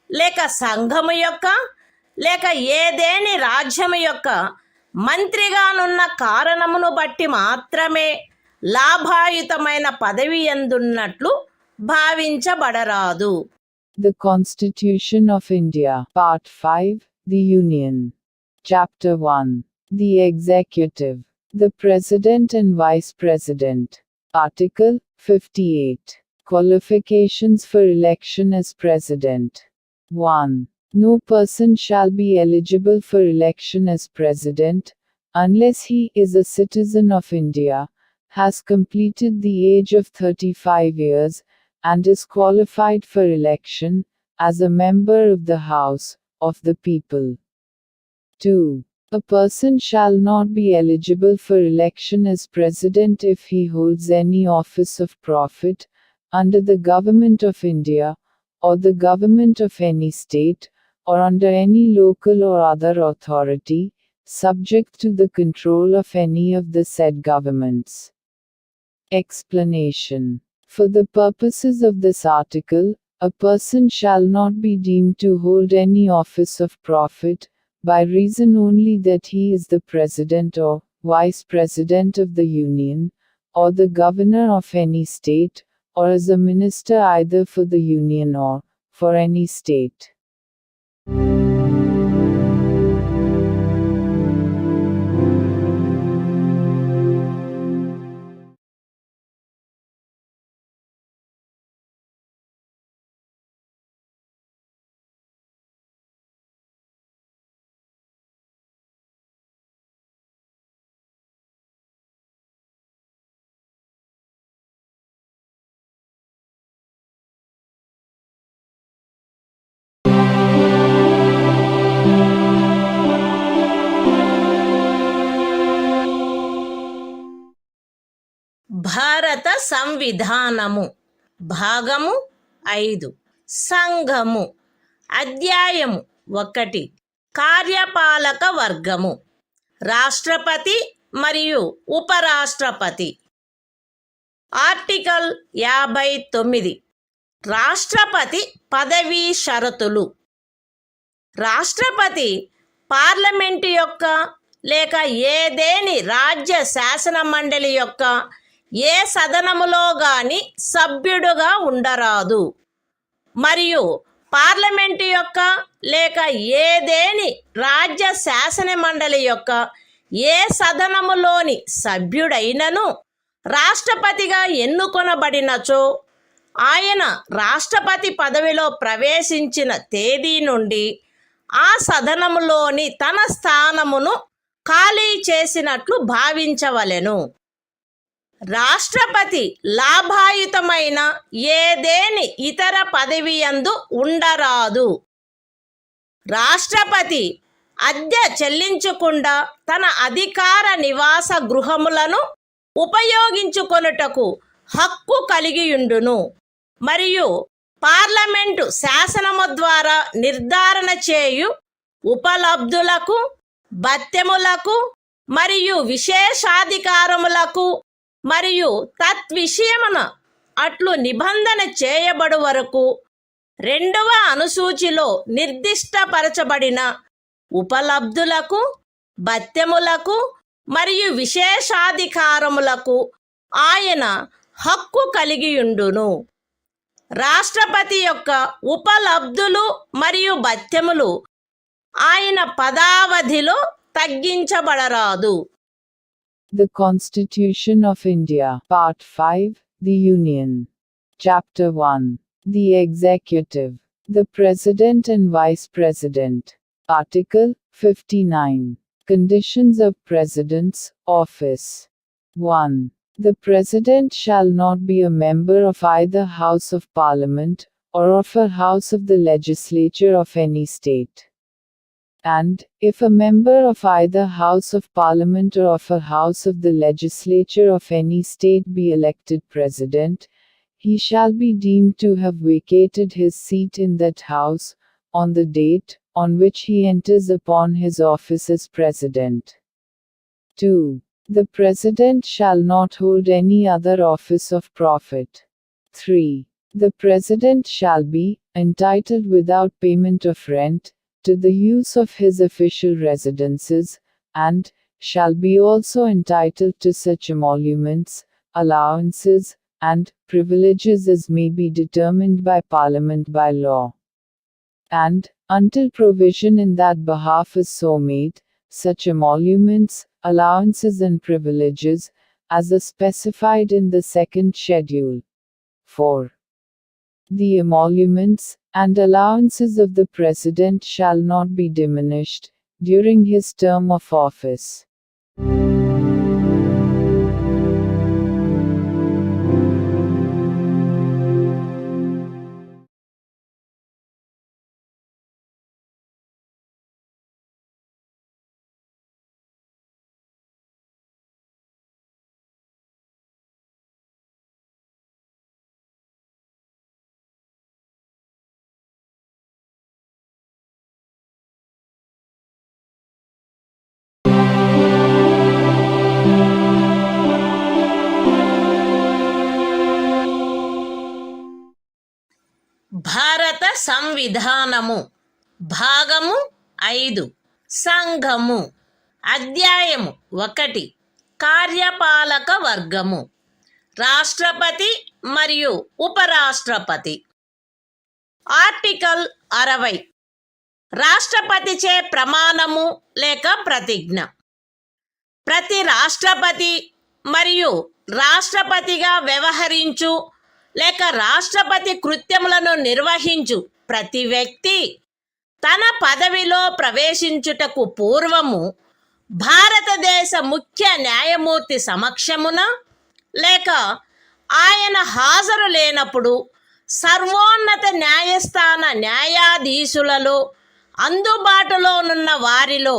S1: లేక సంఘము యొక్క లేక ఏదేని రాజ్యము యొక్క మంత్రిగానున్న కారణమును బట్టి మాత్రమే లాభాయుతమైన పదవి యందున్నట్లు భావించబడరాదు.
S2: The Constitution of India, Part 5, The Union. Chapter 1. The Executive. The President and Vice President. Article 58. Qualifications for election as President. 1. No person shall be eligible for election as President, unless he is a citizen of India, has completed the age of 35 years, and is qualified for election, as a member of the House of the People. 2. A person shall not be eligible for election as President if he holds any office of profit, under the Government of India, or the Government of any state, or under any local or other authority, subject to the control of any of the said governments. Explanation. For the purposes of this article, a person shall not be deemed to hold any office of profit, by reason only that he is the President or Vice President of the Union, or the Governor of any state, or as a minister either for the Union or for any state.
S1: భారత సంవిధానము భాగము 5 సంఘము అధ్యాయము 1 కార్యపాలక వర్గము రాష్ట్రపతి మరియు ఉపరాష్ట్రపతి. Article 59 రాష్ట్రపతి పదవీ షరతులు. రాష్ట్రపతి పార్లమెంటు యొక్క లేక ఏదేని రాజ్య శాసన మండలి యొక్క ఏ సదనములో గాని సభ్యుడుగా ఉండరాదు మరియు పార్లమెంటు యొక్క లేక ఏదేని రాజ్య శాసన మండలి యొక్క ఏ సదనములోని సభ్యుడైనను రాష్ట్రపతిగా ఎన్నుకొనబడినచో ఆయన రాష్ట్రపతి పదవిలో ప్రవేశించిన తేదీ నుండి ఆ సదనములోని తన స్థానమును ఖాళీ చేసినట్లు భావించవలెను. రాష్ట్రపతి లాభాయుతమైన ఏదేని ఇతర పదవి యందు ఉండరాదు. రాష్ట్రపతి అద్దె చెల్లించకుండా తన అధికార నివాస గృహములను ఉపయోగించుకొనుటకు హక్కు కలిగియుండును మరియు పార్లమెంటు శాసనము ద్వారా నిర్ధారణ చేయు ఉపలబ్ధులకు, భత్యములకు మరియు విశేషాధికారములకు మరియు తద్విషయమున అట్లు నిబంధన చేయబడు వరకు 2వ అనుసూచిలో నిర్దిష్టపరచబడిన ఉపలబ్ధులకు, భత్యములకు మరియు విశేషాధికారములకు ఆయన హక్కు కలిగియుండును. రాష్ట్రపతి యొక్క ఉపలబ్ధులు మరియు భత్యములు ఆయన పదావధిలో తగ్గించబడరాదు.
S2: The Constitution of India, Part 5, The Union. Chapter 1. The Executive. The President and Vice President. Article 59. Conditions of President's office. 1. The President shall not be a member of either House of Parliament, or of a House of the Legislature of any state. And, if a member of either House of Parliament or of a House of the Legislature of any state be elected President, he shall be deemed to have vacated his seat in that House, on the date on which he enters upon his office as President. 2. The President shall not hold any other office of profit. 3. The President shall be entitled without payment of rent to the use of his official residences, and shall be also entitled to such emoluments, allowances, and privileges as may be determined by Parliament by law. And, until provision in that behalf is so made, such emoluments, allowances and privileges, as are specified in the second schedule. 4. The emoluments and allowances of the President shall not be diminished during his term of office.
S1: భారత సంవిధానము భాగము 5 సంఘము అధ్యాయము 1 కార్యపాలక వర్గము రాష్ట్రపతి మరియు ఉపరాష్ట్రపతి. Article 60 రాష్ట్రపతిచే ప్రమాణము లేక ప్రతిజ్ఞ. ప్రతి రాష్ట్రపతి మరియు రాష్ట్రపతిగా వ్యవహరించు లేక రాష్ట్రపతి కృత్యములను నిర్వహించు ప్రతి వ్యక్తి తన పదవిలో ప్రవేశించుటకు పూర్వము భారతదేశ ముఖ్య న్యాయమూర్తి సమక్షమున లేక ఆయన హాజరు లేనప్పుడు సర్వోన్నత న్యాయస్థాన న్యాయాధీశులలో అందుబాటులో ఉన్న వారిలో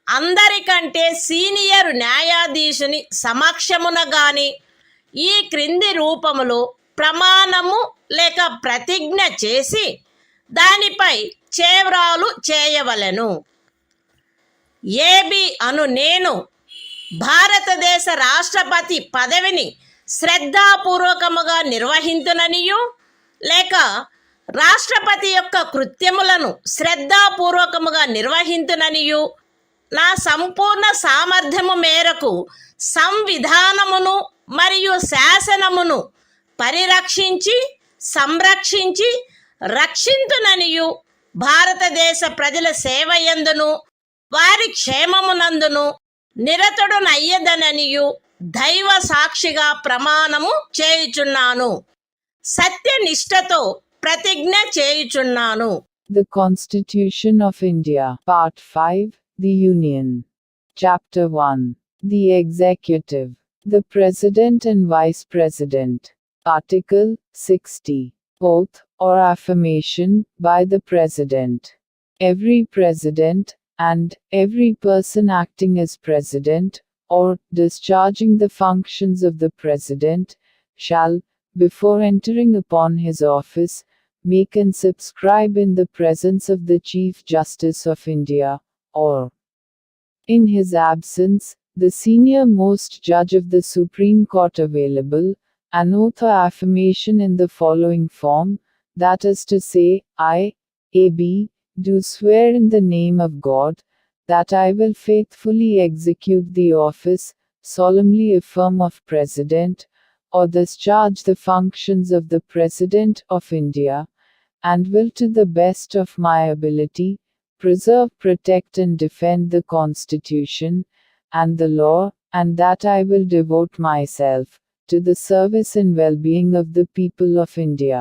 S1: అందరికంటే సీనియర్ న్యాయాధీశుని సమక్షమున గాని ఈ క్రింది రూపములో ప్రమాణము లేక ప్రతిజ్ఞ చేసి దానిపై చేవ్రాలు చేయవలెను. ఏబి అను నేను భారతదేశ రాష్ట్రపతి పదవిని శ్రద్ధాపూర్వకముగా నిర్వహింతుననియు లేక రాష్ట్రపతి యొక్క కృత్యములను శ్రద్ధాపూర్వకముగా నిర్వహింతుననియు నా సంపూర్ణ సామర్థ్యము మేరకు సంవిధానమును మరియు శాసనమును పరిరక్షించి సంరక్షించి రక్షింతుననియు భారతదేశ ప్రజల సేవయందును వారి క్షేమమునందును నిరతుడనయ్యదననియు దైవ సాక్షిగా ప్రమాణము చేయుచున్నాను. సత్యనిష్టతో ప్రతిజ్ఞ చేయుచున్నాను.
S2: The Constitution of India, Part 5, The Union. Chapter 1. The Executive. The President and Vice President. Article 60. Oath, or affirmation, by the President. Every President, and every person acting as President, or discharging the functions of the President, shall, before entering upon his office, make and subscribe in the presence of the Chief Justice of India, or, in his absence, the senior most judge of the Supreme Court available, an oath or affirmation in the following form, that is to say, I, A.B., do swear in the name of God, that I will faithfully execute the office, solemnly affirm of President, or discharge the functions of the President of India, and will to the best of my ability, preserve, protect and defend the Constitution, and the law, and that I will devote myself to the service and well-being of the people of India.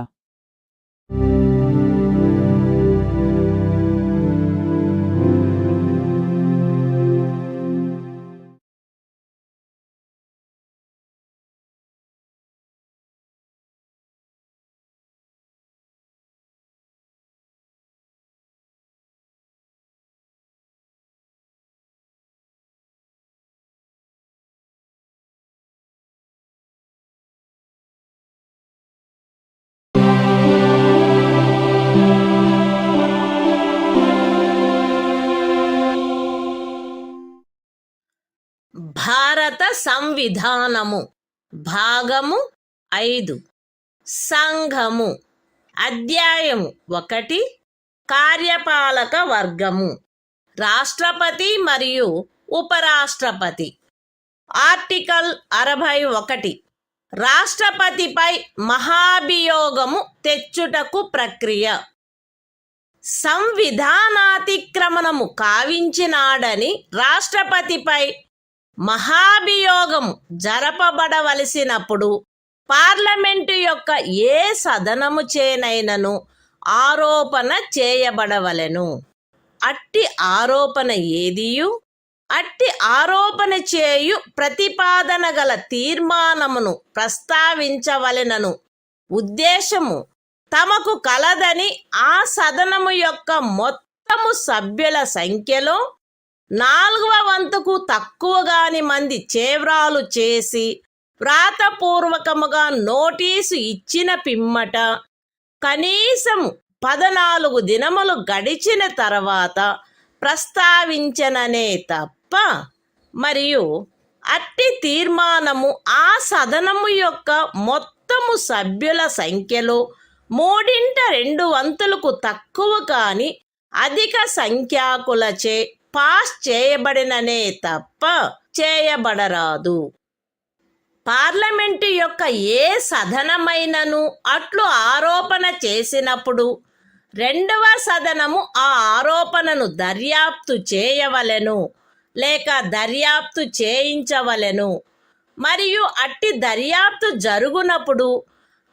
S1: భారత సంవిధానము. భాగము 5. సంఘము. అధ్యాయము 1. కార్యపాలక వర్గము. రాష్ట్రపతి మరియు ఉపరాష్ట్రపతి. Article 61. రాష్ట్రపతిపై మహాభియోగము తెచ్చుటకు ప్రక్రియ. సంవిధానాతిక్రమణము కావించినాడని రాష్ట్రపతిపై మహాభియోగము జరపబడవలసినప్పుడు parliament యొక్క ఏ సదనము చేనైనను ఆరోపణ చేయబడవలెను. అట్టి ఆరోపణ ఏదియు అట్టి ఆరోపణ చేయు ప్రతిపాదన గల తీర్మానమును ప్రస్తావించవలెనను ఉద్దేశము తమకు కలదని ఆ సదనము యొక్క మొత్తము సభ్యుల సంఖ్యలో 4వ వంతుకు తక్కువగాని మంది చేవ్రాలు చేసి వ్రాతపూర్వకముగా నోటీసు ఇచ్చిన పిమ్మట కనీసము 14 దినములు గడిచిన తర్వాత ప్రస్తావించననే తప్ప మరియు అట్టి తీర్మానము ఆ సదనము యొక్క మొత్తము సభ్యుల సంఖ్యలో 3/2 తక్కువ కాని అధిక సంఖ్యాకులచే పాస్ చేయబడిననే తప్ప చేయబడరాదు. పార్లమెంటు యొక్క ఏ సదనమైనను అట్లు ఆరోపణ చేసినప్పుడు 2వ సదనము ఆ ఆరోపణను దర్యాప్తు చేయవలెను లేక దర్యాప్తు చేయించవలెను. మరియు అట్టి దర్యాప్తు జరుగునప్పుడు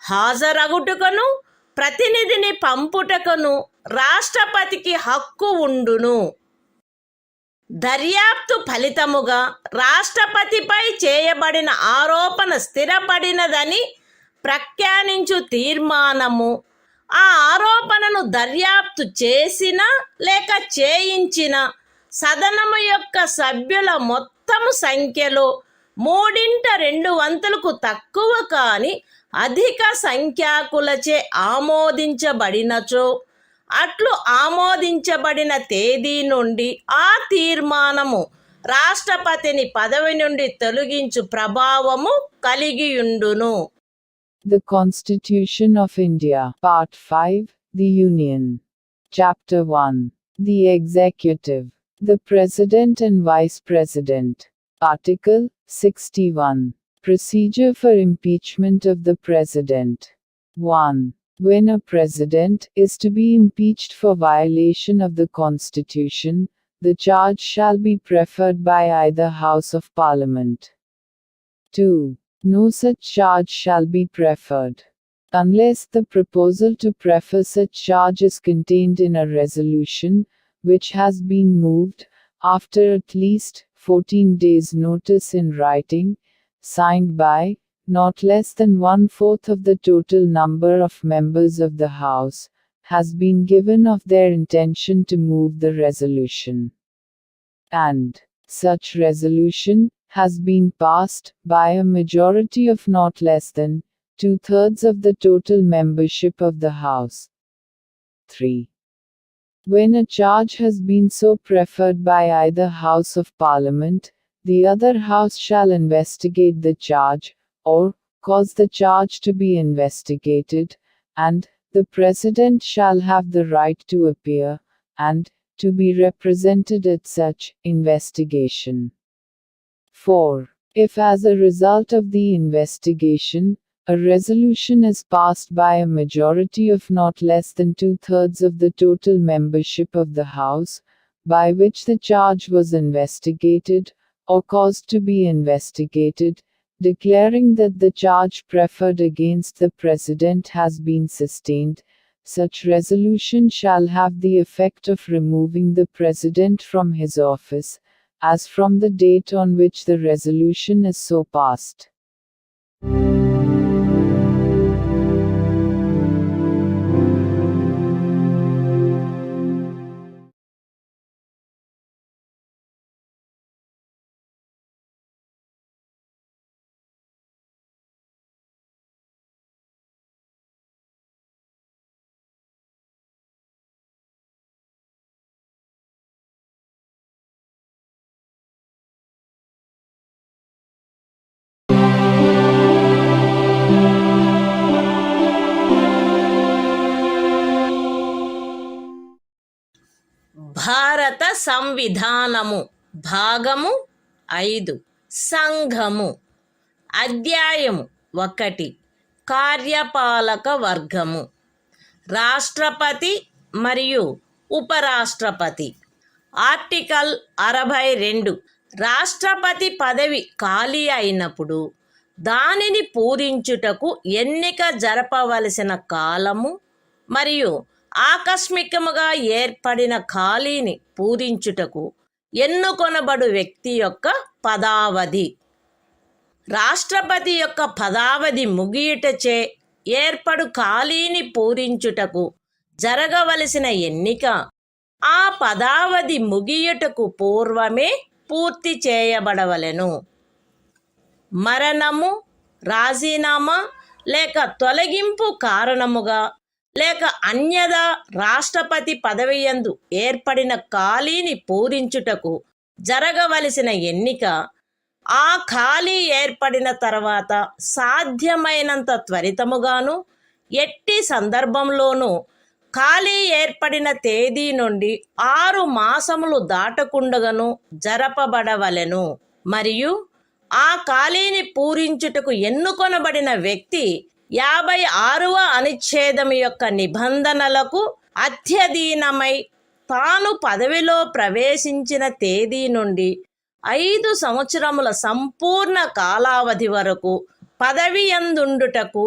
S1: హాజరగుటకును ప్రతినిధిని పంపుటకును రాష్ట్రపతికి హక్కు ఉండును. దర్యాప్తు ఫలితముగా రాష్ట్రపతిపై చేయబడిన ఆరోపణ స్థిరపడినదని ప్రఖ్యానించు తీర్మానము ఆ ఆరోపణను దర్యాప్తు చేసిన లేక చేయించిన సదనము యొక్క సభ్యుల మొత్తము సంఖ్యలో 3/2 తక్కువ కాని అధిక సంఖ్యాకులచే ఆమోదించబడినచో అట్లు ఆమోదించబడిన తేదీ నుండి ఆ తీర్మానము రాష్ట్రపతిని పదవి నుండి తొలగించు ప్రభావము కలిగియుండును.
S2: The Constitution of India, Part 5, The Union. Chapter 1. The Executive. The President and Vice President. Article 61. Procedure for impeachment of the President. 1. When a President is to be impeached for violation of the Constitution, the charge shall be preferred by either House of Parliament. 2. No such charge shall be preferred unless the proposal to prefer such charge is contained in a resolution, which has been moved, after at least 14 days' notice in writing, signed by not less than 1/4 of the total number of members of the House, has been given of their intention to move the resolution. And such resolution has been passed by a majority of not less than 2/3 of the total membership of the House. 3. When a charge has been so preferred by either House of Parliament, the other House shall investigate the charge, or cause the charge to be investigated, and the President shall have the right to appear, and to be represented at such investigation. 4. If as a result of the investigation, a resolution is passed by a majority of not less than 2/3 of the total membership of the House, by which the charge was investigated, or caused to be investigated, declaring that the charge preferred against the President has been sustained, such resolution shall have the effect of removing the President from his office, as from the date on which the resolution is so passed.
S1: భారత సంవిధానము భాగము 5 సంఘము అధ్యాయము 1 కార్యపాలక వర్గము రాష్ట్రపతి మరియు ఉపరాష్ట్రపతి article 62 రాష్ట్రపతి పదవి ఖాళీ అయినప్పుడు దానిని పూరించుటకు ఎన్నిక జరపవలసిన కాలము మరియు ఆకస్మికముగా ఏర్పడిన ఖాళీని పూరించుటకు ఎన్నుకొనబడు వ్యక్తి యొక్క పదావధి. రాష్ట్రపతి యొక్క పదావధి ముగియుటచే ఏర్పడు ఖాళీని పూరించుటకు జరగవలసిన ఎన్నిక ఆ పదావధి ముగియుటకు పూర్వమే పూర్తి చేయబడవలెను. మరణము, రాజీనామా లేక తొలగింపు కారణముగా లేక అన్యదా రాష్ట్రపతి పదవియందు ఏర్పడిన ఖాళీని పూరించుటకు జరగవలసిన ఎన్నిక ఆ ఖాళీ ఏర్పడిన తర్వాత సాధ్యమైనంత త్వరితముగాను ఎట్టి సందర్భంలోనూ ఖాళీ ఏర్పడిన తేదీ నుండి 6 మాసములు దాటకుండగను జరపబడవలెను. మరియు ఆ ఖాళీని పూరించుటకు ఎన్నుకొనబడిన వ్యక్తి 56వ అనుచ్ఛేదము యొక్క నిబంధనలకు అత్యధీనమై తాను పదవిలో ప్రవేశించిన తేదీ నుండి 5 సంవత్సరముల సంపూర్ణ కాలావధి వరకు పదవియందుండుటకు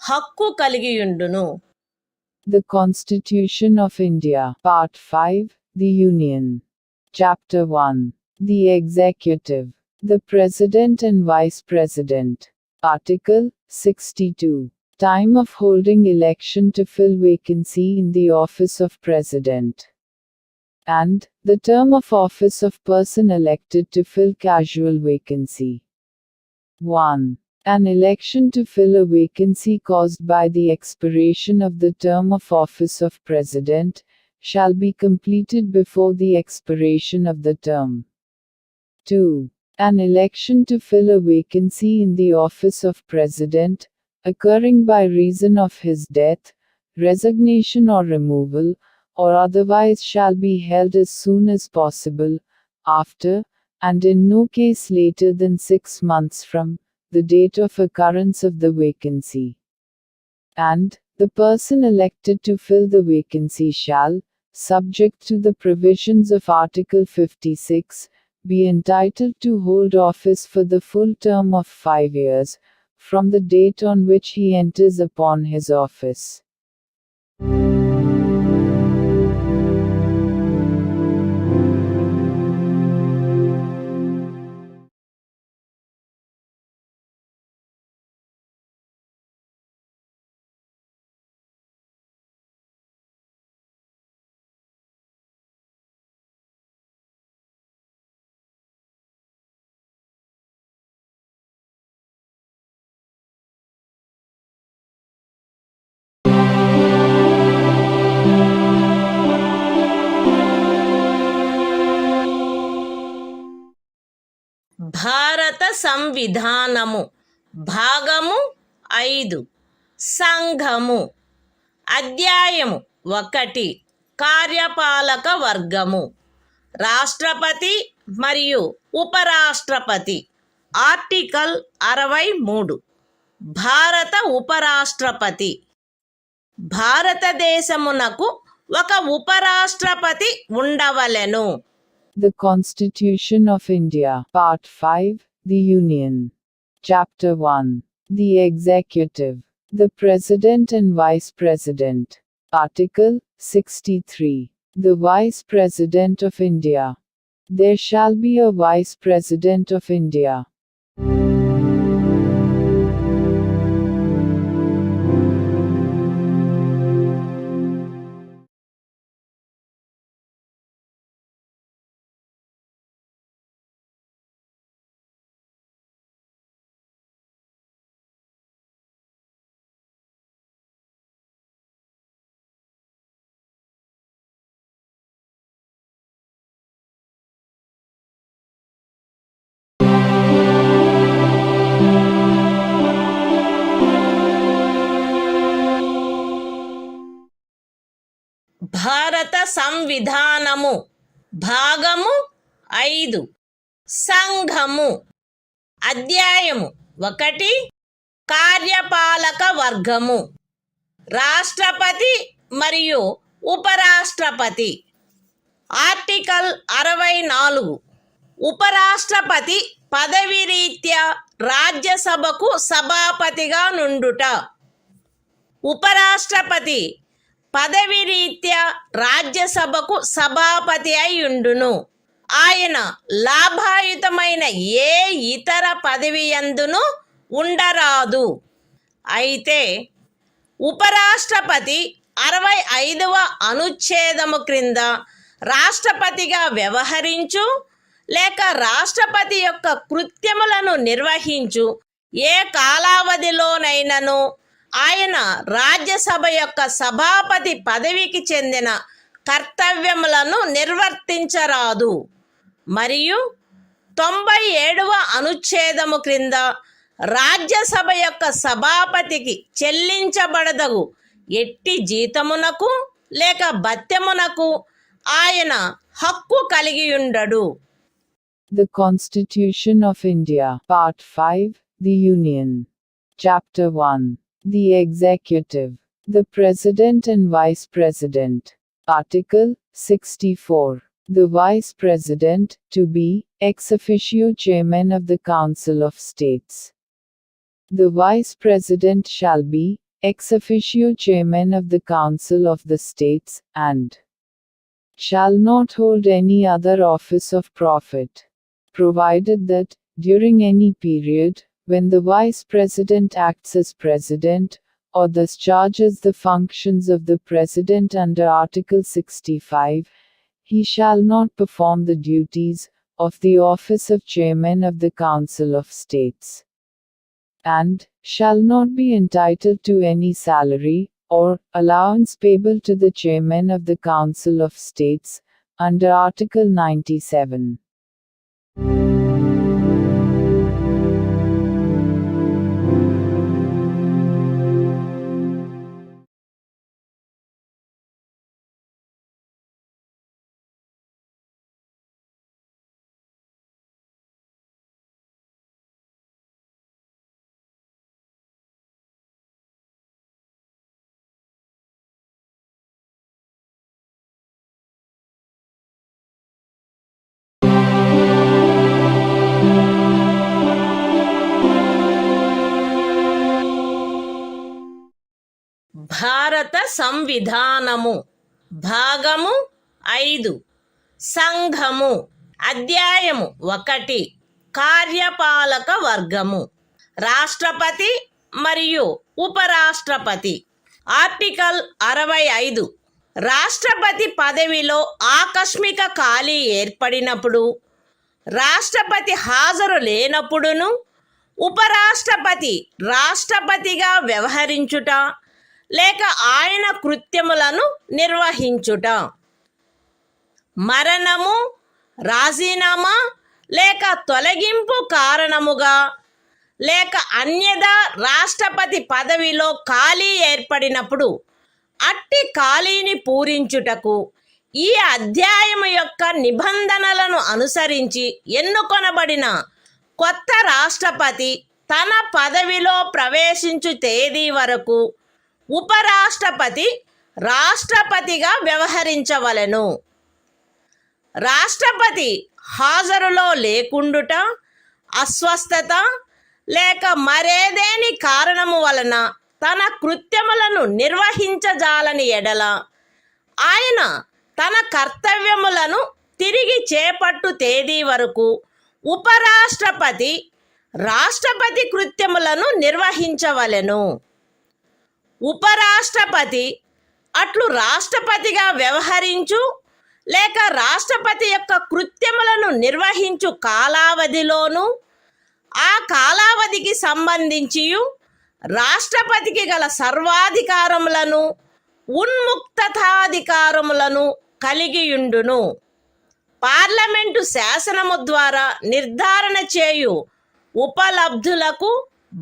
S1: హక్కు కలిగియుండును.
S2: The Constitution of India, Part 5, The Union. Chapter 1. The Executive. The President and Vice President. Article 62. Time of holding election to fill vacancy in the office of President. And the term of office of person elected to fill casual vacancy. 1. An election to fill a vacancy caused by the expiration of the term of office of President shall be completed before the expiration of the term. 2. An election to fill a vacancy in the office of President, occurring by reason of his death, resignation or removal, or otherwise shall be held as soon as possible, after, and in no case later than 6 months from, the date of occurrence of the vacancy. And, the person elected to fill the vacancy shall, subject to the provisions of Article 56, be entitled to hold office for the full term of 5 years, from the date on which he enters upon his office.
S1: భారత సంవిధానము భాగము 5 సంఘము అధ్యాయము 1 కార్యపాలక వర్గము రాష్ట్రపతి మరియు ఉపరాష్ట్రపతి article 63 భారత ఉపరాష్ట్రపతి భారతదేశమునకు ఒక ఉపరాష్ట్రపతి ఉండవలెను.
S2: The Constitution of India, Part 5, The Union. Chapter 1. The Executive. The President and Vice President. Article 63. The Vice President of India. There shall be a Vice President of India.
S1: భారత సంవిధానము భాగము 5 సంఘము అధ్యాయము 1 కార్యపాలక వర్గము రాష్ట్రపతి మరియు ఉపరాష్ట్రపతి ఆర్టికల్ 64 ఉపరాష్ట్రపతి పదవి రీత్యా రాజ్యసభకు సభాపతిగా నుండుట. ఉపరాష్ట్రపతి పదవి రీత్యా రాజ్యసభకు సభాపతి అయ్యుండును. ఆయన లాభాయుతమైన ఏ ఇతర పదవి యందును ఉండరాదు. అయితే ఉపరాష్ట్రపతి 65వ అనుచ్ఛేదము క్రింద రాష్ట్రపతిగా వ్యవహరించు లేక రాష్ట్రపతి యొక్క కృత్యములను నిర్వహించు ఏ కాలావధిలోనైనను ఆయన రాజ్యసభ యొక్క సభాపతి పదవికి చెందిన కర్తవ్యములను నిర్వర్తించరాదు. మరియు 97వ అనుచ్ఛేదము క్రింద రాజ్యసభ యొక్క సభాపతికి చెల్లించబడదగు ఎట్టి జీతమునకు లేక భత్యమునకు ఆయన హక్కు కలిగి ఉండడు.
S2: The Constitution of India, Part 5, The Union. Chapter 1. The Executive. The President and Vice President. Article 64. The Vice President, to be, ex officio Chairman of the Council of States. The Vice President shall be, ex officio Chairman of the Council of the States, and shall not hold any other office of profit, provided that, during any period, when the Vice President acts as President, or discharges the functions of the President under Article 65, he shall not perform the duties of the office of Chairman of the Council of States, and shall not be entitled to any salary or allowance payable to the Chairman of the Council of States, under Article 97.
S1: భారత సంవిధానము భాగము 5 సంఘము అధ్యాయము 1 కార్యపాలక వర్గము రాష్ట్రపతి మరియు ఉపరాష్ట్రపతి article 65 రాష్ట్రపతి పదవిలో ఆకస్మిక ఖాళీ ఏర్పడినప్పుడు రాష్ట్రపతి హాజరు లేనప్పుడును ఉపరాష్ట్రపతి రాష్ట్రపతిగా వ్యవహరించుట లేక ఆయన కృత్యములను నిర్వహించుట. మరణము, రాజీనామా లేక తొలగింపు కారణముగా లేక అన్యదా రాష్ట్రపతి పదవిలో ఖాళీ ఏర్పడినప్పుడు అట్టి ఖాళీని పూరించుటకు ఈ అధ్యాయము యొక్క నిబంధనలను అనుసరించి ఎన్నుకొనబడిన కొత్త రాష్ట్రపతి తన పదవిలో ప్రవేశించు తేదీ వరకు ఉపరాష్ట్రపతి రాష్ట్రపతిగా వ్యవహరించవలెను. రాష్ట్రపతి హాజరులో లేకుండుట, అస్వస్థత లేక మరేదేని కారణము వలన తన కృత్యములను నిర్వహించజాలని ఎడల ఆయన తన కర్తవ్యములను తిరిగి చేపట్టు తేదీ వరకు ఉపరాష్ట్రపతి రాష్ట్రపతి కృత్యములను నిర్వహించవలెను. ఉపరాష్ట్రపతి అట్లు రాష్ట్రపతిగా వ్యవహరించు లేక రాష్ట్రపతి యొక్క కృత్యములను నిర్వహించు కాలావధిలోను ఆ కాలావధికి సంబంధించి రాష్ట్రపతికి గల సర్వాధికారములను ఉన్ముక్తతాధికారములను కలిగియుండును. పార్లమెంటు శాసనము ద్వారా నిర్ధారణ చేయు ఉపలబ్ధులకు,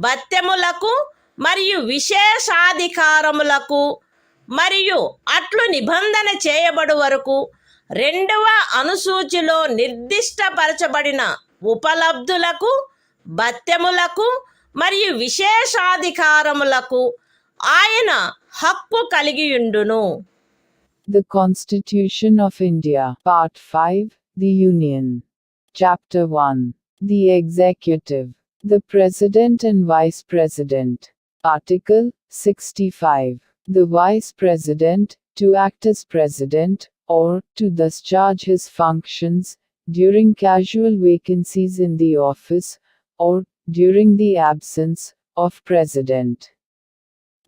S1: భత్యములకు మరియు విశేషాధికారములకు మరియు అట్లు నిబంధన చేయబడు వరకు 2వ అనుసూచిలో నిర్దిష్టపరచబడిన ఉపలబ్ధులకు, భత్యములకు మరియు విశేషాధికారములకు ఆయన హక్కు కలిగియుండును.
S2: The Constitution of India, Part 5, The Union. Chapter 1. The Executive. The President and Vice President. Article 65. The Vice President, to act as President, or to discharge his functions, during casual vacancies in the office, or during the absence of President.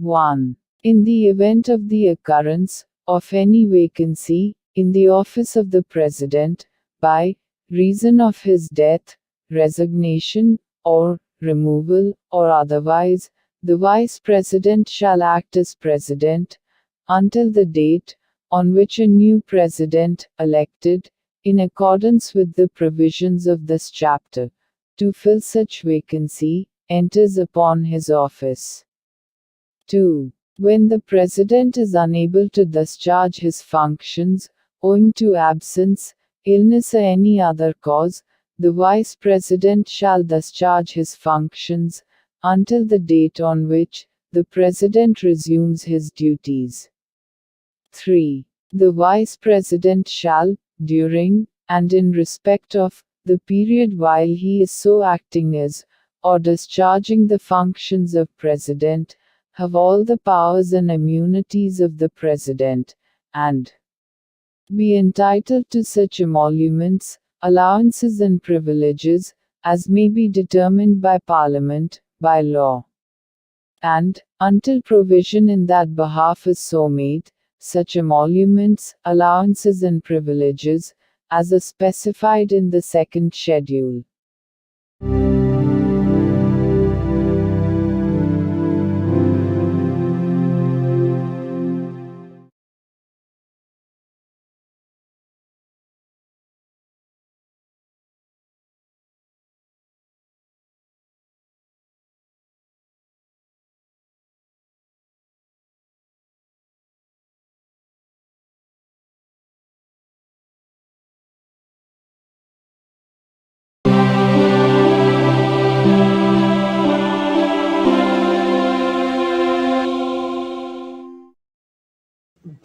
S2: 1. In the event of the occurrence of any vacancy in the office of the President, by reason of his death, resignation, or removal, or otherwise, the Vice President shall act as President, until the date on which a new President, elected, in accordance with the provisions of this chapter, to fill such vacancy, enters upon his office. 2. When the President is unable to discharge his functions, owing to absence, illness or any other cause, the Vice President shall discharge his functions, until the date on which the President resumes his duties. 3. The Vice President shall, during, and in respect of, the period while he is so acting as, or discharging the functions of President, have all the powers and immunities of the President, and be entitled to such emoluments, allowances and privileges, as may be determined by Parliament, by law. And, until provision in that behalf is so made, such emoluments, allowances and privileges, as are specified in the second schedule.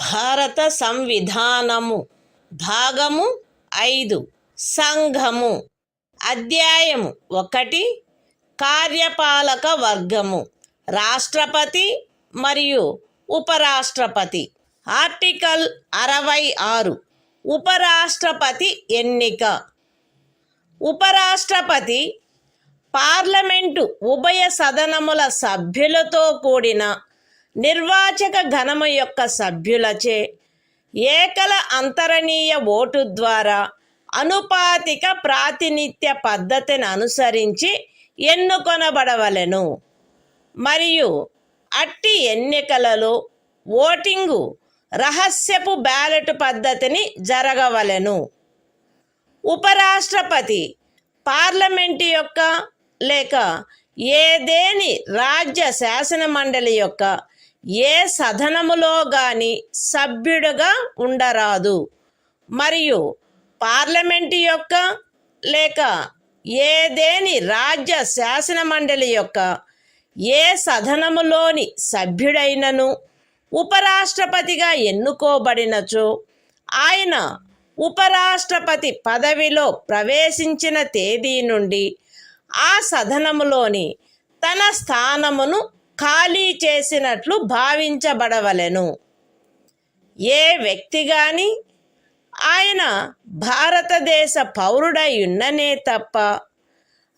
S1: భారత సంవిధానము భాగము 5 సంఘము అధ్యాయము 1 కార్యపాలక వర్గము రాష్ట్రపతి మరియు ఉపరాష్ట్రపతి. Article 66 ఉపరాష్ట్రపతి ఎన్నిక. ఉపరాష్ట్రపతి పార్లమెంటు ఉభయ సదనముల సభ్యులతో కూడిన నిర్వాచక ఘనము యొక్క సభ్యులచే ఏకల అంతరణీయ ఓటు ద్వారా అనుపాతిక ప్రాతినిధ్య పద్ధతిని అనుసరించి ఎన్నుకొనబడవలెను మరియు అట్టి ఎన్నికలలో ఓటింగు రహస్యపు బ్యాలెట్ పద్ధతిని జరగవలెను. ఉపరాష్ట్రపతి పార్లమెంటు యొక్క లేక ఏదేని రాజ్య శాసన మండలి యొక్క ఏ సదనములో గాని సభ్యుడుగా ఉండరాదు మరియు పార్లమెంటు యొక్క లేక ఏదేని రాజ్య శాసన మండలి యొక్క ఏ సదనములోని సభ్యుడైనను ఉపరాష్ట్రపతిగా ఎన్నుకోబడినచో ఆయన ఉపరాష్ట్రపతి పదవిలో ప్రవేశించిన తేదీ నుండి ఆ సదనములోని తన స్థానమును ఖాళీ చేసినట్లు భావించబడవలెను. ఏ వ్యక్తి గాని ఆయన భారతదేశ పౌరుడై ఉన్ననే తప్ప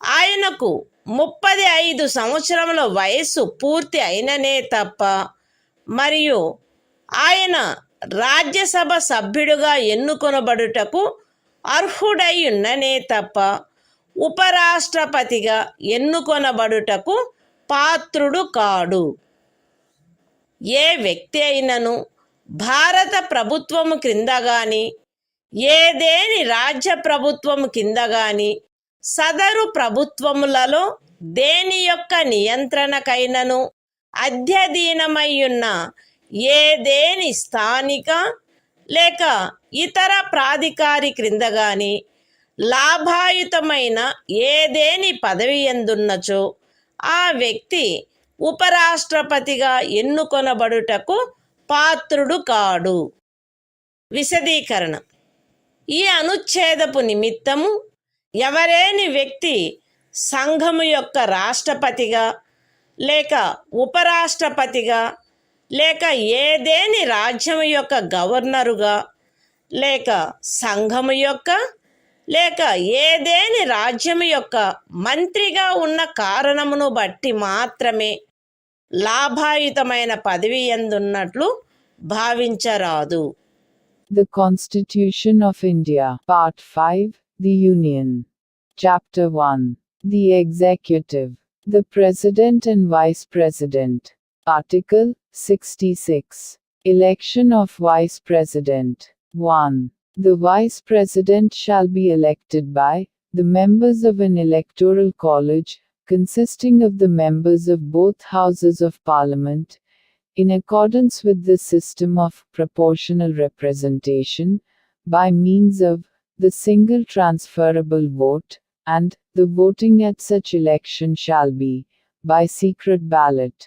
S1: ఆయనకు 35 సంవత్సరముల వయస్సు పూర్తి అయిననే తప్ప మరియు ఆయన రాజ్యసభ సభ్యుడుగా ఎన్నుకొనబడుటకు అర్హుడై ఉన్ననే తప్ప ఉపరాష్ట్రపతిగా ఎన్నుకొనబడుటకు పాత్రుడు కాడు. ఏ వ్యక్తి అయినను భారత ప్రభుత్వము క్రింద గాని ఏదేని రాజ్య ప్రభుత్వము కింద గాని సదరు ప్రభుత్వములలో దేని యొక్క నియంత్రణకైనను అధ్యధీనమయ్యున్న ఏదేని స్థానిక లేక ఇతర ప్రాధికారి క్రింద గాని లాభాయుతమైన ఏదేని పదవి ఎందున్నచో ఆ వ్యక్తి ఉపరాష్ట్రపతిగా ఎన్నుకొనబడుటకు పాత్రుడు కాడు. విశదీకరణ: ఈ అనుచ్ఛేదపు నిమిత్తము ఎవరేని వ్యక్తి సంఘము యొక్క రాష్ట్రపతిగా లేక ఉపరాష్ట్రపతిగా లేక ఏదేని రాజ్యము యొక్క గవర్నరుగా లేక సంఘము యొక్క లేక ఏదేని రాజ్యము యొక్క మంత్రిగా ఉన్న కారణమును బట్టి మాత్రమే లాభాయుతమైన పదవి ఎందున్నట్లు భావించరాదు.
S2: The Constitution of India, Part 5, The Union. Chapter 1. The Executive. The President and Vice President. Article 66. Election of Vice President. 1. The Vice President shall be elected by the members of an electoral college, consisting of the members of both Houses of Parliament, in accordance with the system of proportional representation, by means of the single transferable vote, and the voting at such election shall be by secret ballot.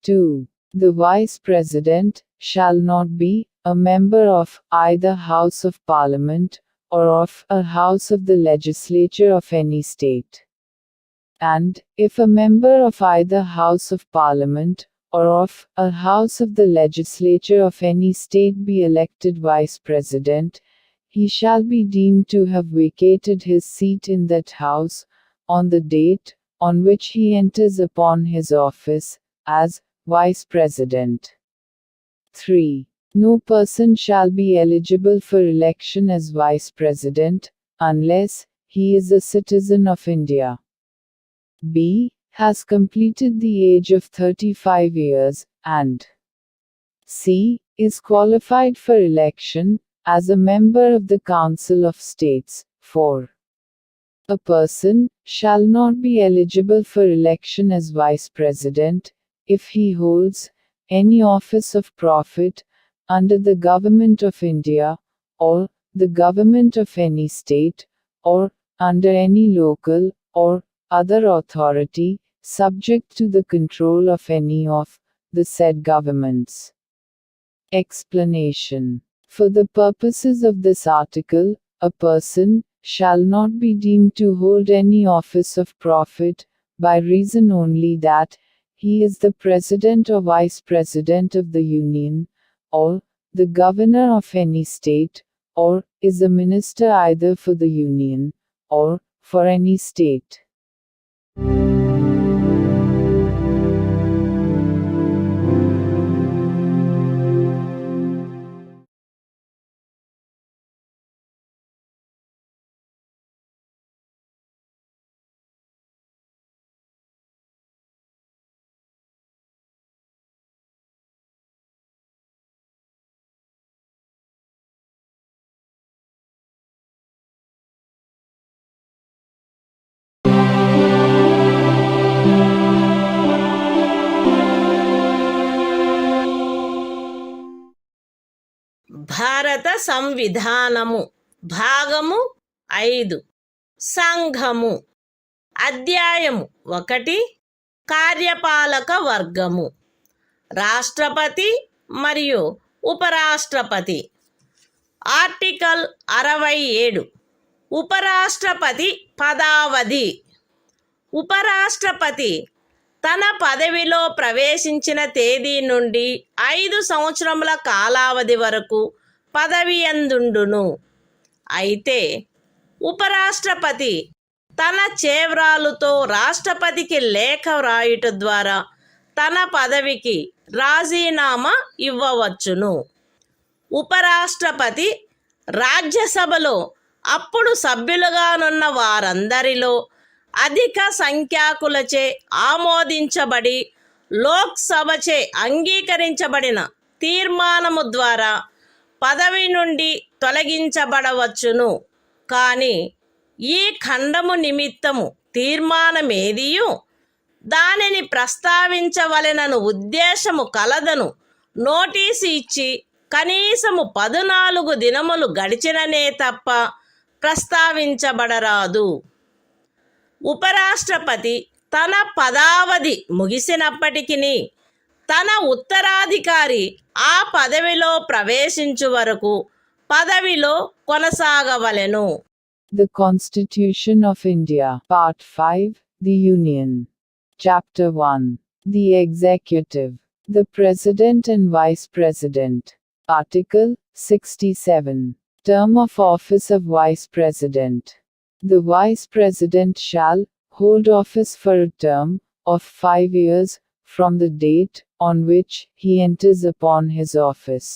S2: 2. The Vice President shall not be a member of either House of Parliament or of a House of the Legislature of any state. And, if a member of either House of Parliament or of a House of the Legislature of any state be elected Vice President, he shall be deemed to have vacated his seat in that House, on the date on which he enters upon his office, as Vice President. 3. No person shall be eligible for election as Vice President, unless he is a citizen of India. B. Has completed the age of 35 years, and C. Is qualified for election as a member of the Council of States. 4. A person shall not be eligible for election as Vice President if he holds any office of profit under the Government of India, or the Government of any state, or under any local or other authority, subject to the control of any of the said governments. Explanation. For the purposes of this article, a person shall not be deemed to hold any office of profit, by reason only that he is the President or Vice President of the Union, or the Governor of any state, or is a minister either for the Union, or for any state.
S1: భారత సంవిధానము భాగము 5 సంఘము అధ్యాయము 1 కార్యపాలక వర్గము రాష్ట్రపతి మరియు ఉపరాష్ట్రపతి article 67 ఉపరాష్ట్రపతి పదావధి ఉపరాష్ట్రపతి తన పదవిలో ప్రవేశించిన తేదీ నుండి 5 సంవత్సరముల కాలావధి వరకు పదవి యందుండును. అయితే ఉపరాష్ట్రపతి తన చేవ్రాలుతో రాష్ట్రపతికి లేఖ వ్రాయుట ద్వారా తన పదవికి రాజీనామా ఇవ్వవచ్చును. ఉపరాష్ట్రపతి రాజ్యసభలో అప్పుడు సభ్యులుగానున్న వారందరిలో అధిక సంఖ్యాకులచే ఆమోదించబడి లోక్సభచే అంగీకరించబడిన తీర్మానము ద్వారా పదవి నుండి తొలగించబడవచ్చును. కానీ ఈ ఖండము నిమిత్తము తీర్మానమేదియు దానిని ప్రస్తావించవలెనను ఉద్దేశము కలదను నోటీసు ఇచ్చి కనీసము 14 దినములు గడిచిననే తప్ప ప్రస్తావించబడరాదు. ఉపరాష్ట్రపతి తన పదావధి ముగిసినప్పటికీ తన ఉత్తరాధికారి ఆ పదవిలో ప్రవేశించు వరకు పదవిలో కొనసాగవలెను.
S2: The Constitution of India, Part 5, The Union. Chapter 1. The Executive. The President and Vice President. Article 67. Term of office of Vice President. The Vice President shall hold office for a term of 5 years from the date on which he enters upon his office,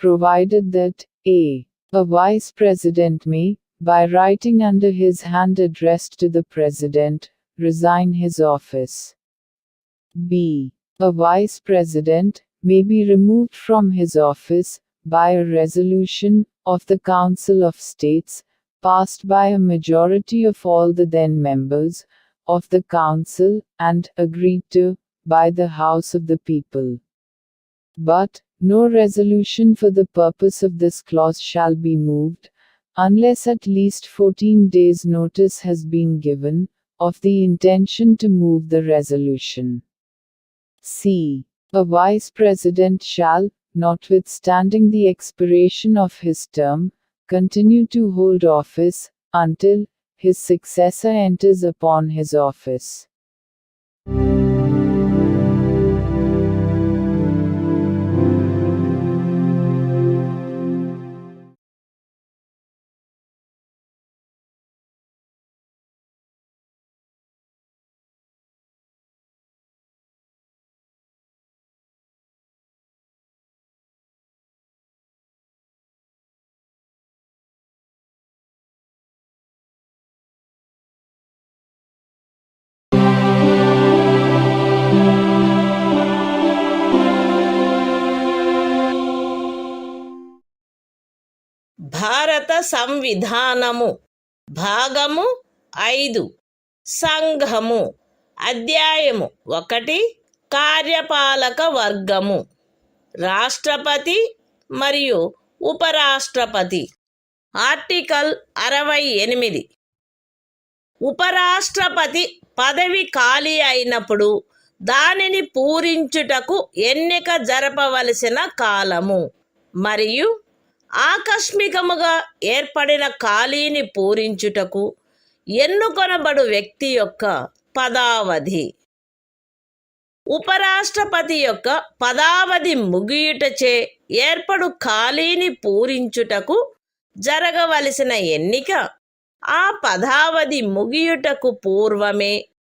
S2: provided that a. A Vice President may, by writing under his hand addressed to the President, resign his office. b. A Vice President may be removed from his office by a resolution of the Council of States, passed by a majority of all the then members of the Council and agreed to by the House of the People. But no resolution for the purpose of this clause shall be moved, unless at least 14 days' notice has been given of the intention to move the resolution. c. A Vice President shall, notwithstanding the expiration of his term, continue to hold office until his successor enters upon his office.
S1: భారత సంవిధానము భాగము 5 సంఘము అధ్యాయము 1 కార్యపాలక వర్గము రాష్ట్రపతి మరియు ఉపరాష్ట్రపతి. Article 68. ఉపరాష్ట్రపతి పదవి ఖాళీ అయినప్పుడు దానిని పూరించుటకు ఎన్నిక జరపవలసిన కాలము మరియు ఆకస్మికముగా ఏర్పడిన ఖాళీని పూరించుటకు ఎన్నుకొనబడు వ్యక్తి యొక్క పదావధి. ఉపరాష్ట్రపతి యొక్క పదావధి ముగియుటచే ఏర్పడు ఖాళీని పూరించుటకు జరగవలసిన ఎన్నిక ఆ పదావధి ముగియుటకు పూర్వమే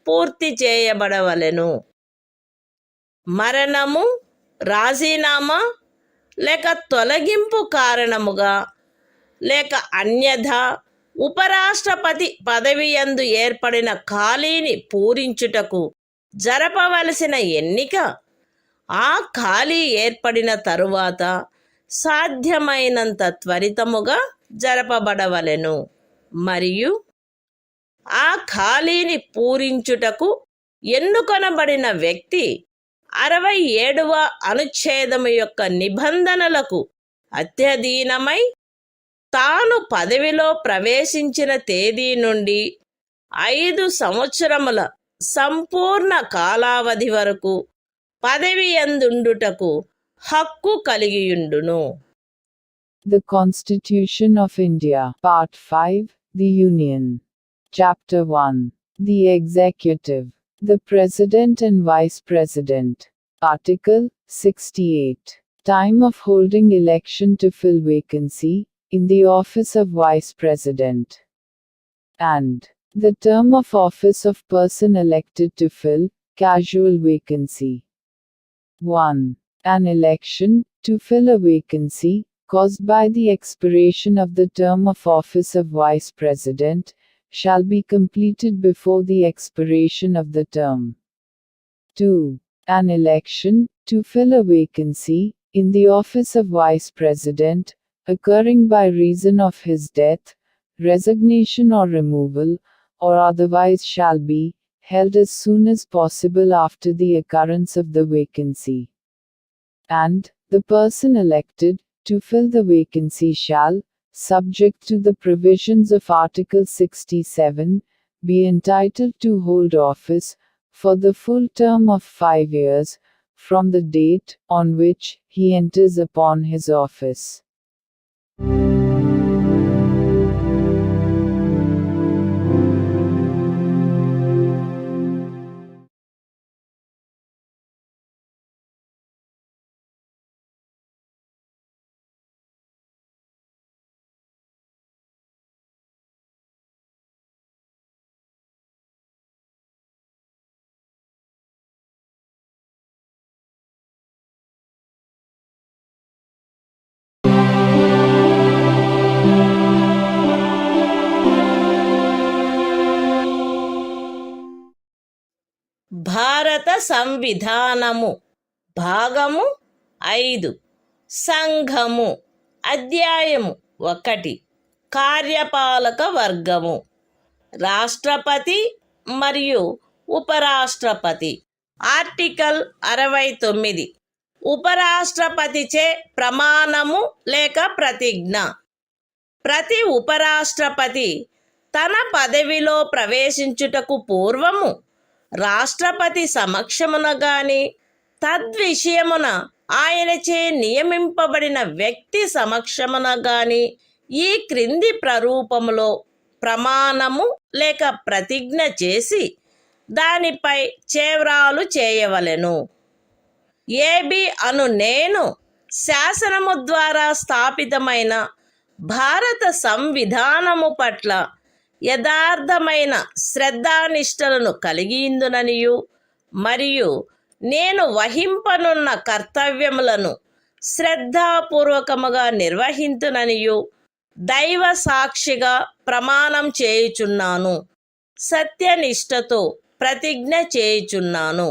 S1: పూర్తి చేయబడవలెను. మరణము, రాజీనామా లేక తొలగింపు కారణముగా లేక అన్యథా ఉపరాష్ట్రపతి పదవియందు ఏర్పడిన ఖాళీని పూరించుటకు జరపవలసిన ఎన్నిక ఆ ఖాళీ ఏర్పడిన తరువాత సాధ్యమైనంత త్వరితముగా జరపబడవలెను మరియు ఆ ఖాళీని పూరించుటకు ఎన్నుకొనబడిన వ్యక్తి 67వ అనుచ్ఛేదము యొక్క నిబంధనలకు అత్యధీనమై తాను పదవిలో ప్రవేశించిన తేదీ నుండి 5 సంవత్సరముల సంపూర్ణ కాలావధి వరకు పదవి యందుండుటకు హక్కు కలిగియుండును.
S2: The Constitution of India, Part 5, The Union. Chapter 1. The Executive. The President and Vice President. Article 68. Time of holding election to fill vacancy in the office of Vice President. And the term of office of person elected to fill casual vacancy. 1. An election to fill a vacancy caused by the expiration of the term of office of Vice President shall be completed before the expiration of the term. 2. An election to fill a vacancy in the office of Vice President occurring by reason of his death, resignation or removal, or otherwise shall be, held as soon as possible after the occurrence of the vacancy. And, the person elected, to fill the vacancy shall, subject to the provisions of Article 67, be entitled to hold office, for the full term of 5 years, from the date on which he enters upon his office.
S1: భారత సంవిధానము భాగము 5 సంఘము అధ్యాయము 1 కార్యపాలక వర్గము రాష్ట్రపతి మరియు ఉపరాష్ట్రపతి article 69 ఉపరాష్ట్రపతిచే ప్రమాణము లేక ప్రతిజ్ఞ ప్రతి ఉపరాష్ట్రపతి తన పదవిలో ప్రవేశించుటకు పూర్వము రాష్ట్రపతి సమక్షమున గాని తద్విషయమున ఆయనచే నియమింపబడిన వ్యక్తి సమక్షమున గాని ఈ క్రింది ప్రరూపములో ప్రమాణము లేక ప్రతిజ్ఞ చేసి దానిపై చేవ్రాలు చేయవలెను. ఏబి అను నేను శాసనము ద్వారా స్థాపితమైన భారత సంవిధానము పట్ల యథార్థమైన శ్రద్ధానిష్టలను కలిగియుందుననియు మరియు నేను వహింపనున్న కర్తవ్యములను శ్రద్ధాపూర్వకముగా నిర్వహింతుననియు దైవ సాక్షిగా ప్రమాణం చేయుచున్నాను. సత్యనిష్టతో ప్రతిజ్ఞ చేయుచున్నాను.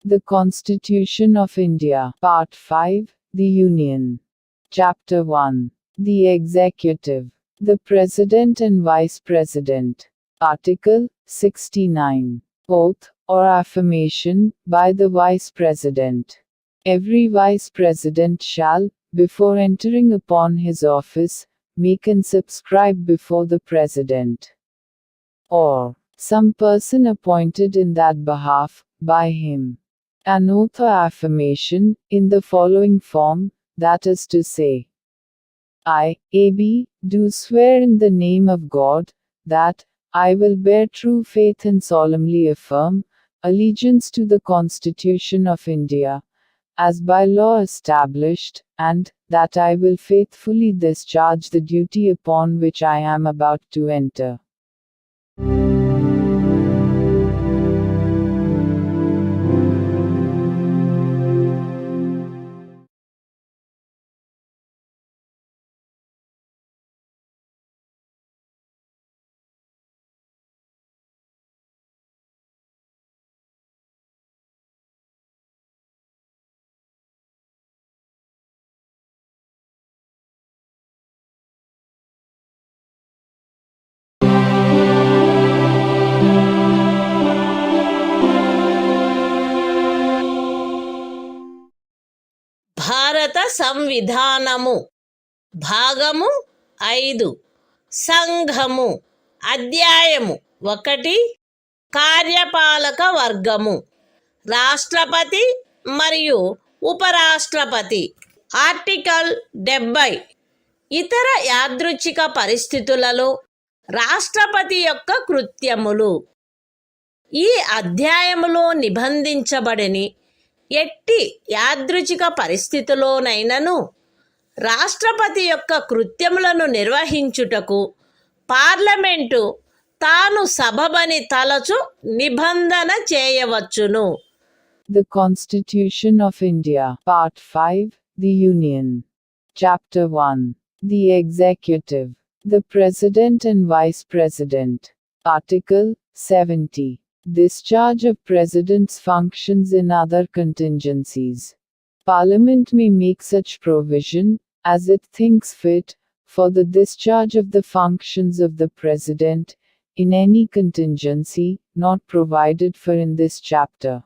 S2: The Constitution of India, Part 5, The Union. Chapter 1. The Executive. The President and Vice President. Article 69. Oath, or affirmation, by the Vice President. Every Vice President shall, before entering upon his office, make and subscribe before the President, or some person appointed in that behalf, by him, an oath or affirmation, in the following form, that is to say, I, A.B., do swear in the name of God, that I will bear true faith and solemnly affirm allegiance to the Constitution of India, as by law established, and that I will faithfully discharge the duty upon which I am about to enter.
S1: భారత సంవిధానము భాగము 5 సంఘము అధ్యాయము 1 కార్యపాలక వర్గము రాష్ట్రపతి మరియు ఉపరాష్ట్రపతి article 70 ఇతర యాదృచ్ఛిక పరిస్థితులలో రాష్ట్రపతి యొక్క కృత్యములు ఈ అధ్యాయములో నిబంధించబడని ఎట్టి యాదృచ్ఛిక పరిస్థితిలోనైనను రాష్ట్రపతి యొక్క కృత్యములను నిర్వహించుటకు పార్లమెంటు తాను సబబని తలచు నిబంధన చేయవచ్చును.
S2: The Constitution of India, Part 5, The Union. Chapter 1. The Executive. The President and Vice President. Article 70. Discharge of President's functions in other contingencies. Parliament may make such provision, as it thinks fit, for the discharge of the functions of the President, in any contingency not provided for in this chapter.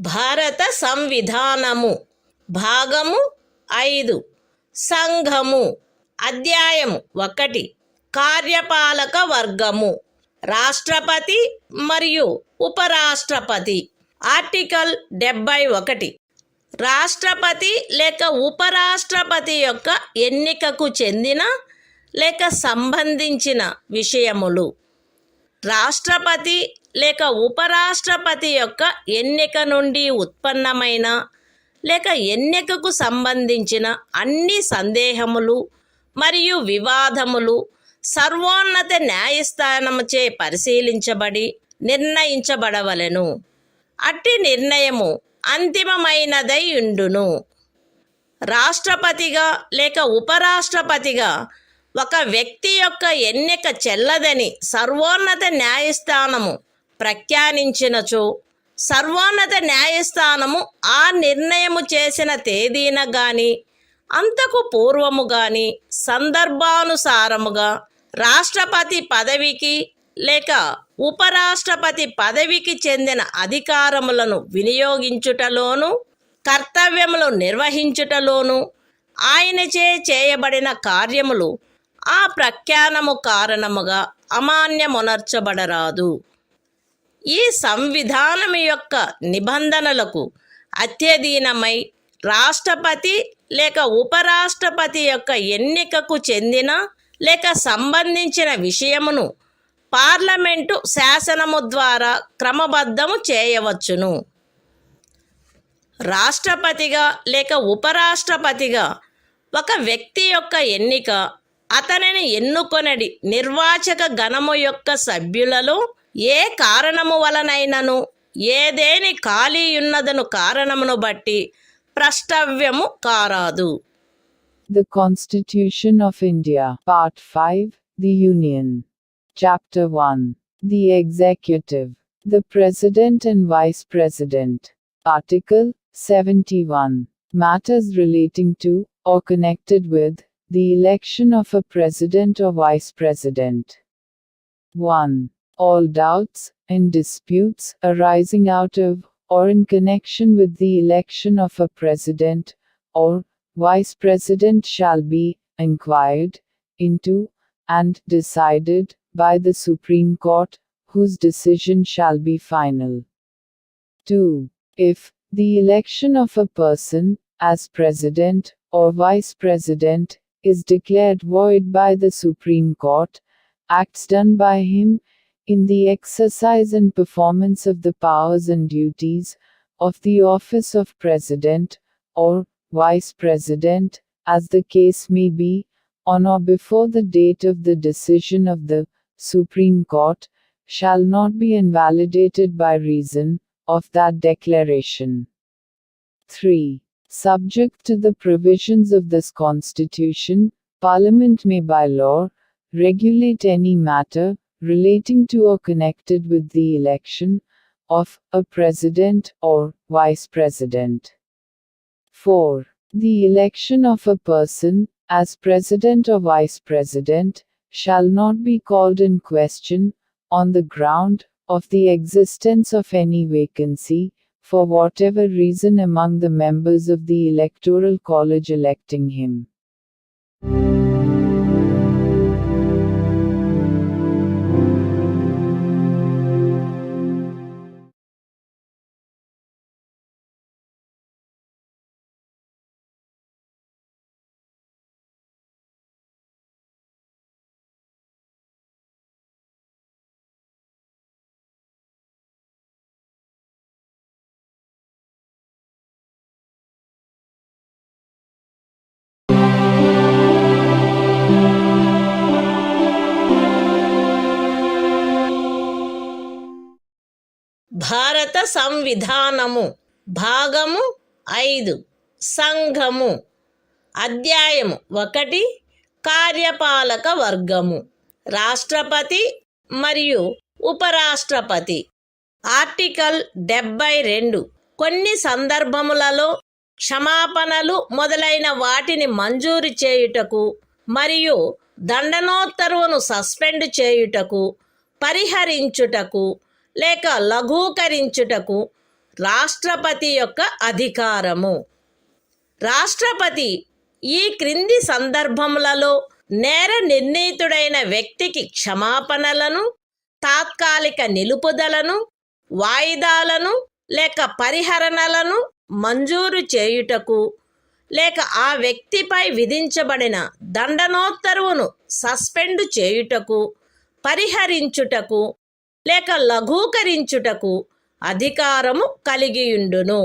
S1: భారత సంవిధానము భాగము 5 సంఘము అధ్యాయము 1 కార్యపాలక వర్గము రాష్ట్రపతి మరియు ఉపరాష్ట్రపతి article 71 రాష్ట్రపతి లేక ఉపరాష్ట్రపతి యొక్క ఎన్నికకు చెందిన లేక సంబంధించిన విషయములు రాష్ట్రపతి లేక ఉపరాష్ట్రపతి యొక్క ఎన్నిక నుండి ఉత్పన్నమైన లేక ఎన్నికకు సంబంధించిన అన్ని సందేహములు మరియు వివాదములు సర్వోన్నత న్యాయస్థానముచే పరిశీలించబడి నిర్ణయించబడవలెను. అట్టి నిర్ణయము అంతిమమైనదై ఉండును. రాష్ట్రపతిగా లేక ఉపరాష్ట్రపతిగా ఒక వ్యక్తి యొక్క ఎన్నిక చెల్లదని సర్వోన్నత న్యాయస్థానము ప్రఖ్యానించినచో సర్వోన్నత న్యాయస్థానము ఆ నిర్ణయము చేసిన తేదీన గాని అంతకు పూర్వము గాని సందర్భానుసారముగా రాష్ట్రపతి పదవికి లేక ఉపరాష్ట్రపతి పదవికి చెందిన అధికారములను వినియోగించుటలోను కర్తవ్యములు నిర్వహించుటలోను ఆయనచే చేయబడిన కార్యములు ఆ ప్రఖ్యానము కారణముగా అమాన్యమునర్చబడరాదు. ఈ సంవిధానము యొక్క నిబంధనలకు అత్యధీనమై రాష్ట్రపతి లేక ఉపరాష్ట్రపతి యొక్క ఎన్నికకు చెందిన లేక సంబంధించిన విషయమును పార్లమెంటు శాసనము ద్వారా క్రమబద్ధము చేయవచ్చును. రాష్ట్రపతిగా లేక ఉపరాష్ట్రపతిగా ఒక వ్యక్తి యొక్క ఎన్నిక అతనిని ఎన్నుకొనడి నిర్వాచక గణము యొక్క సభ్యులలో ఏ కారణము వలనైనను ఏదేని ఖాళీ ఉన్నదను కారణమును బట్టి ప్రష్టవ్యము కారాదు.
S2: The Constitution of India, Part 5, The Union. Chapter 1. The Executive. The President and Vice President. Article 71. Matters relating to, or connected with, the election of a President or Vice President. 1. All doubts and disputes arising out of, or in connection with the election of a President, or Vice President shall be inquired into, and decided, by the Supreme Court, whose decision shall be final. 2. If the election of a person, as President, or Vice President, is declared void by the Supreme Court, acts done by him, in the exercise and performance of the powers and duties, of the office of President, or Vice President, as the case may be, on or before the date of the decision of the Supreme Court, shall not be invalidated by reason of that declaration. 3. Subject to the provisions of this Constitution, Parliament may by law regulate any matter relating to or connected with the election of a President or Vice President. 4. The election of a person, as President or Vice President, shall not be called in question, on the ground of the existence of any vacancy, for whatever reason among the members of the Electoral College electing him.
S1: భారత సంవిధానము భాగము 5 సంఘము అధ్యాయము 1 కార్యపాలక వర్గము రాష్ట్రపతి మరియు ఉపరాష్ట్రపతి article 72 కొన్ని సందర్భములలో క్షమాపణలు మొదలైన వాటిని మంజూరు చేయుటకు మరియు దండనోత్తర్వును సస్పెండ్ చేయుటకు పరిహరించుటకు లేక లఘూకరించుటకు రాష్ట్రపతి యొక్క అధికారము. రాష్ట్రపతి ఈ క్రింది సందర్భములలో నేర నిర్ణీతుడైన వ్యక్తికి క్షమాపణలను, తాత్కాలిక నిలుపుదలను, వాయిదాలను లేక పరిహరణలను మంజూరు చేయుటకు లేక ఆ వ్యక్తిపై విధించబడిన దండనోత్తర్వును సస్పెండ్ చేయుటకు, పరిహరించుటకు లేక లఘూకరించుటకు అధికారము కలిగియుండును.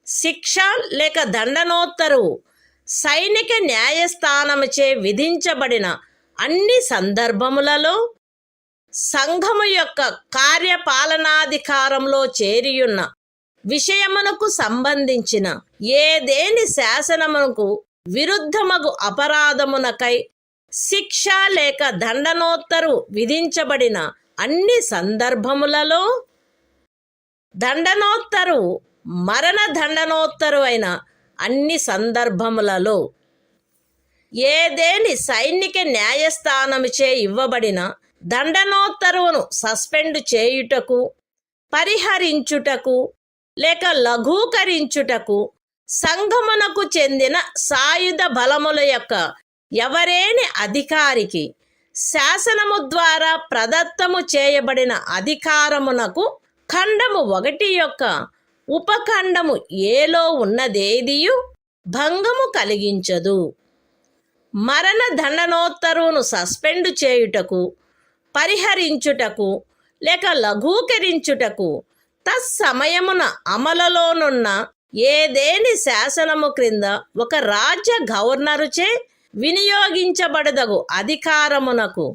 S1: శిక్ష లేక దండనోత్తరువు సైనిక న్యాయస్థానముచే విధించబడిన అన్ని సందర్భములలో సంఘము యొక్క కార్యపాలనాధికారంలో చేరియున్న విషయమునకు సంబంధించిన ఏదేని శాసనమునకు విరుద్ధమగు అపరాధమునకై శిక్ష లేక దండనోత్తరు విధించబడిన అన్ని సందర్భములలో దండనోత్తరు మరణ దండనోత్తరు అయిన అన్ని సందర్భములలో ఏదేని సైనిక న్యాయస్థానముచే ఇవ్వబడిన దండనోత్తరువును సస్పెండ్ చేయుటకు, పరిహరించుటకు లేక లఘూకరించుటకు సంఘమునకు చెందిన సాయుధ బలముల యొక్క ఎవరేని అధికారికి శాసనము ద్వారా ప్రదత్తము చేయబడిన అధికారమునకు ఖండము 1 యొక్క ఉపఖండము ఏలో ఉన్నదేదియు భంగము కలిగించదు. మరణ దండనోత్తరువును సస్పెండ్ చేయుటకు, పరిహరించుటకు లేక లఘూకరించుటకు తత్సమయమున అమలులోనున్న ఏదేని శాసనము క్రింద ఒక రాజ్య గవర్నరుచే వినియోగించబడదగు అధికారమునకు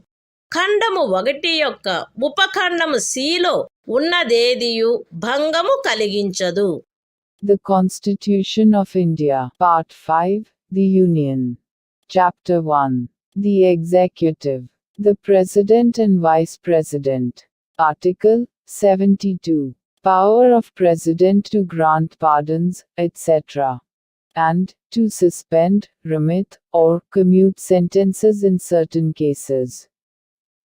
S1: ఖండము 1 యొక్క ఉపఖండము సిలో ఉన్నదేదియు భంగము కలిగించదు.
S2: The Constitution of India, Part 5, The Union. Chapter 1. The Executive. The President and Vice President. Article 72. Power of President to grant pardons, etc. and to suspend, remit, or commute sentences in certain cases.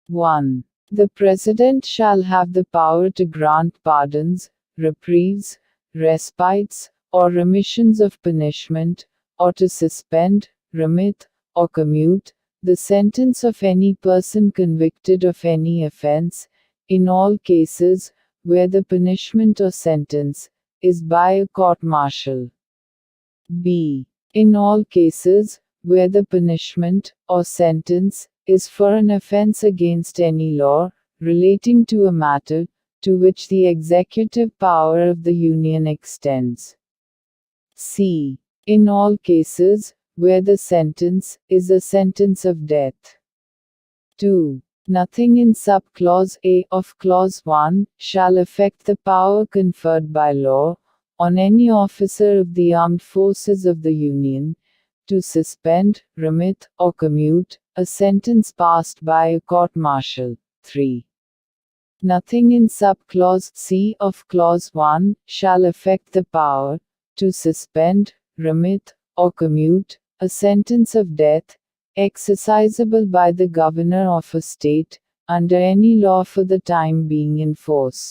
S2: 1. The President shall have the power to grant pardons, reprieves, respites, or remissions of punishment, or to suspend, remit, or commute the sentence of any person convicted of any offense, in all cases where the punishment or sentence is by a court-martial. B. In all cases where the punishment or sentence is for an offense against any law relating to a matter to which the executive power of the Union extends. C. In all cases where the sentence is a sentence of death. 2. Nothing in sub-clause A of clause 1 shall affect the power conferred by law on any officer of the armed forces of the Union to suspend, remit, or commute a sentence passed by a court-martial. 3. Nothing in sub-clause C of clause 1 shall affect the power to suspend, remit, or commute a sentence of death exercisable by the governor of a state under any law for the time being in force.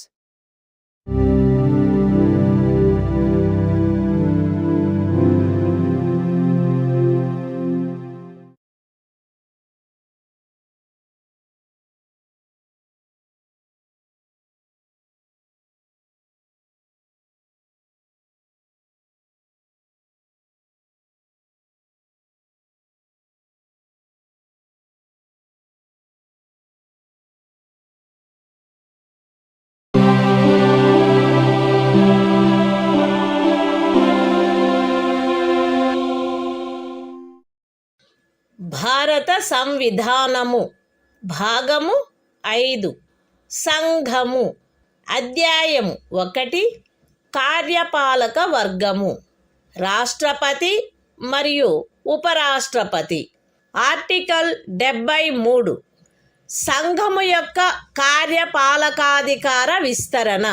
S1: భారత సంవిధానము భాగము 5 సంఘము అధ్యాయం 1 కార్యపాలక వర్గము రాష్ట్రపతి మరియు ఉపరాష్ట్రపతి. Article 73 సంఘము యొక్క కార్యపాలకాధికార విస్తరణ.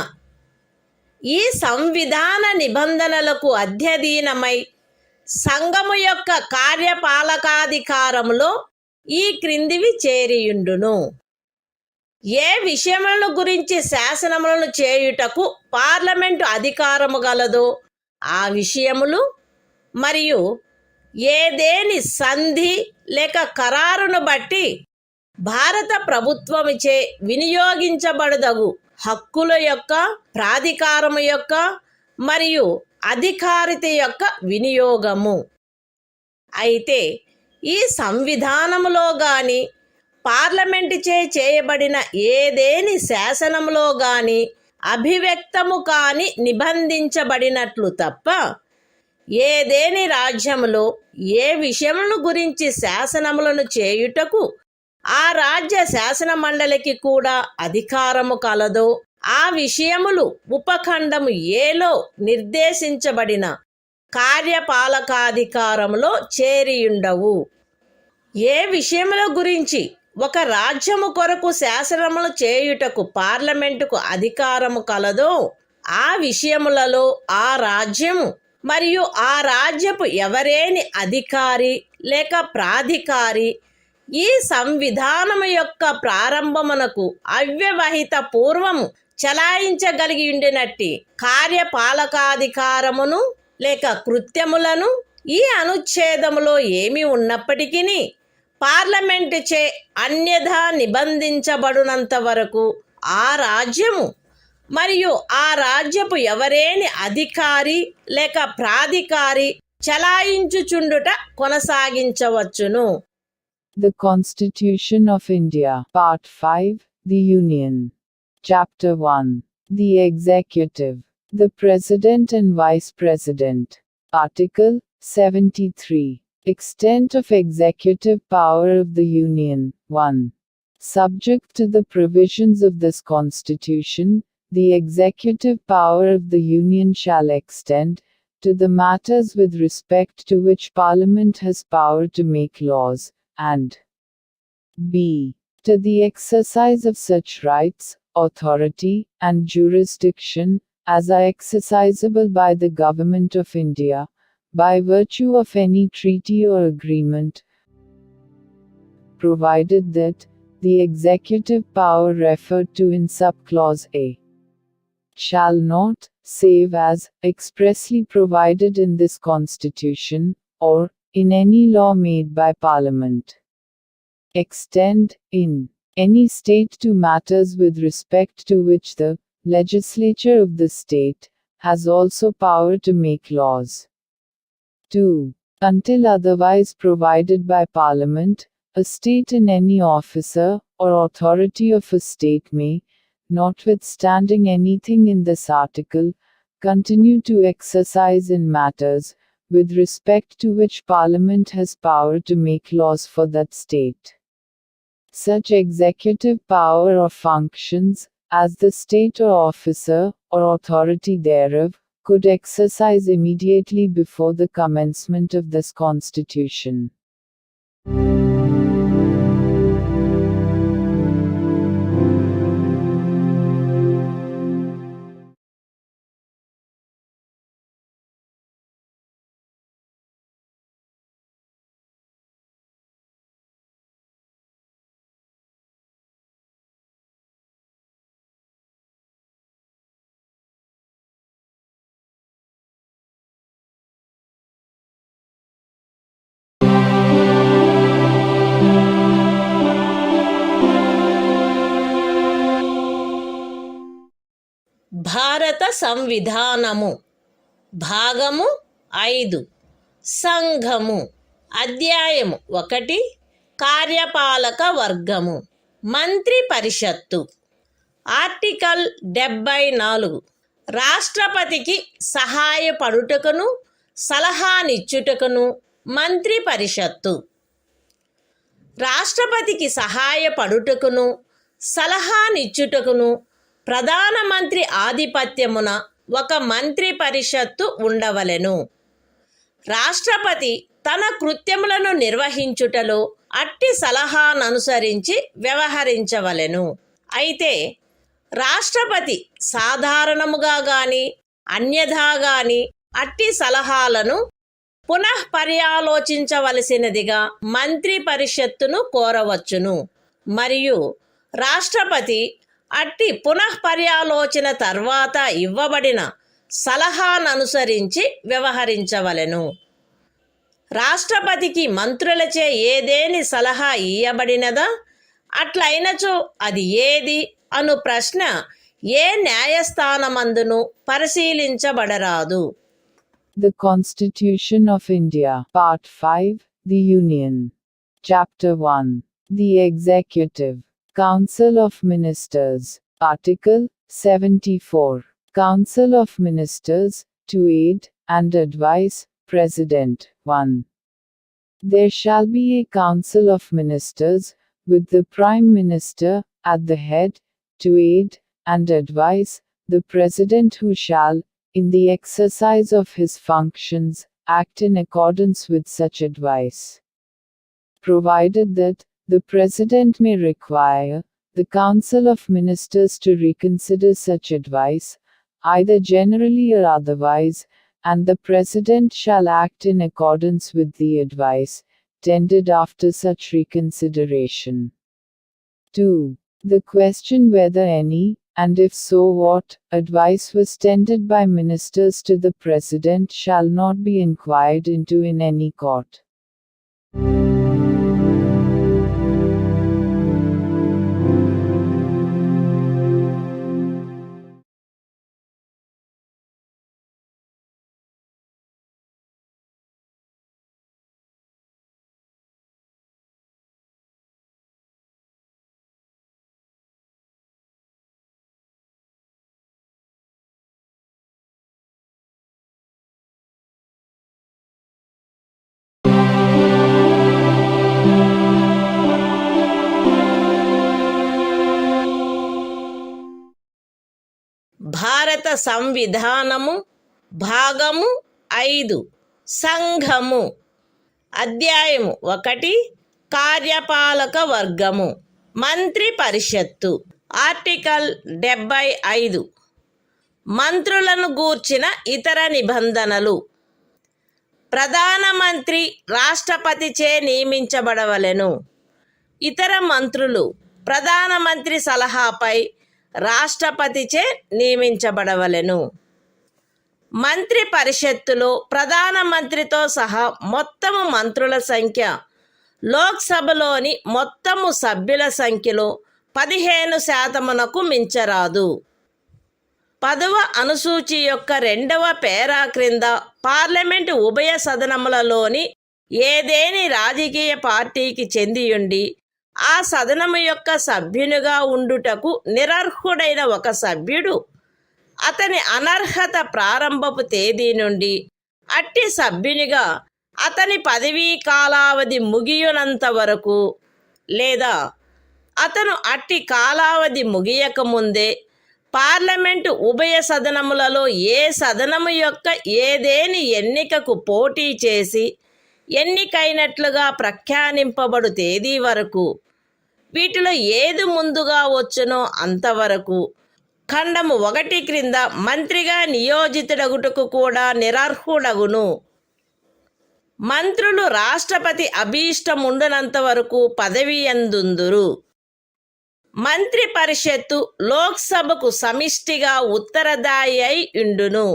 S1: ఈ సంవిధాన నిబంధనలకు అధ్యయనమై సంఘము యొక్క కార్యపాలకాధికారములో ఈ క్రిందివి చేరియుండును. ఏ విషయములను గురించి శాసనములను చేయుటకు పార్లమెంటు అధికారము గలదో ఆ విషయములు మరియు ఏదేని సంధి లేక ఖరారును బట్టి భారత ప్రభుత్వముచే వినియోగించబడదగు హక్కుల యొక్క, ప్రాధికారము యొక్క మరియు అధికారిత యొక్క వినియోగము. అయితే ఈ సంవిధానములో గాని పార్లమెంటుచే చేయబడిన ఏదేని శాసనములో గాని అభివ్యక్తము కాని నిబంధించబడినట్లు తప్ప ఏదేని రాజ్యములో ఏ విషయములను గురించి శాసనములను చేయుటకు ఆ రాజ్య శాసన మండలికి కూడా అధికారము కలదో ఆ విషయములు ఉపఖండము ఏలో నిర్దేశించబడిన కార్యపాలకాధికారములో చేరియుండవు. ఏ విషయముల గురించి ఒక రాజ్యము కొరకు శాసనములు చేయుటకు పార్లమెంటుకు అధికారము కలదో ఆ విషయములలో ఆ రాజ్యము మరియు ఆ రాజ్యపు ఎవరేని అధికారి లేక ప్రాధికారి ఈ సంవిధానము యొక్క ప్రారంభమునకు అవ్యవహిత పూర్వము చలాయించగలిగి ఉండినట్టి కార్యపాలకాధికారమును లేక కృత్యములను ఈ అనుచ్ఛేదములో ఏమి ఉన్నప్పటికీ పార్లమెంటు చే అన్యథా నిబంధించబడినంత వరకు ఆ రాజ్యము మరియు ఆ రాజ్యపు ఎవరేని అధికారి లేక ప్రాధికారి చలాయించుచుండుట కొనసాగించవచ్చును.
S2: The Constitution of India, Part 5, The Union. Chapter 1. The Executive. The President and Vice President. Article 73. Extent of executive power of the Union. 1. Subject to the provisions of this Constitution, the executive power of the Union shall extend to the matters with respect to which Parliament has power to make laws, and b. to the exercise of such rights, authority, and jurisdiction as are exercisable by the Government of India, by virtue of any treaty or agreement, provided that the executive power referred to in subclause A shall not, save as expressly provided in this Constitution, or in any law made by Parliament, extend, in any state to matters with respect to which the legislature of the state has also power to make laws. 2. Until otherwise provided by Parliament, a state in any officer or authority of a state may, notwithstanding anything in this article, continue to exercise in matters with respect to which Parliament has power to make laws for that state such executive power or functions as the state or officer or authority thereof could exercise immediately before the commencement of this Constitution.
S1: భారత సంవిధానము భాగము 5 సంఘము. అధ్యాయము 1 కార్యపాలక వర్గము. మంత్రి పరిషత్తు. Article 74 రాష్ట్రపతికి సహాయపడుటకును సలహానిచ్చుటకును మంత్రి పరిషత్తు. రాష్ట్రపతికి సహాయపడుటకును సలహానిచ్చుటకును ప్రధానమంత్రి ఆధిపత్యమున ఒక మంత్రి పరిషత్తు ఉండవలెను. రాష్ట్రపతి తన కృత్యములను నిర్వహించుటలో అట్టి సలహాననుసరించి వ్యవహరించవలెను. అయితే రాష్ట్రపతి సాధారణముగా గాని అన్యథా గాని అట్టి సలహాలను పునఃపర్యాలోచించవలసినదిగా మంత్రి పరిషత్తును కోరవచ్చును. మరియు రాష్ట్రపతి అట్టి పునఃపర్యాలోచన తర్వాత ఇవ్వబడిన సలహాననుసరించి వ్యవహరించవలెను. రాష్ట్రపతికి మంత్రులచే ఏదేని సలహా ఇయ్యబడినదా, అట్లయినచో అది ఏది అను ప్రశ్న ఏ న్యాయస్థానమందును పరిశీలించబడరాదు.
S2: The Constitution of India, Part 5, The Union. Chapter 1. The Executive. Council of Ministers. Article 74. Council of Ministers, to aid and advise President. 1. There shall be a Council of Ministers, with the Prime Minister at the head, to aid and advise the President, who shall, in the exercise of his functions, act in accordance with such advice. Provided that the President may require the Council of Ministers to reconsider such advice, either generally or otherwise, and the President shall act in accordance with the advice tendered after such reconsideration. 2. The question whether any, and if so what, advice was tendered by ministers to the President shall not be inquired into in any court.
S1: భారత సంవిధానము భాగము 5 సంఘము. అధ్యాయము 1 కార్యపాలక వర్గము. మంత్రి పరిషత్తు. Article 75. మంత్రులను గూర్చిన ఇతర నిబంధనలు. ప్రధానమంత్రి రాష్ట్రపతిచే నియమించబడవలెను. ఇతర మంత్రులు ప్రధానమంత్రి సలహాపై రాష్ట్రపతిచే నియమించబడవలెను. మంత్రి పరిషత్తులో ప్రధానమంత్రితో సహా మొత్తము మంత్రుల సంఖ్య లోక్సభలోని మొత్తము సభ్యుల సంఖ్యలో 15% మించరాదు. 10వ అనుసూచి యొక్క 2వ పేరా క్రింద పార్లమెంటు ఉభయ సదనములలోని ఏదేని రాజకీయ పార్టీకి చెందియుండి ఆ సదనము యొక్క సభ్యునిగా ఉండుటకు నిరర్హుడైన ఒక సభ్యుడు అతని అనర్హత ప్రారంభపు తేదీ నుండి అట్టి సభ్యునిగా అతని పదవీ కాలావధి ముగియునంత వరకు లేదా అతను అట్టి కాలావధి ముగియకముందే పార్లమెంటు ఉభయ సదనములలో ఏ సదనము యొక్క ఏదేని ఎన్నికకు పోటీ చేసి ఎన్నికైనట్లుగా ప్రఖ్యానింపబడు తేదీ వరకు, వీటిలో ఏది ముందుగా వచ్చునో అంతవరకు ఖండము 1 క్రింద మంత్రిగా నియోజితుడగుటకు కూడా నిరర్హుడగును. మంత్రులు రాష్ట్రపతి అభీష్టముండునంత వరకు పదవి యందుందురు. మంత్రి పరిషత్తు లోక్సభకు సమిష్టిగా ఉత్తరదాయి అయి ఉండును.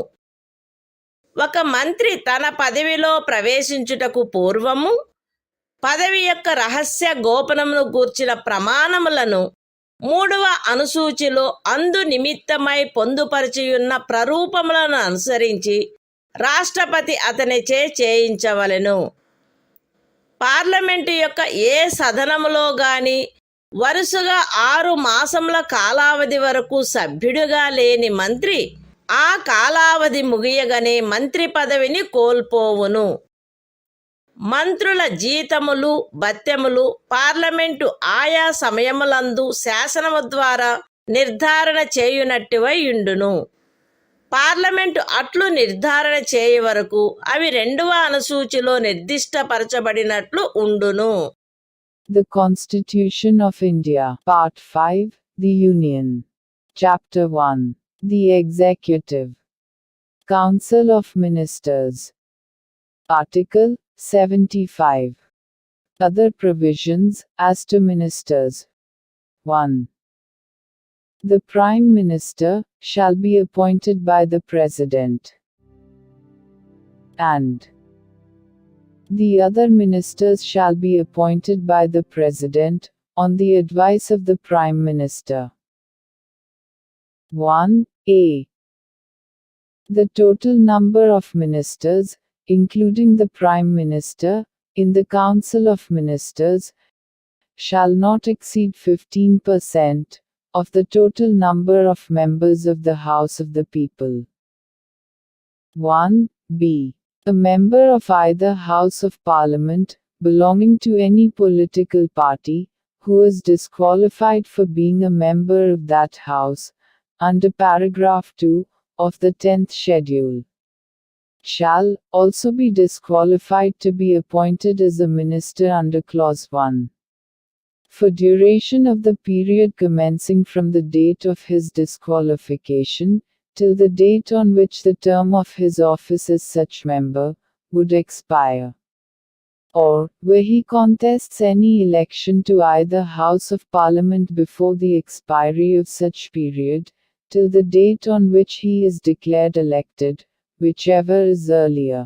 S1: ఒక మంత్రి తన పదవిలో ప్రవేశించుటకు పూర్వము పదవి యొక్క రహస్య గోపనమును గూర్చిన ప్రమాణములను 3వ అనుసూచిలో అందు నిమిత్తమై పొందుపరిచియున్న ప్రరూపములను అనుసరించి రాష్ట్రపతి అతనిచే చేయించవలెను. పార్లమెంటు యొక్క ఏ సదనములో గాని వరుసగా 6 మాసముల కాలావధి వరకు సభ్యుడిగా లేని మంత్రి ఆ కాలావధి ముగియగానే మంత్రి పదవిని కోల్పోవును. మంత్రుల జీతములు భత్యములు పార్లమెంటు ఆయా సమయములందు శాసనము ద్వారా నిర్ధారణ చేయునట్టివై యుండును. పార్లమెంటు అట్లు నిర్ధారణ చేయ వరకు అవి 2వ అనుసూచిలో నిర్దిష్టపరచబడినట్లు ఉండును.
S2: The Constitution of India, Part 5, The Union. Chapter 1. The Executive. Council of Ministers. Article 75. Other provisions as to ministers. 1. The Prime Minister shall be appointed by the President, and the other ministers shall be appointed by the President, on the advice of the Prime Minister. 1a. The total number of ministers, including the Prime Minister, in the Council of Ministers, shall not exceed 15% of the total number of members of the House of the People. 1b. A member of either House of Parliament, belonging to any political party, who is disqualified for being a member of that House, under paragraph 2 of the 10th schedule, shall also be disqualified to be appointed as a minister under clause 1. For duration of the period commencing from the date of his disqualification, till the date on which the term of his office as such member would expire, or, where he contests any election to either House of Parliament before the expiry of such period, till the date on which he is declared elected, whichever is earlier.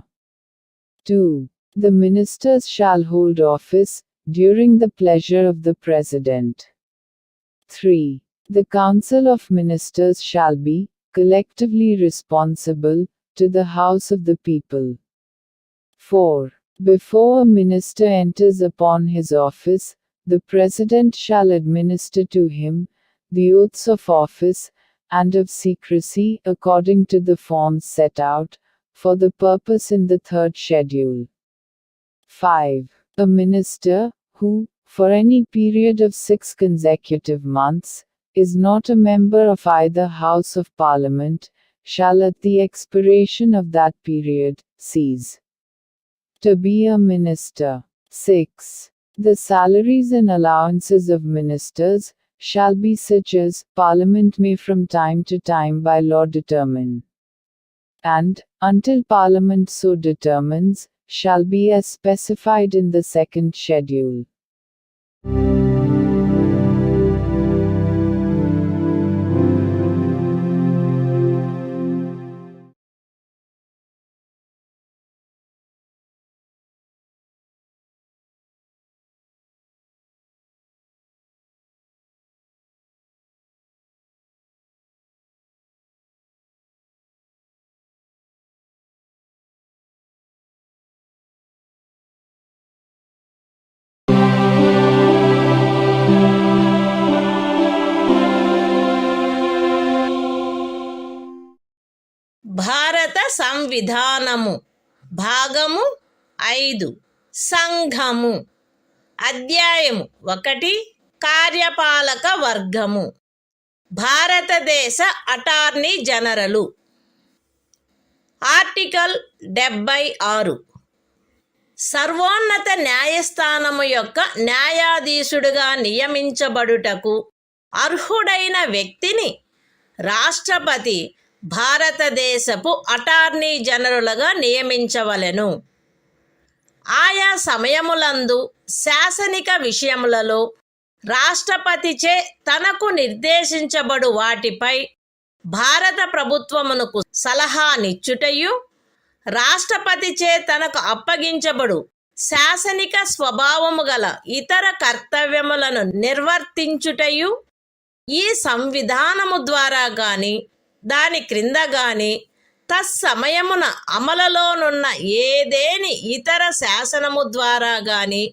S2: 2. The ministers shall hold office during the pleasure of the President. 3. The Council of Ministers shall be collectively responsible to the House of the People. 4. Before a minister enters upon his office, the President shall administer to him the oaths of office and of secrecy according to the forms set out for the purpose in the 3rd schedule. 5. A minister, who, for any period of 6 consecutive months, is not a member of either House of Parliament, shall at the expiration of that period, cease to be a minister. 6. The salaries and allowances of ministers shall be such as Parliament may from time to time by law determine, and, until Parliament so determines, shall be as specified in the 2nd schedule.
S1: భారత సంవిధానము భాగము 5 సంఘము అధ్యాయము 1 కార్యపాలక వర్గము భారతదేశ attorney general article 76 సర్వోన్నత న్యాయస్థానము యొక్క న్యాయాధీశుడుగా నియమించబడుటకు అర్హుడైన వ్యక్తిని రాష్ట్రపతి భారతదేశపు అటార్నీ జనరలుగా నియమించవలెను. ఆయా సమయములందు శాసనిక విషయములలో రాష్ట్రపతిచే తనకు నిర్దేశించబడు వాటిపై భారత ప్రభుత్వమునకు సలహానిచ్చుటయు, రాష్ట్రపతిచే తనకు అప్పగించబడు శాసనిక స్వభావము గల ఇతర కర్తవ్యములను నిర్వర్తించుటయు ఈ సంవిధానము ద్వారా గాని దాని క్రింద గాని తత్సమయమున అమలులోనున్న ఏదేని ఇతర శాసనము ద్వారా గాని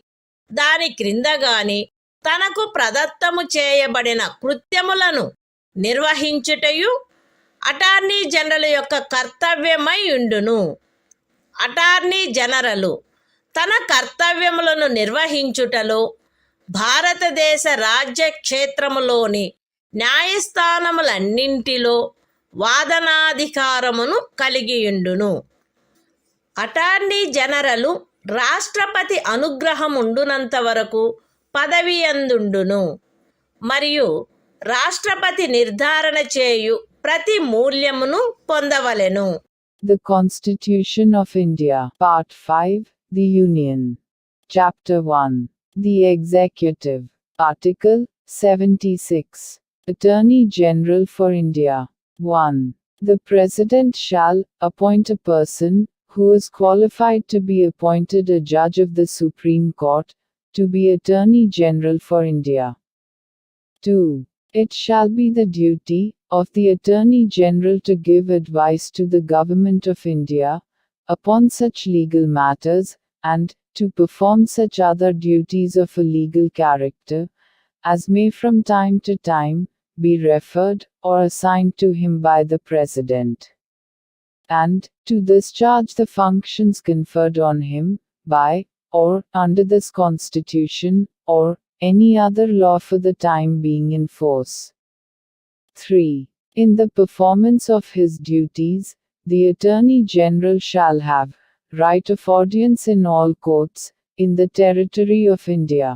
S1: దాని క్రింద గాని తనకు ప్రదత్తము చేయబడిన కృత్యములను నిర్వహించుటయు అటార్నీ జనరల్ యొక్క కర్తవ్యమై ఉండును. అటార్నీ జనరలు తన కర్తవ్యములను నిర్వహించుటలో భారతదేశ రాజ్య క్షేత్రములోని న్యాయస్థానములన్నింటిలో వాదనాధికారమును కలిగియుండును. అటార్నీ జనరలు రాష్ట్రపతి అనుగ్రహముండునంత వరకు పదవియందుండును మరియు రాష్ట్రపతి నిర్ధారణ చేయు ప్రతి మూల్యమును పొందవలెను.
S2: The Constitution of India, Part 5, The Union. Chapter 1. The Executive. Article 76. Attorney General for India. 1. The President shall appoint a person who is qualified to be appointed a judge of the Supreme Court, to be Attorney General for India. 2. It shall be the duty of the Attorney General to give advice to the Government of India upon such legal matters, and to perform such other duties of a legal character, as may from time to time be referred or assigned to him by the President, and to discharge the functions conferred on him by or under this Constitution or any other law for the time being in force. 3. In the performance of his duties, the Attorney General shall have right of audience in all courts in the territory of India.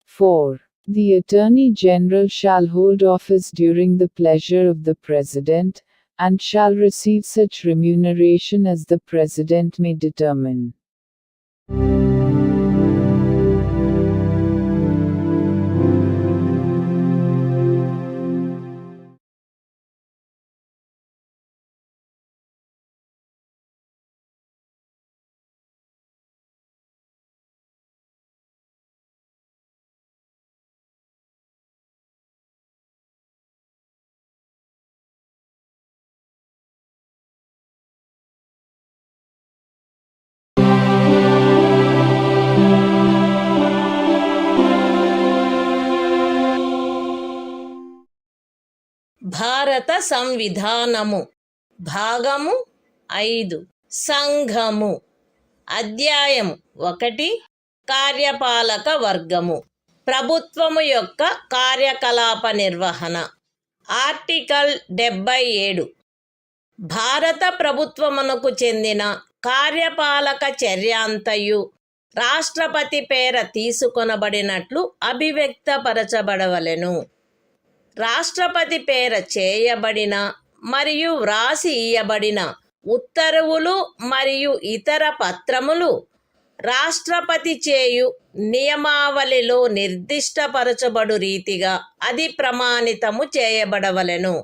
S2: 4. The Attorney General shall hold office during the pleasure of the President, and shall receive such remuneration as the President may determine.
S1: భారత సంవిధానము భాగము 5 సంఘము అధ్యాయం 1 కార్యపాలక వర్గము ప్రభుత్వము యొక్క కార్యకలాప నిర్వహణ article 77 భారత ప్రభుత్వమునకు చెందిన కార్యపాలక చర్యాంతయు రాష్ట్రపతి పేర తీసుకొనబడినట్లు అభివ్యక్తపరచబడవలెను. రాష్ట్రపతి పేర చేయబడిన మరియు వ్రాసి ఇయ్యబడిన ఉత్తర్వులు మరియు ఇతర పత్రములు రాష్ట్రపతి చేయు నియమావళిలో నిర్దిష్టపరచబడు రీతిగా అది ప్రమాణితము చేయబడవలెను.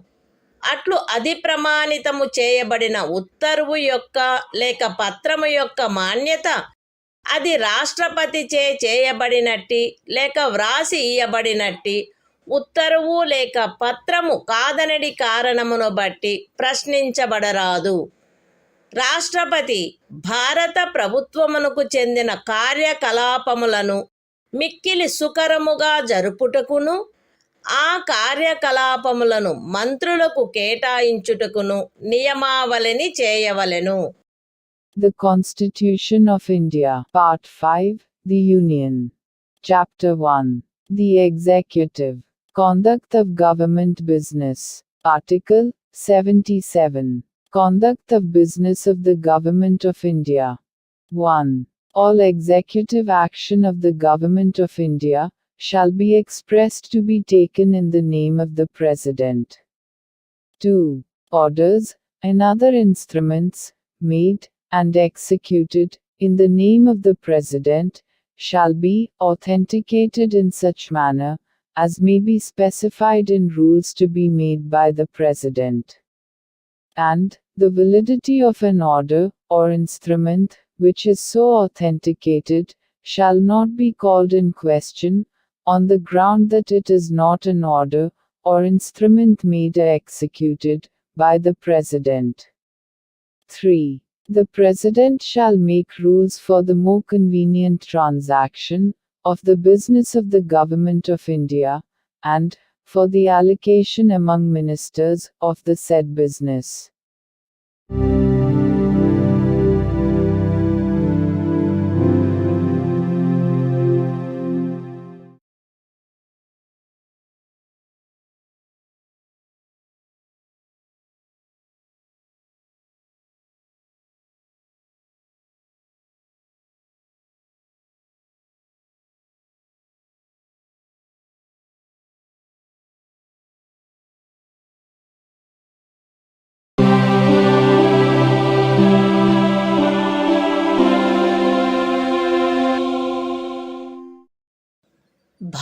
S1: అట్లు అది ప్రమాణితము చేయబడిన ఉత్తర్వు యొక్క లేక పత్రము యొక్క మాన్యత అది రాష్ట్రపతిచే చేయబడినట్టి లేక వ్రాసి ఇయ్యబడినట్టి ఉత్తర్వు లేక పత్రము కాదనడి కారణమును బట్టి ప్రశ్నించబడరాదు. రాష్ట్రపతి భారత ప్రభుత్వమునకు చెందిన కార్యకలాపములను మిక్కిలి సుకరముగా జరుపుటకును ఆ కార్యకలాపములను మంత్రులకు కేటాయించుటకును నియమావళిని చేయవలెను.
S2: The Constitution of India, Part 5, The Union. Chapter 1. The Executive. Conduct of Government Business. Article 77. Conduct of Business of the Government of India. 1. All executive action of the Government of India shall be expressed to be taken in the name of the President. 2. Orders and other instruments made and executed in the name of the President shall be authenticated in such manner as may be specified in rules to be made by the President. And the validity of an order or instrument which is so authenticated shall not be called in question on the ground that it is not an order or instrument made or executed by the President. 3. The President shall make rules for the more convenient transaction of the business of the Government of India, and for the allocation among ministers of the said business.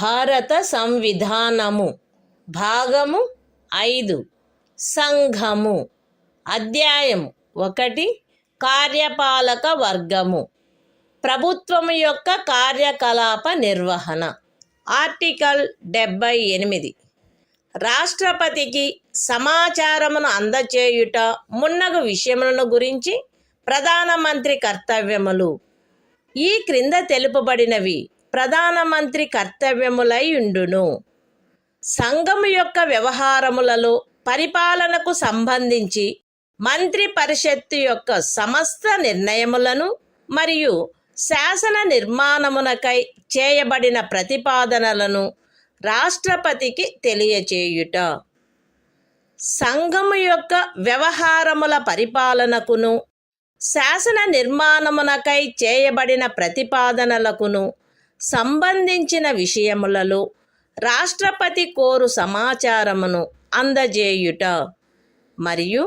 S1: భారత సంవిధానము భాగము 5 సంఘము అధ్యాయం 1 కార్యపాలక వర్గము ప్రభుత్వము యొక్క కార్యకలాప నిర్వహణ article 78 రాష్ట్రపతికి సమాచారమును అందచేయుట మున్నగు విషయములను గురించి ప్రధానమంత్రి కర్తవ్యములు ఈ క్రింద తెలుపబడినవి ప్రధానమంత్రి కర్తవ్యములై ఉండును. సంఘము యొక్క వ్యవహారములలో పరిపాలనకు సంబంధించి మంత్రి పరిషత్తు యొక్క సమస్త నిర్ణయములను మరియు శాసన నిర్మాణమునకై చేయబడిన ప్రతిపాదనలను రాష్ట్రపతికి తెలియచేయుట. సంఘము యొక్క వ్యవహారముల పరిపాలనకును శాసన నిర్మాణమునకై చేయబడిన ప్రతిపాదనలకును సంబంధించిన విషయములలో రాష్ట్రపతి కోరు సమాచారమును అందజేయుట మరియు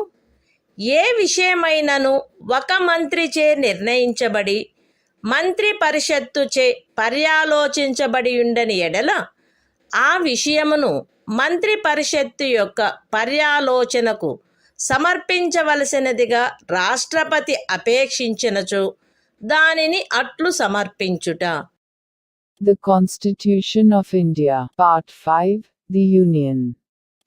S1: ఏ విషయమైనను ఒక మంత్రిచే నిర్ణయించబడి మంత్రి పరిషత్తుచే పర్యాలోచించబడి ఉండని ఎడల ఆ విషయమును మంత్రి పరిషత్తు యొక్క పర్యాలోచనకు సమర్పించవలసినదిగా రాష్ట్రపతి అపేక్షించినచో దానిని అట్లు సమర్పించుట.
S2: The Constitution of India, Part 5, The Union.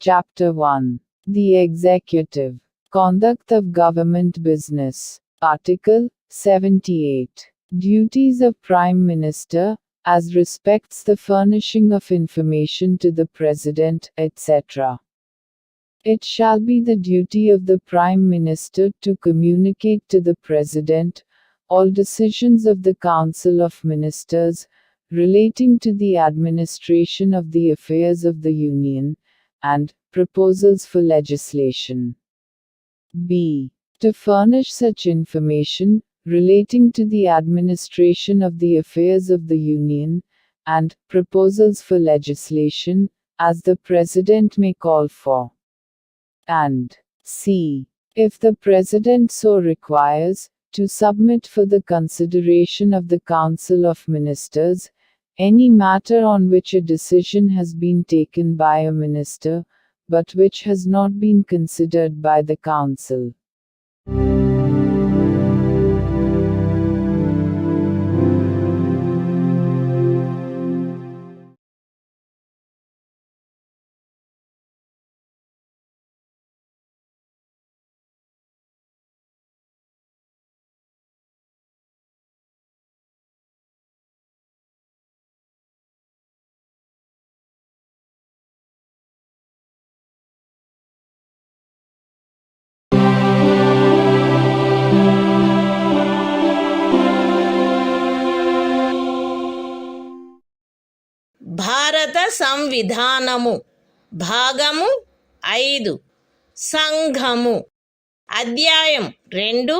S2: Chapter 1. The Executive. Conduct of Government Business. Article 78. Duties of Prime Minister, as respects the furnishing of information to the President, etc. It shall be the duty of the Prime Minister to communicate to the President all decisions of the Council of Ministers relating to the administration of the affairs of the Union, and proposals for legislation. B. To furnish such information relating to the administration of the affairs of the Union, and proposals for legislation, as the President may call for. And C. If the President so requires, to submit for the consideration of the Council of Ministers any matter on which a decision has been taken by a minister, but which has not been considered by the Council.
S1: భారత సంవిధానము భాగము 5 సంఘము అధ్యాయం 2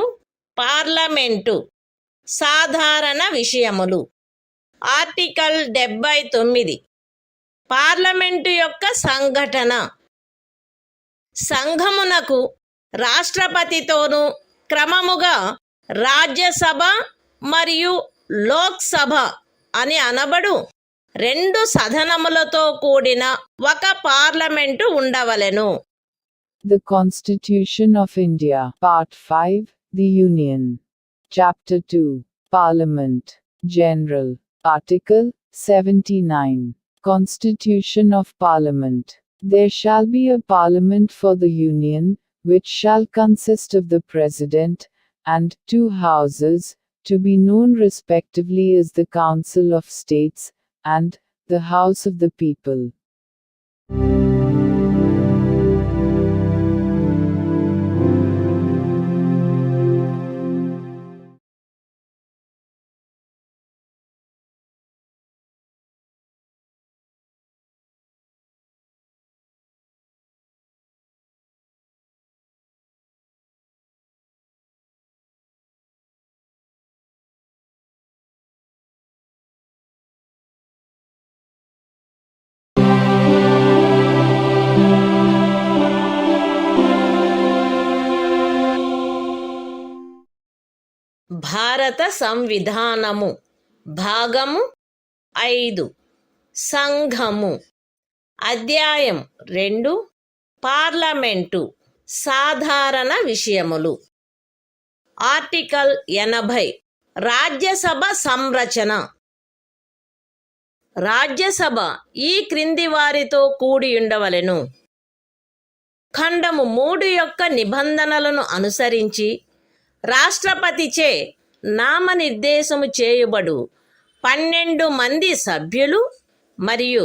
S1: parliament సాధారణ విషయములు article 79 parliament యొక్క సంఘటన సంఘమునకు రాష్ట్రపతితోనూ క్రమముగా రాజ్యసభ మరియు లోక్సభ అని అనబడు 2 సదనములతో కూడిన ఒక పార్లమెంటు ఉండవలెను.
S2: The Constitution of India, Part 5, The Union. Chapter 2. Parliament. General. Article 79. Constitution of Parliament. There shall be a Parliament for the Union, which shall consist of the President, and 2 houses, to be known respectively as the Council of States, and the House of the People.
S1: భారత సంవిధానము భాగము 5 సంఘము. అధ్యాయం 2 parliament సాధారణ విషయములు. Article 80 Rajya Sabha సంరచన. Rajya Sabha ఈ క్రింది వారితో కూడి ఉండవలెను. ఖండము 3 యొక్క నిబంధనలను అనుసరించి రాష్ట్రపతిచే నామనిర్దేశము చేయబడు 12 మంది సభ్యులు మరియు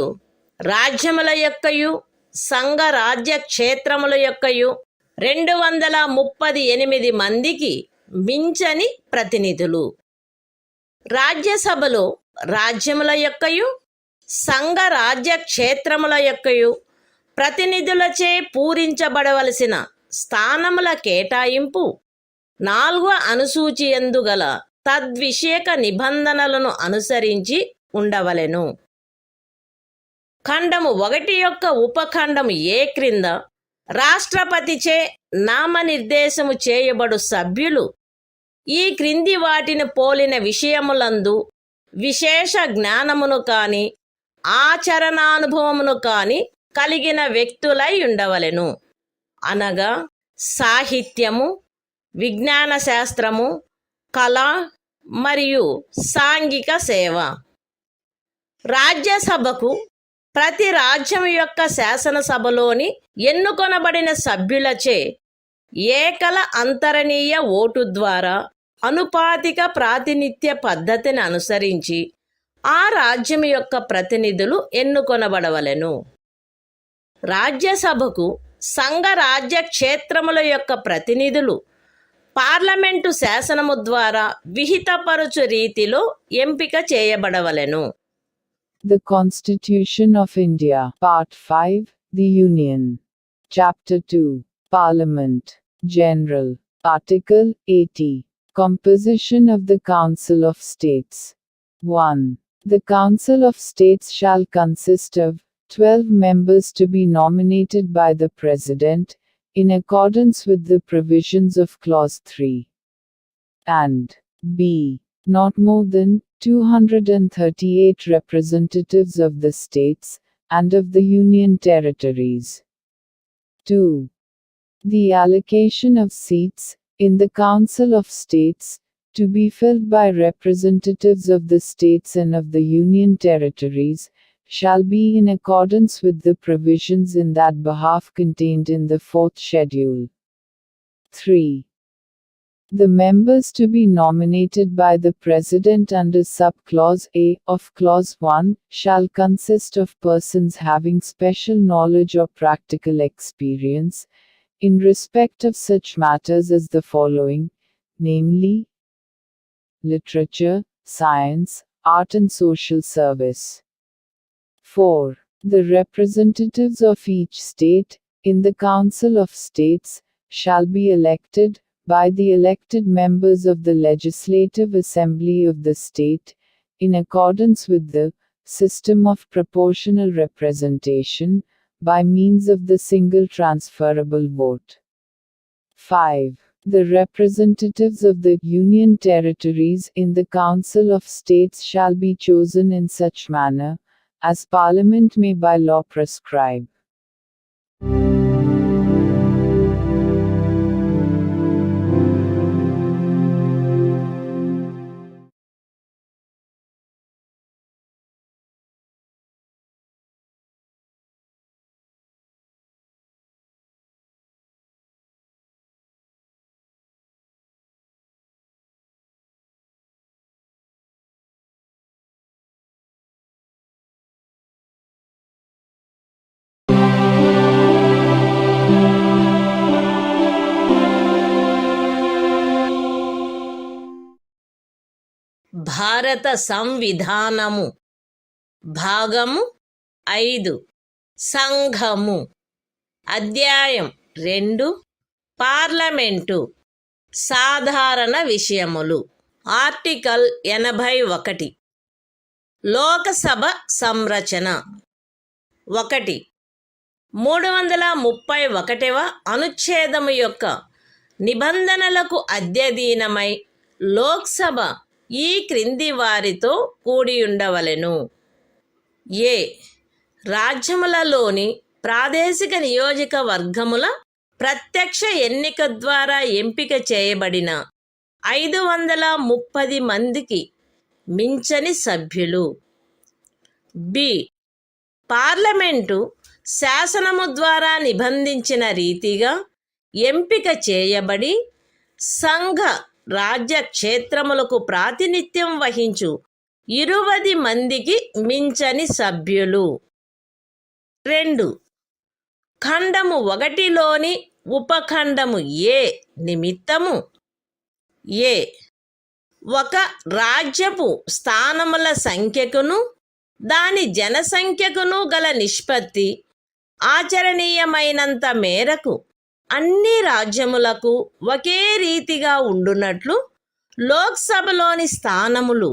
S1: రాజ్యముల యొక్కయు సంఘ రాజ్య క్షేత్రముల యొక్కయు 238 మందికి మించని ప్రతినిధులు. రాజ్యసభలో రాజ్యముల యొక్కయు సంఘ రాజ్య క్షేత్రముల యొక్కయు ప్రతినిధులచే పూరించబడవలసిన స్థానముల కేటాయింపు 4వ అనుసూచి యందు గల తద్విషయక నిబంధనలను అనుసరించి ఉండవలెను. ఖండము 1 యొక్క ఉపఖండము ఏ క్రింద రాష్ట్రపతిచే నామనిర్దేశము చేయబడు సభ్యులు ఈ క్రింది వాటిని పోలిన విషయములందు విశేష జ్ఞానమును కాని ఆచరణానుభవమును కాని కలిగిన వ్యక్తులై ఉండవలెను. అనగా సాహిత్యము, విజ్ఞాన శాస్త్రము, కళ మరియు సాంఘిక సేవ. రాజ్యసభకు ప్రతి రాజ్యం యొక్క శాసనసభలోని ఎన్నుకొనబడిన సభ్యులచే ఏకల అంతరణీయ ఓటు ద్వారా అనుపాతిక ప్రాతినిధ్య పద్ధతిని అనుసరించి ఆ రాజ్యం యొక్క ప్రతినిధులు ఎన్నుకొనబడవలెను. రాజ్యసభకు సంఘ రాజ్య క్షేత్రముల యొక్క ప్రతినిధులు పార్లమెంటు శాసనము ద్వారా విహితపరచు రీతిలో ఎంపిక చేయబడవలెను.
S2: The Constitution of India, Part 5, The Union. Chapter 2, Parliament, General. Article 80. Composition of the Council of States. 1. The Council of States shall consist of 12 members to be nominated by the President, in accordance with the provisions of Clause 3. And b. Not more than 238 representatives of the states, and of the Union territories. 2. The allocation of seats, in the Council of States, to be filled by representatives of the states and of the Union territories, shall be in accordance with the provisions in that behalf contained in the 4th schedule. 3. The members to be nominated by the President under Sub-Clause A of Clause 1 shall consist of persons having special knowledge or practical experience in respect of such matters as the following, namely, literature, science, art and social service. 4. The representatives of each state, in the Council of States, shall be elected by the elected members of the Legislative Assembly of the state, in accordance with the system of proportional representation, by means of the single transferable vote. 5. The representatives of the Union territories in the Council of States shall be chosen in such manner, as Parliament may by law prescribe.
S1: భారత సంవిధానము. భాగము 5 సంఘము. అధ్యాయం 2 parliament సాధారణ విషయములు. Article 81 Lok Sabha సంరచన. 1. 331వ అనుచ్ఛేదము యొక్క నిబంధనలకు అధ్యయనమై లోక్సభ ఈ క్రింది వారితో కూడి ఉండవలెను. ఏ. రాజ్యములలోని ప్రాదేశిక నియోజకవర్గముల ప్రత్యక్ష ఎన్నిక ద్వారా ఎంపిక చేయబడిన 530 మందికి మించని సభ్యులు. బి. పార్లమెంటు శాసనము ద్వారా నిబంధించిన రీతిగా ఎంపిక చేయబడి సంఘ రాజ్య క్షేత్రములకు ప్రాతినిధ్యం వహించు 20 మందికి మించని సభ్యులు. 2. ఖండము 1లోని ఉపఖండము ఏ నిమిత్తము ఏ. ఒక రాజ్యపు స్థానముల సంఖ్యకును దాని జనసంఖ్యకును గల నిష్పత్తి ఆచరణీయమైనంత మేరకు అన్ని రాజ్యములకు ఒకే రీతిగా ఉండునట్లు లోక్సభలోని స్థానములు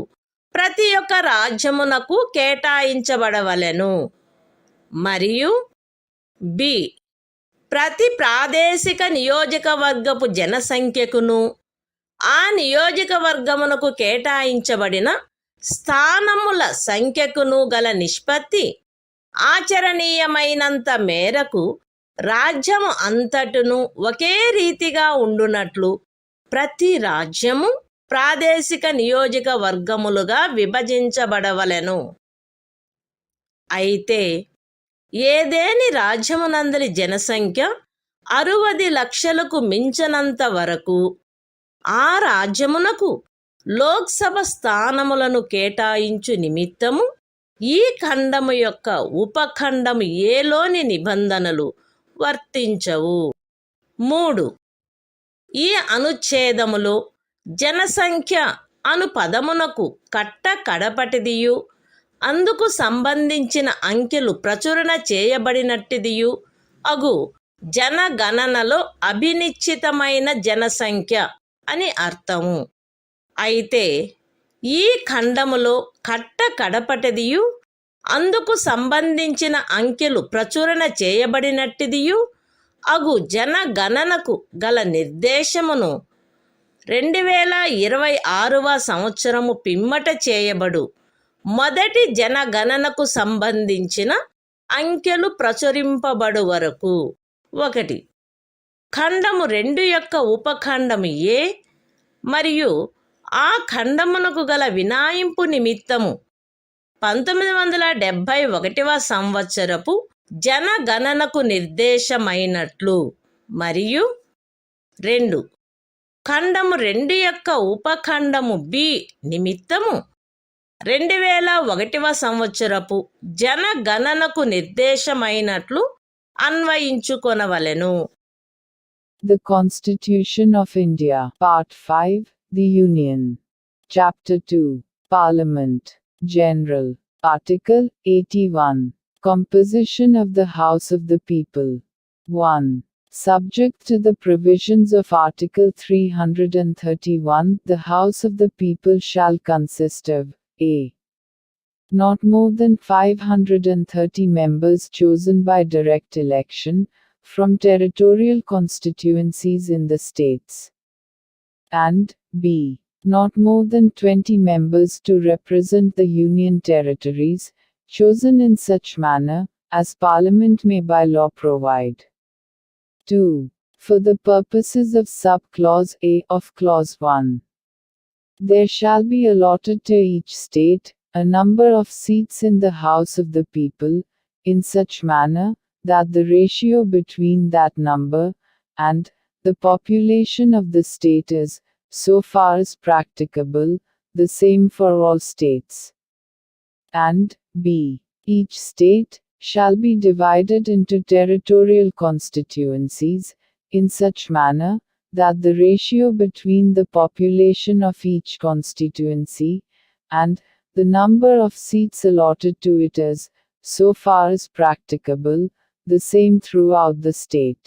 S1: ప్రతి ఒక్క రాజ్యమునకు కేటాయించబడవలెను. మరియు బి. ప్రతి ప్రాదేశిక నియోజకవర్గపు జనసంఖ్యకును ఆ నియోజకవర్గమునకు కేటాయించబడిన స్థానముల సంఖ్యకును గల నిష్పత్తి ఆచరణీయమైనంత మేరకు రాజ్యము అంతటును ఒకే రీతిగా ఉండునట్లు ప్రతి రాజ్యము ప్రాదేశిక నియోజకవర్గములుగా విభజించబడవలెను. అయితే ఏదేని రాజ్యమునందలి జనసంఖ్య 60 లక్షలకు మించనంత వరకు ఆ రాజ్యమునకు లోక్సభ స్థానములను కేటాయించు నిమిత్తము ఈ ఖండము యొక్క ఉపఖండము ఏలోని నిబంధనలు వర్తించవు. 3. ఈ అనుచ్ఛేదములో జనసంఖ్య అను పదమునకు కట్ట కడపటిదియు అందుకు సంబంధించిన అంకెలు ప్రచురణ చేయబడినట్టిదియు అగు జనగణనలో అభినిశ్చితమైన జనసంఖ్య అని అర్థము. అయితే ఈ ఖండములో కట్ట కడపటిదియు అందుకు సంబంధించిన అంకెలు ప్రచురణ చేయబడినట్టిదియు అగు జనగణనకు గల నిర్దేశమును 2026వ సంవత్సరము పిమ్మట చేయబడు మొదటి జనగణనకు సంబంధించిన అంకెలు ప్రచురింపబడు వరకు 1. ఖండము 2 యొక్క ఉపఖండము ఏ మరియు ఆ ఖండమునకు గల వినాయింపు నిమిత్తము 1971వ సంవత్సరపు జనగణనకు నిర్దేశమైనట్లు మరియు 2. ఖండము 2 యొక్క ఉపఖండము బి నిమిత్తము 2001వ సంవత్సరపు జనగణనకు నిర్దేశమైనట్లు అన్వయించుకొనవలెను.
S2: The Constitution of India, Part 5, The Union. Chapter 2, Parliament, General. Article 81. Composition of the House of the People. 1. Subject to the provisions of Article 331, the House of the People shall consist of a. Not more than 530 members chosen by direct election from territorial constituencies in the states, and b. Not more than 20 members to represent the Union territories, chosen in such manner as Parliament may by law provide. 2. For the purposes of sub-clause A of Clause 1, there shall be allotted to each state a number of seats in the House of the People, in such manner that the ratio between that number and the population of the state is, so far as practicable, the same for all states. And b. Each state shall be divided into territorial constituencies, in such manner that the ratio between the population of each constituency and the number of seats allotted to it is, so far as practicable, the same throughout the state.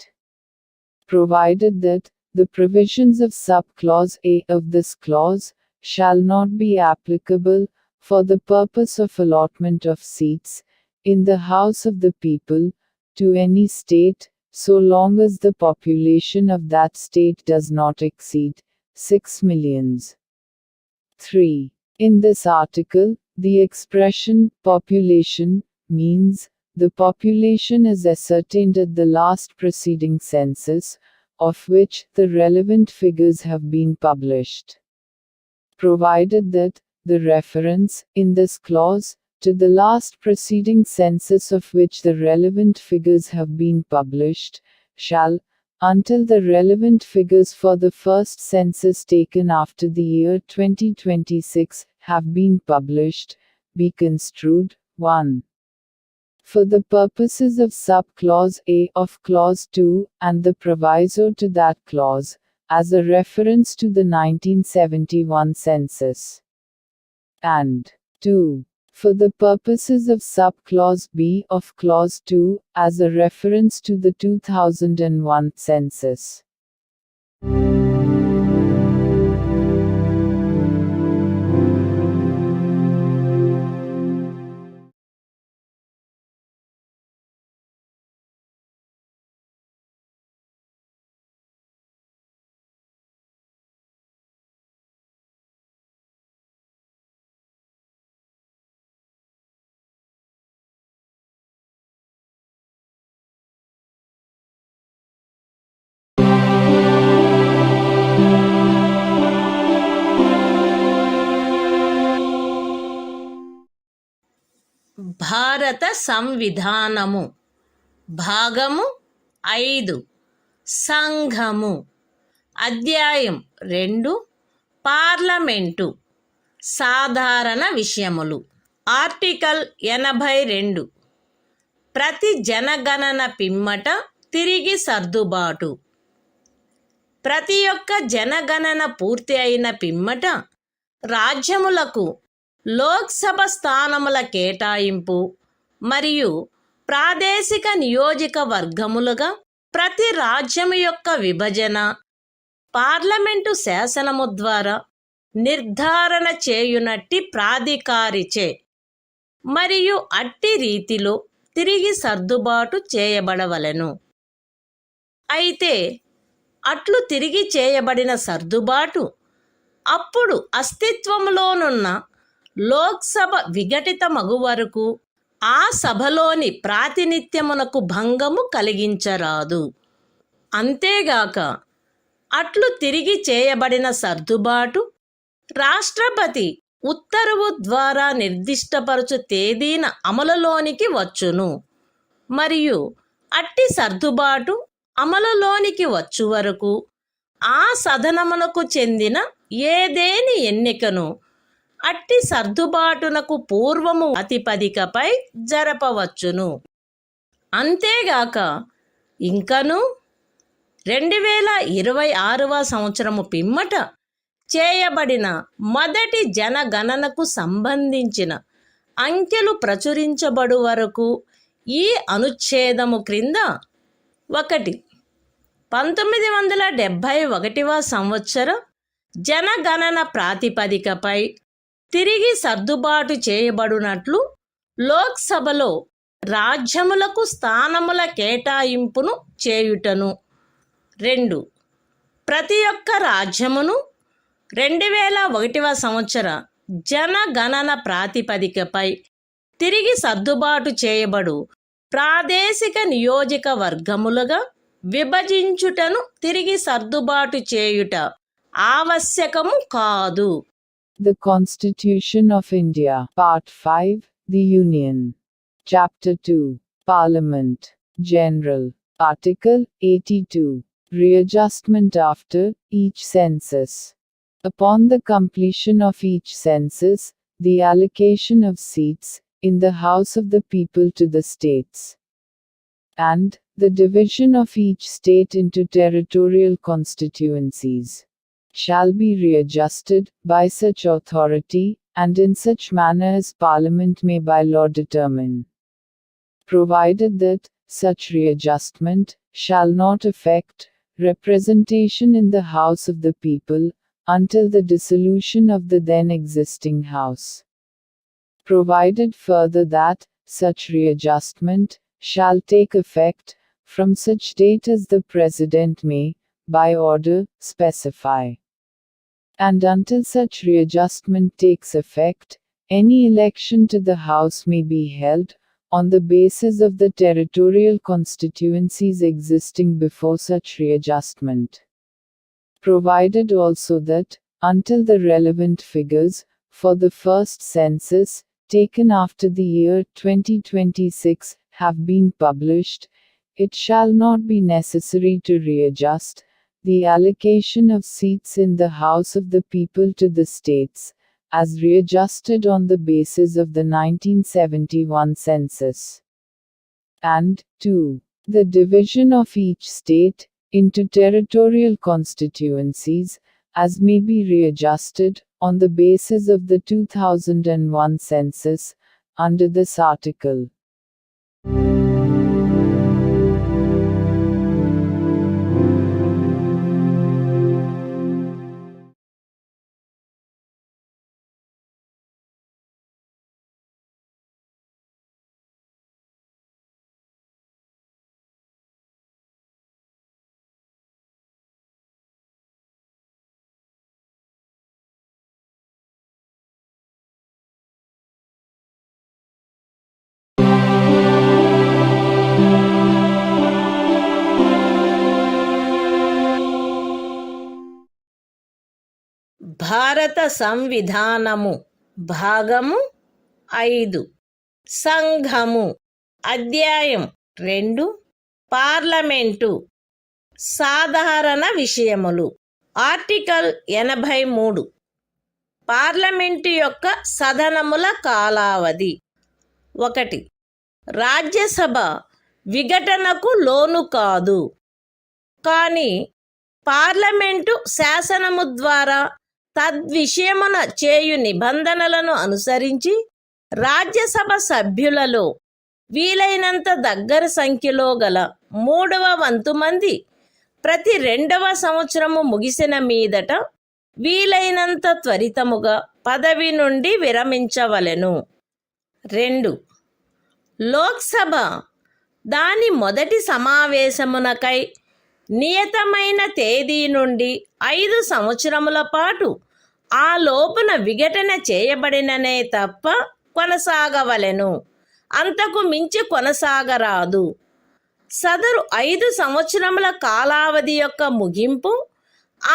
S2: Provided that the provisions of sub-clause A of this clause shall not be applicable for the purpose of allotment of seats in the House of the People to any state, so long as the population of that state does not exceed 6 millions. 3. In this article, The expression population means the population is ascertained at the last preceding census, of which the relevant figures have been published. Provided that the reference, in this clause, to the last preceding census of which the relevant figures have been published, shall, until the relevant figures for the first census taken after the year 2026 have been published, be construed, 1. For the purposes of sub-clause A of clause 2, and the proviso to that clause, as a reference to the 1971 census. And 2. For the purposes of sub-clause B of clause 2, as a reference to the 2001 census.
S1: భారత సంవిధానము భాగము 5 సంఘము అధ్యాయం 2 parliament సాధారణ విషయములు article 82 ప్రతి జనగణన పిమ్మట తిరిగి సర్దుబాటు ప్రతి ఒక్క జనగణన పూర్తి అయిన పిమ్మట రాజ్యములకు లోక్సభ స్థానముల కేటాయింపు మరియు ప్రాదేశిక నియోజకవర్గములుగా ప్రతి రాజ్యము యొక్క విభజన పార్లమెంటు శాసనము ద్వారా నిర్ధారణ చేయునట్టి ప్రాధికారిచే మరియు అట్టి రీతిలో తిరిగి సర్దుబాటు చేయబడవలెను. అయితే అట్లు తిరిగి చేయబడిన సర్దుబాటు అప్పుడు అస్తిత్వములోనున్న లోక్సభ విఘటితమగు వరకు ఆ సభలోని ప్రాతినిధ్యమునకు భంగము కలిగించరాదు. అంతేగాక అట్లు తిరిగి చేయబడిన సర్దుబాటు రాష్ట్రపతి ఉత్తర్వు ద్వారా నిర్దిష్టపరచు తేదీన అమలులోనికి వచ్చును మరియు అట్టి సర్దుబాటు అమలులోనికి వచ్చు వరకు ఆ సదనమునకు చెందిన ఏదేని ఎన్నికను అట్టి సర్దుబాటునకు పూర్వము ప్రాతిపదికపై జరపవచ్చును. అంతేగాక ఇంకను 2026వ సంవత్సరము పిమ్మట చేయబడిన మొదటి జనగణనకు సంబంధించిన అంకెలు ప్రచురించబడు వరకు ఈ అనుచ్ఛేదము క్రింద 1. 1971వ సంవత్సర జనగణన ప్రాతిపదికపై తిరిగి సర్దుబాటు చేయబడినట్లు లోక్సభలో రాజ్యములకు స్థానముల కేటాయింపును చేయుటను. 2. ప్రతి ఒక్క రాజ్యమును 2001వ సంవత్సర జనగణన ప్రాతిపదికపై తిరిగి సర్దుబాటు చేయబడు ప్రాదేశిక నియోజకవర్గములుగా విభజించుటను తిరిగి సర్దుబాటు చేయుట ఆవశ్యకము కాదు.
S2: The Constitution of India, Part 5, The Union. Chapter 2, Parliament, General. Article 82. Readjustment after each census. Upon the completion of each census, the allocation of seats in the House of the People to the states, and the division of each state into territorial constituencies, shall be readjusted by such authority, and in such manner as Parliament may by law determine, provided that such readjustment shall not affect representation in the House of the People until the dissolution of the then existing House. Provided further that such readjustment shall take effect from such date as the President may, by order, specify. And until such readjustment takes effect, Any election to the House may be held on the basis of the territorial constituencies existing before such readjustment. Provided also that, until the relevant figures, for the first census, taken after the year 2026, have been published, it shall not be necessary to readjust the allocation of seats in the House of the People to the states, as readjusted on the basis of the 1971 census. And, 2. The division of each state into territorial constituencies, as may be readjusted on the basis of the 2001 census, under this article.
S1: భారత సంవిధానము భాగము 5 సంఘము అధ్యాయం 2 parliament సాధారణ విషయములు article 83 parliament యొక్క సదనముల కాలావధి 1 రాజ్యసభ విఘటనకు లోను కాదు కానీ parliament శాసనము ద్వారా తద్విషయమున చేయు నిబంధనలను అనుసరించి రాజ్యసభ సభ్యులలో వీలైనంత దగ్గర సంఖ్యలో గల 3వ వంతు మంది ప్రతి 2వ సంవత్సరము ముగిసిన మీదట వీలైనంత త్వరితముగా పదవి నుండి విరమించవలెను. 2. లోక్సభ దాని మొదటి సమావేశమునకై నియతమైన తేదీ నుండి 5 సంవత్సరముల పాటు ఆ లోపున విఘటన చేయబడిననే తప్ప కొనసాగవలెను, అంతకు మించి కొనసాగరాదు. సదరు 5 సంవత్సరముల కాలావధి యొక్క ముగింపు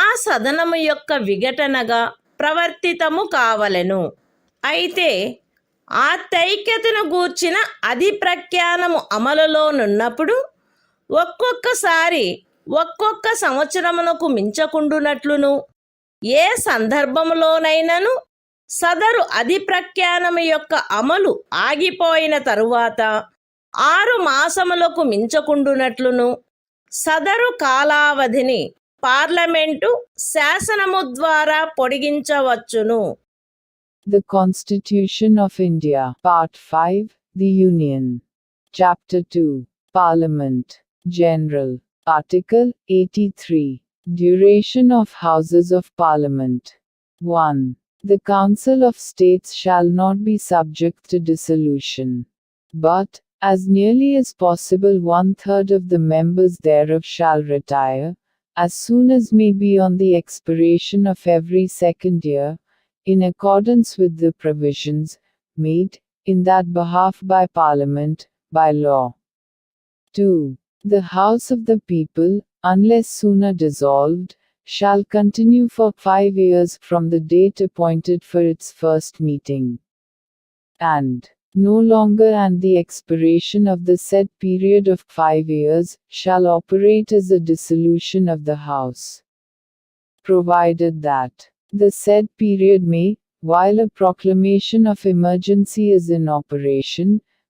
S1: ఆ సదనము యొక్క విఘటనగా ప్రవర్తితము కావలెను. అయితే ఆ తైక్యతను గూర్చిన అధిప్రఖ్యానము అమలులోనున్నప్పుడు ఒక్కొక్కసారి ఒక్కొక్క సంవత్సరమునకు మించకుండునట్లును ఏ సందర్భములోనైనను సదరు అధిప్రఖ్యానము యొక్క అమలు ఆగిపోయిన తరువాత 6 మాసములకు మించకుండునట్లును సదరు కాలావధిని పార్లమెంటు శాసనము ద్వారా పొడిగించవచ్చును.
S2: The Constitution of India, Part 5, The Union. Chapter 2, Parliament, General. Article 83. Duration of Houses of Parliament. 1. The Council of States shall not be subject to dissolution, but, as nearly as possible, 1/3 of the members thereof shall retire, as soon as may be on the expiration of every second year, in accordance with the provisions made in that behalf by Parliament, by law. 2. The House of the People, unless sooner dissolved, shall continue for 5 years from the date appointed for its first meeting, and no longer and the expiration of the said period of 5 years shall operate as a dissolution of the House, provided that the said period may, while a proclamation of emergency is in operation,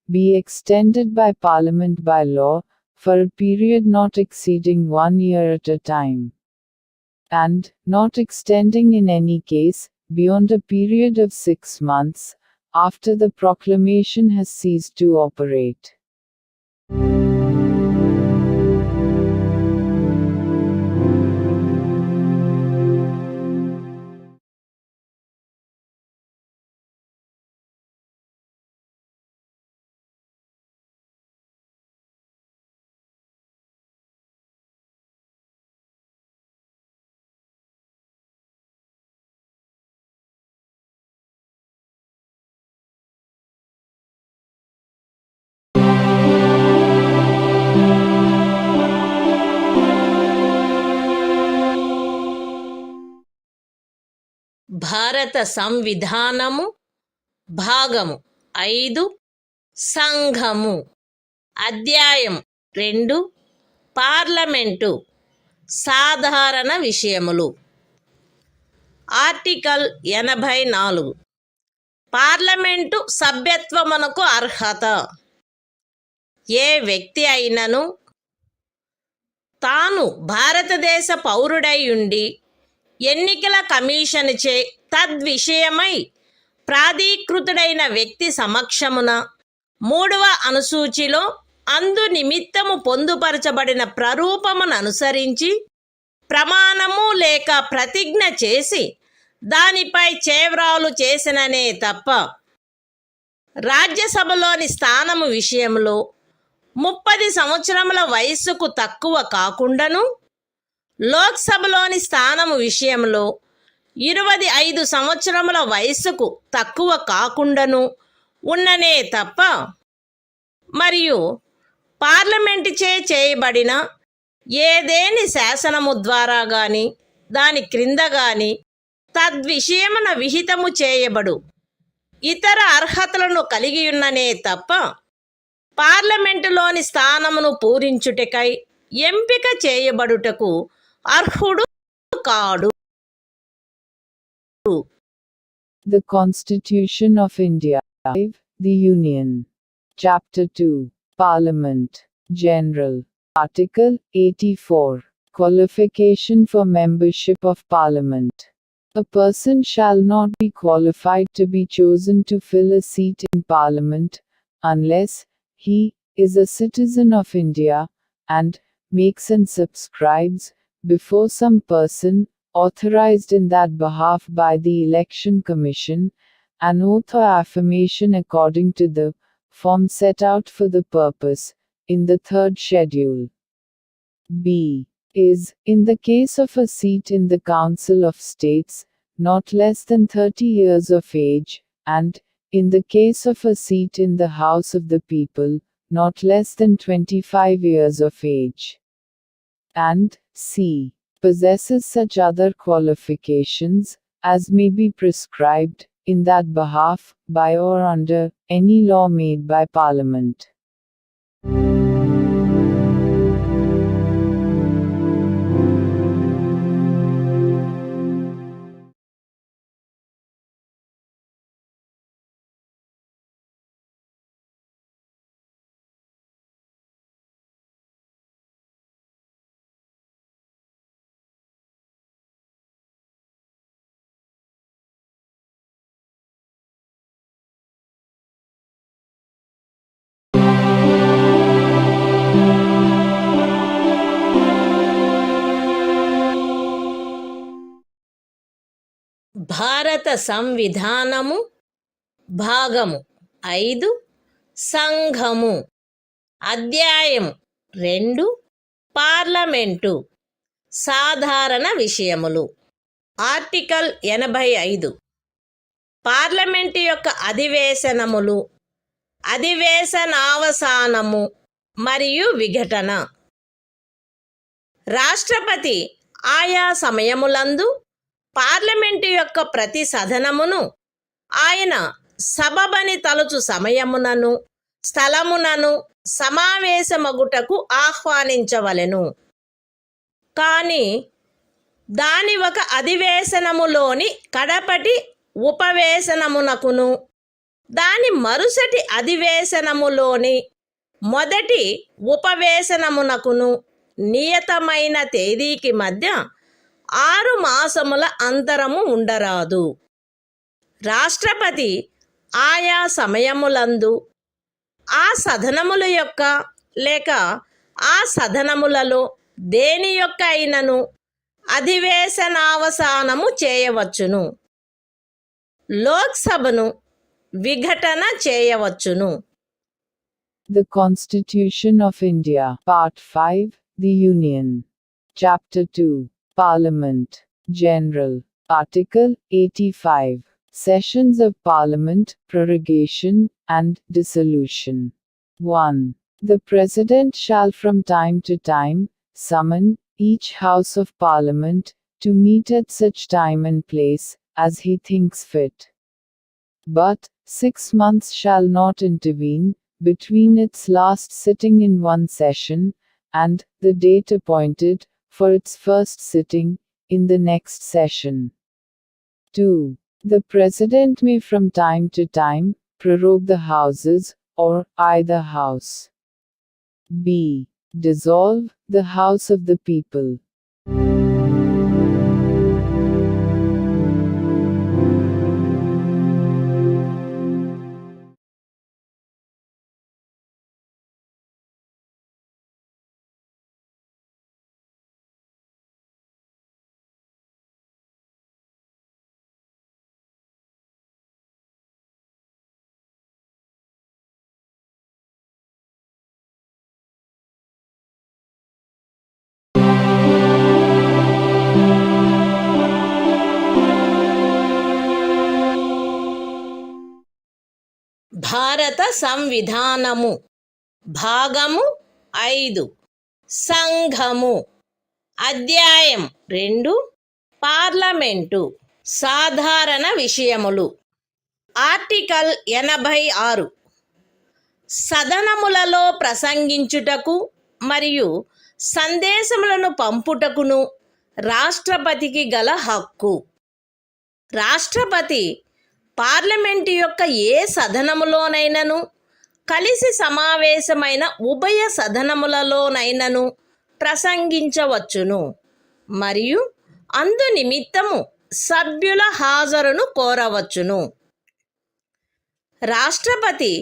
S2: be extended by Parliament by law, for a period not exceeding 1 year at a time, and not extending in any case beyond a period of 6 months, after the proclamation has ceased to operate.
S1: భారత సంవిధానము భాగము 5 సంఘము అధ్యాయం 2 parliament సాధారణ విషయములు article 84 parliament సభ్యత్వమునకు అర్హత ఏ వ్యక్తి అయినను తాను భారతదేశ పౌరుడై ఉండి ఎన్నికల కమిషనుచే తద్విషయమై ప్రాధీకృతుడైన వ్యక్తి సమక్షమున 3వ అనుసూచిలో అందు నిమిత్తము పొందుపరచబడిన ప్రరూపమును అనుసరించి ప్రమాణము లేక ప్రతిజ్ఞ చేసి దానిపై చేవ్రాలు చేసిననే తప్ప రాజ్యసభలోని స్థానము విషయంలో 30 సంవత్సరముల వయస్సుకు తక్కువ కాకుండాను లోక్సభలోని స్థానము విషయంలో 25 సంవత్సరముల వయస్సుకు తక్కువ కాకుండాను ఉన్ననే తప్ప మరియు పార్లమెంటుచే చేయబడిన ఏదేని శాసనము ద్వారా గాని దాని క్రింద గాని తద్విషయమున విహితము చేయబడు ఇతర అర్హతలను కలిగి ఉన్ననే తప్ప పార్లమెంటులోని స్థానమును పూరించుటకై ఎంపిక చేయబడుటకు అర్హుడు కాడు.
S2: The Constitution of India. 5. The Union. Chapter 2. Parliament. General. Article 84. Qualification for membership of Parliament. A person shall not be qualified to be chosen to fill a seat in Parliament, unless he is a citizen of India, and makes and subscribes, before some person, authorized in that behalf by the Election Commission, an oath or affirmation according to the form set out for the purpose, in the 3rd schedule. B. Is, in the case of a seat in the Council of States, not less than 30 years of age, and, in the case of a seat in the House of the People, not less than 25 years of age. And, C. Possesses such other qualifications, as may be prescribed, in that behalf, by or under, any law made by Parliament.
S1: భారత సంవిధానము భాగము 5 సంఘము అధ్యాయం 2 parliament సాధారణ విషయములు article 85 parliament యొక్క అధివేశనములు అధివేశనావసానము మరియు విఘటన రాష్ట్రపతి ఆయా సమయములందు పార్లమెంటు యొక్క ప్రతి సదనమును ఆయన సబబని తలుచు సమయమునను స్థలమునను సమావేశమగుటకు ఆహ్వానించవలెను. కానీ దాని ఒక అధివేశనములోని కడపటి ఉపవేశనమునకును దాని మరుసటి అధివేశనములోని మొదటి ఉపవేశనమునకును నియతమైన తేదీకి మధ్య 6 మాసముల అంతరము ఉండరాదు. రాష్ట్రపతి ఆయా సమయములందు ఆ సదనముల యొక్క లేక ఆ సదనములలో దేని యొక్క అయినను అధివేశనావసానము చేయవచ్చును. లోక్సభను విఘటన చేయవచ్చును.
S2: The Constitution of India. Part 5. The Union. Chapter 2. Parliament. General. Article 85. Sessions of Parliament, prorogation, and dissolution. 1. The President shall from time to time summon each House of Parliament to meet at such time and place as he thinks fit. But 6 months shall not intervene between its last sitting in one session and the date appointed for its first sitting in the next session. 2. The President may from time to time prorogue the Houses, or either House. B. Dissolve the House of the People.
S1: భారత సంవిధానము భాగము 5 సంఘము అధ్యాయం 2 parliament సాధారణ విషయములు article 86 సదనములలో ప్రసంగించుటకు మరియు సందేశములను పంపుటకును రాష్ట్రపతికి గల హక్కు. రాష్ట్రపతి పార్లమెంటు యొక్క ఏ సదనములోనైనను కలిసి సమావేశమైన ఉభయ సదనములలోనైనను ప్రసంగించవచ్చును మరియు అందు నిమిత్తము సభ్యుల హాజరును కోరవచ్చును. రాష్ట్రపతి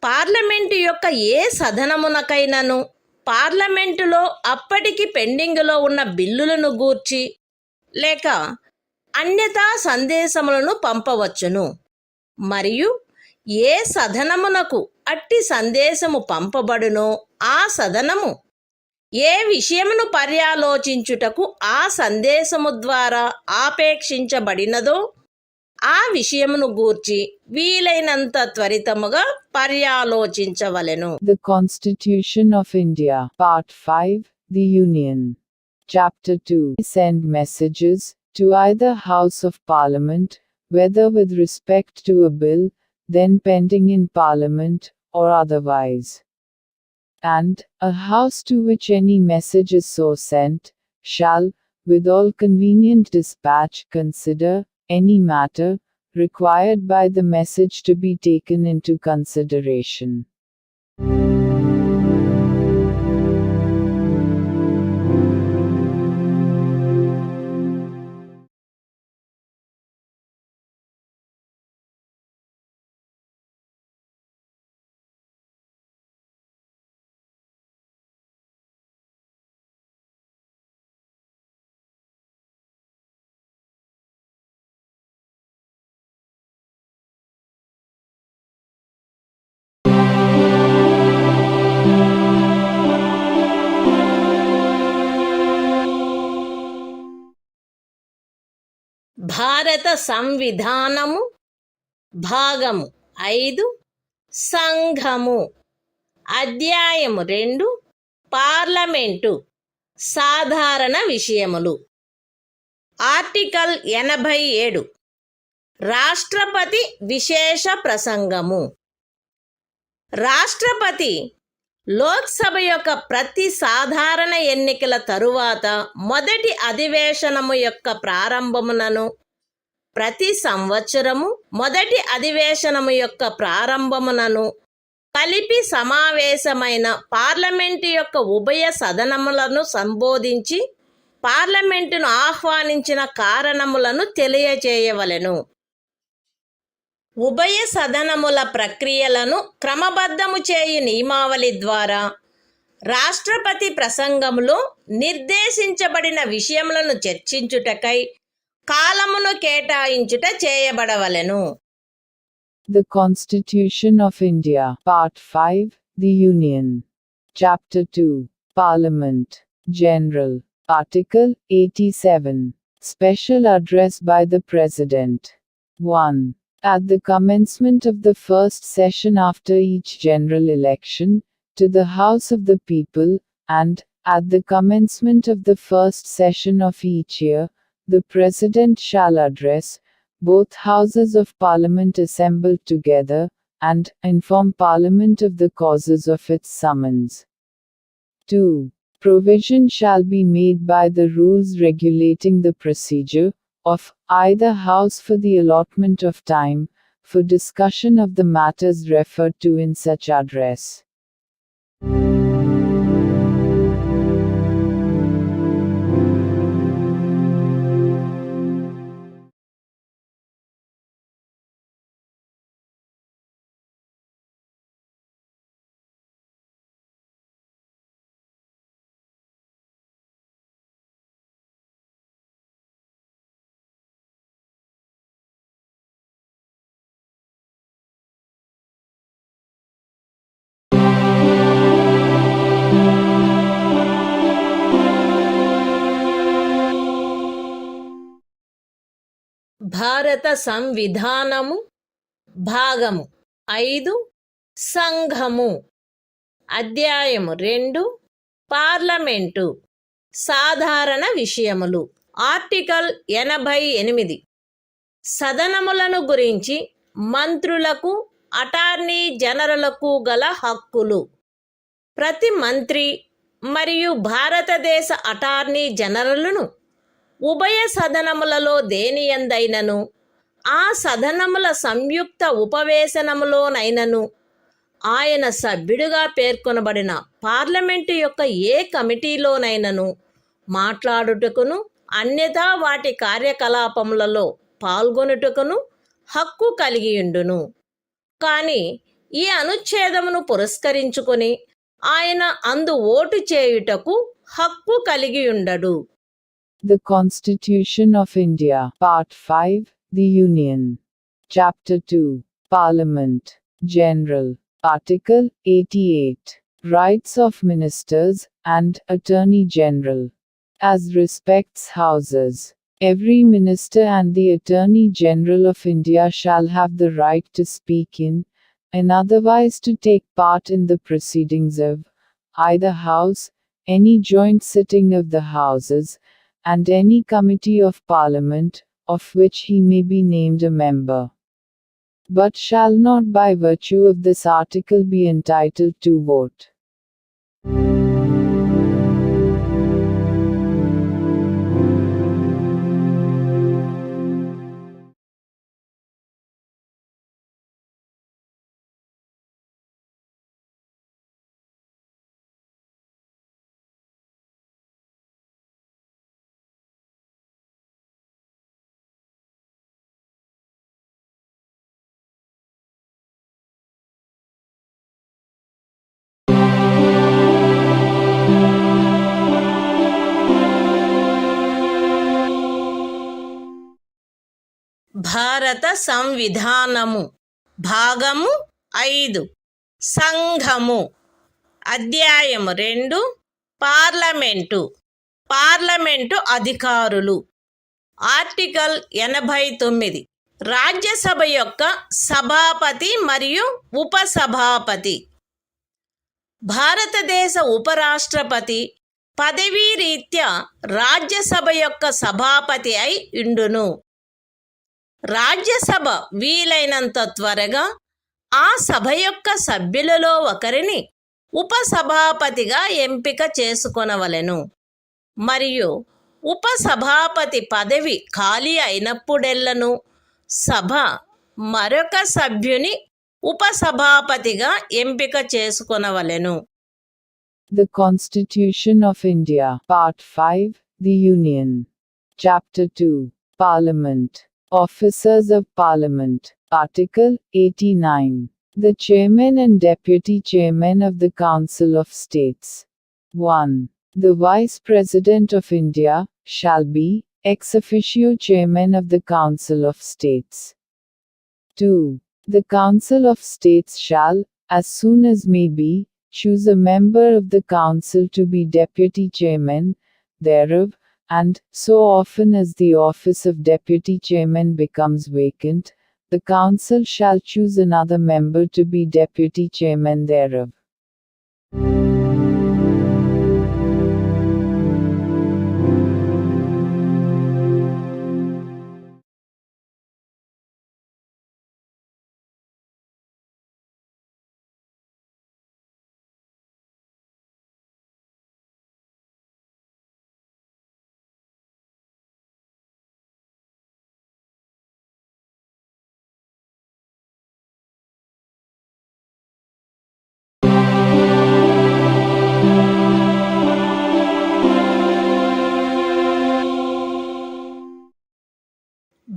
S1: పార్లమెంటు యొక్క ఏ సదనమునకైనను పార్లమెంటులో అప్పటికి పెండింగులో ఉన్న బిల్లులను గూర్చి లేక అన్యతా సందేశములను పంపవచ్చును మరియు ఏ సదనమునకు అట్టి సందేశము పంపబడునో ఆ సదనము ఏ విషయమును పర్యాలోచించుటకు ఆ సందేశము ద్వారా ఆపేక్షించబడినదో ఆ విషయమును గూర్చి వీలైనంత త్వరితముగా పర్యాలోచించవలెను.
S2: The Constitution of India, Part 5, The Union. Chapter 2. Send messages to either House of Parliament, whether with respect to a bill then pending in Parliament, or otherwise. And a House to which any message is so sent, shall, with all convenient dispatch, consider any matter required by the message to be taken into consideration.
S1: భారత సంవిధానము భాగము 5 సంఘము అధ్యాయము 2 parliament సాధారణ విషయములు article 87 రాష్ట్రపతి విశేష ప్రసంగము. రాష్ట్రపతి లోక్సభ యొక్క ప్రతి సాధారణ ఎన్నికల తరువాత మొదటి అధివేశనము యొక్క ప్రారంభమునను ప్రతి సంవత్సరము మొదటి అధివేశనము యొక్క ప్రారంభమునను కలిపి సమావేశమైన పార్లమెంటు యొక్క ఉభయ సదనములను సంబోధించి పార్లమెంటును ఆహ్వానించిన కారణములను తెలియజేయవలెను. ఉభయ సదనముల ప్రక్రియలను క్రమబద్ధము చేయు నియమావళి ద్వారా రాష్ట్రపతి ప్రసంగములో నిర్దేశించబడిన విషయములను చర్చించుటకై కాలమును కేటాయించుట చేయబడవలెను.
S2: The Constitution of India, Part 5, The Union. Chapter 2, Parliament, General. Article 87. Special Address by the President. 1. At the commencement of the first session after each general election, to the House of the People, and, at the commencement of the first session of each year, the President shall address, both houses of Parliament assembled together, and inform Parliament of the causes of its summons. 2. Provision shall be made by the rules regulating the procedure of either House for the allotment of time for discussion of the matters referred to in such address.
S1: భారత సంవిధానము భాగము 5 సంఘము అధ్యాయము 2 parliament సాధారణ విషయములు article 88 సదనములను గురించి మంత్రులకు attorney జనరలకు గల హక్కులు ప్రతి మంత్రి మరియు భారతదేశ అటార్నీ జనరలును ఉభయ సదనములలో దేనియందైనను ఆ సదనముల సంయుక్త ఉపవేశనములోనైనను ఆయన సభ్యుడిగా పేర్కొనబడిన పార్లమెంటు యొక్క ఏ కమిటీలోనైనను మాట్లాడుటకును అన్యథా వాటి కార్యకలాపములలో పాల్గొనుటకును హక్కు కలిగియుండును. కానీ ఈ అనుచ్ఛేదమును పురస్కరించుకొని ఆయన అందు ఓటు చేయుటకు హక్కు కలిగియుండడు.
S2: The Constitution of India, Part 5, The Union. Chapter 2, Parliament, General. Article 88, Rights of Ministers and Attorney General. As respects Houses, every Minister and the Attorney General of India shall have the right to speak in, and otherwise to take part in the proceedings of, either House, any joint sitting of the Houses, and any committee of Parliament, of which he may be named a member, but shall not by virtue of this article be entitled to vote.
S1: భారత సంవిధానము భాగము 5 సంఘము అధ్యాయము 2 parliament అధికారులు article 89 Rajya Sabha యొక్క సభాపతి మరియు ఉపసభాపతి భారతదేశ ఉపరాష్ట్రపతి పదవీ రీత్యా రాజ్యసభ యొక్క సభాపతి అయి ఉండును. రాజ్యసభ వీలైనంత త్వరగా ఆ సభ యొక్క సభ్యులలో ఒకరిని ఉపసభాపతిగా ఎంపిక చేసుకొనవలెను మరియు ఉపసభాపతి పదవి ఖాళీ అయినప్పుడెల్లను సభ మరొక సభ్యుని ఉపసభాపతిగా ఎంపిక చేసుకొనవలెను.
S2: The Constitution of India, Part 5, The Union. Chapter 2, Parliament. Officers of Parliament. Article 89. The Chairman and Deputy Chairman of the Council of States. 1. The Vice President of India shall be ex officio Chairman of the Council of States. 2. The Council of States shall, as soon as may be, choose a member of the Council to be Deputy Chairman thereof, and, so often as the office of Deputy Chairman becomes vacant, the Council shall choose another member to be Deputy Chairman thereof.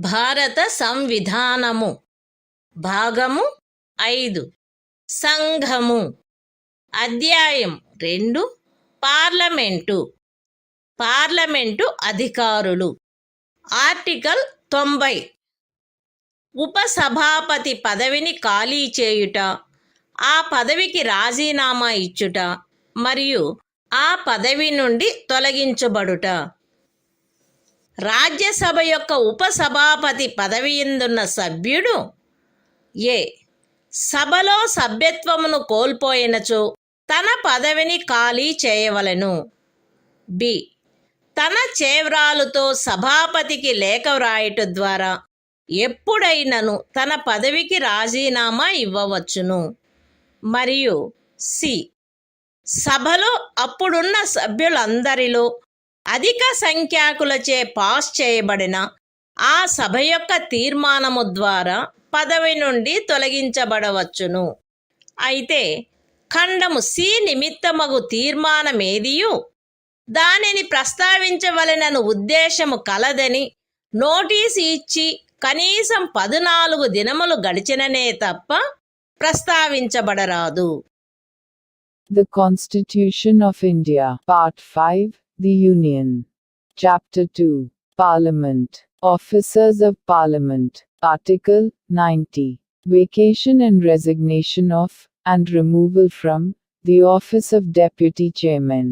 S1: భారత సంవిధానము భాగము 5 సంఘము అధ్యాయం 2 parliament parliament అధికారులు article 90 ఉపసభాపతి పదవిని ఖాళీ చేయుట, ఆ పదవికి రాజీనామా ఇచ్చుట మరియు ఆ పదవి నుండి తొలగించబడుట. రాజ్యసభ యొక్క ఉపసభాపతి పదవి యందున్న సభ్యుడు ఏ సభలో సభ్యత్వమును కోల్పోయినచో తన పదవిని ఖాళీ చేయవలెను. బి తన చేవ్రాలుతో సభాపతికి లేఖ వ్రాయుట ద్వారా ఎప్పుడైనను తన పదవికి రాజీనామా ఇవ్వవచ్చును. మరియు సి సభలో అప్పుడున్న సభ్యులందరిలో అధిక సంఖ్యాకులచే పాస్ చేయబడిన ఆ సభ యొక్క తీర్మానము ద్వారా పదవి నుండి తొలగించబడవచ్చును. అయితే ఖండము సి నిమిత్తమగు తీర్మానమేదియు దానిని ప్రస్తావించవలెనను ఉద్దేశము కలదని నోటీసు ఇచ్చి కనీసం 14 దినములు గడిచిననే తప్ప ప్రస్తావించబడరాదు.
S2: The Constitution of India, Part 5, The Union. Chapter 2, Parliament. Officers of Parliament. Article 90. Vacation and resignation of, and removal from, the office of Deputy Chairman.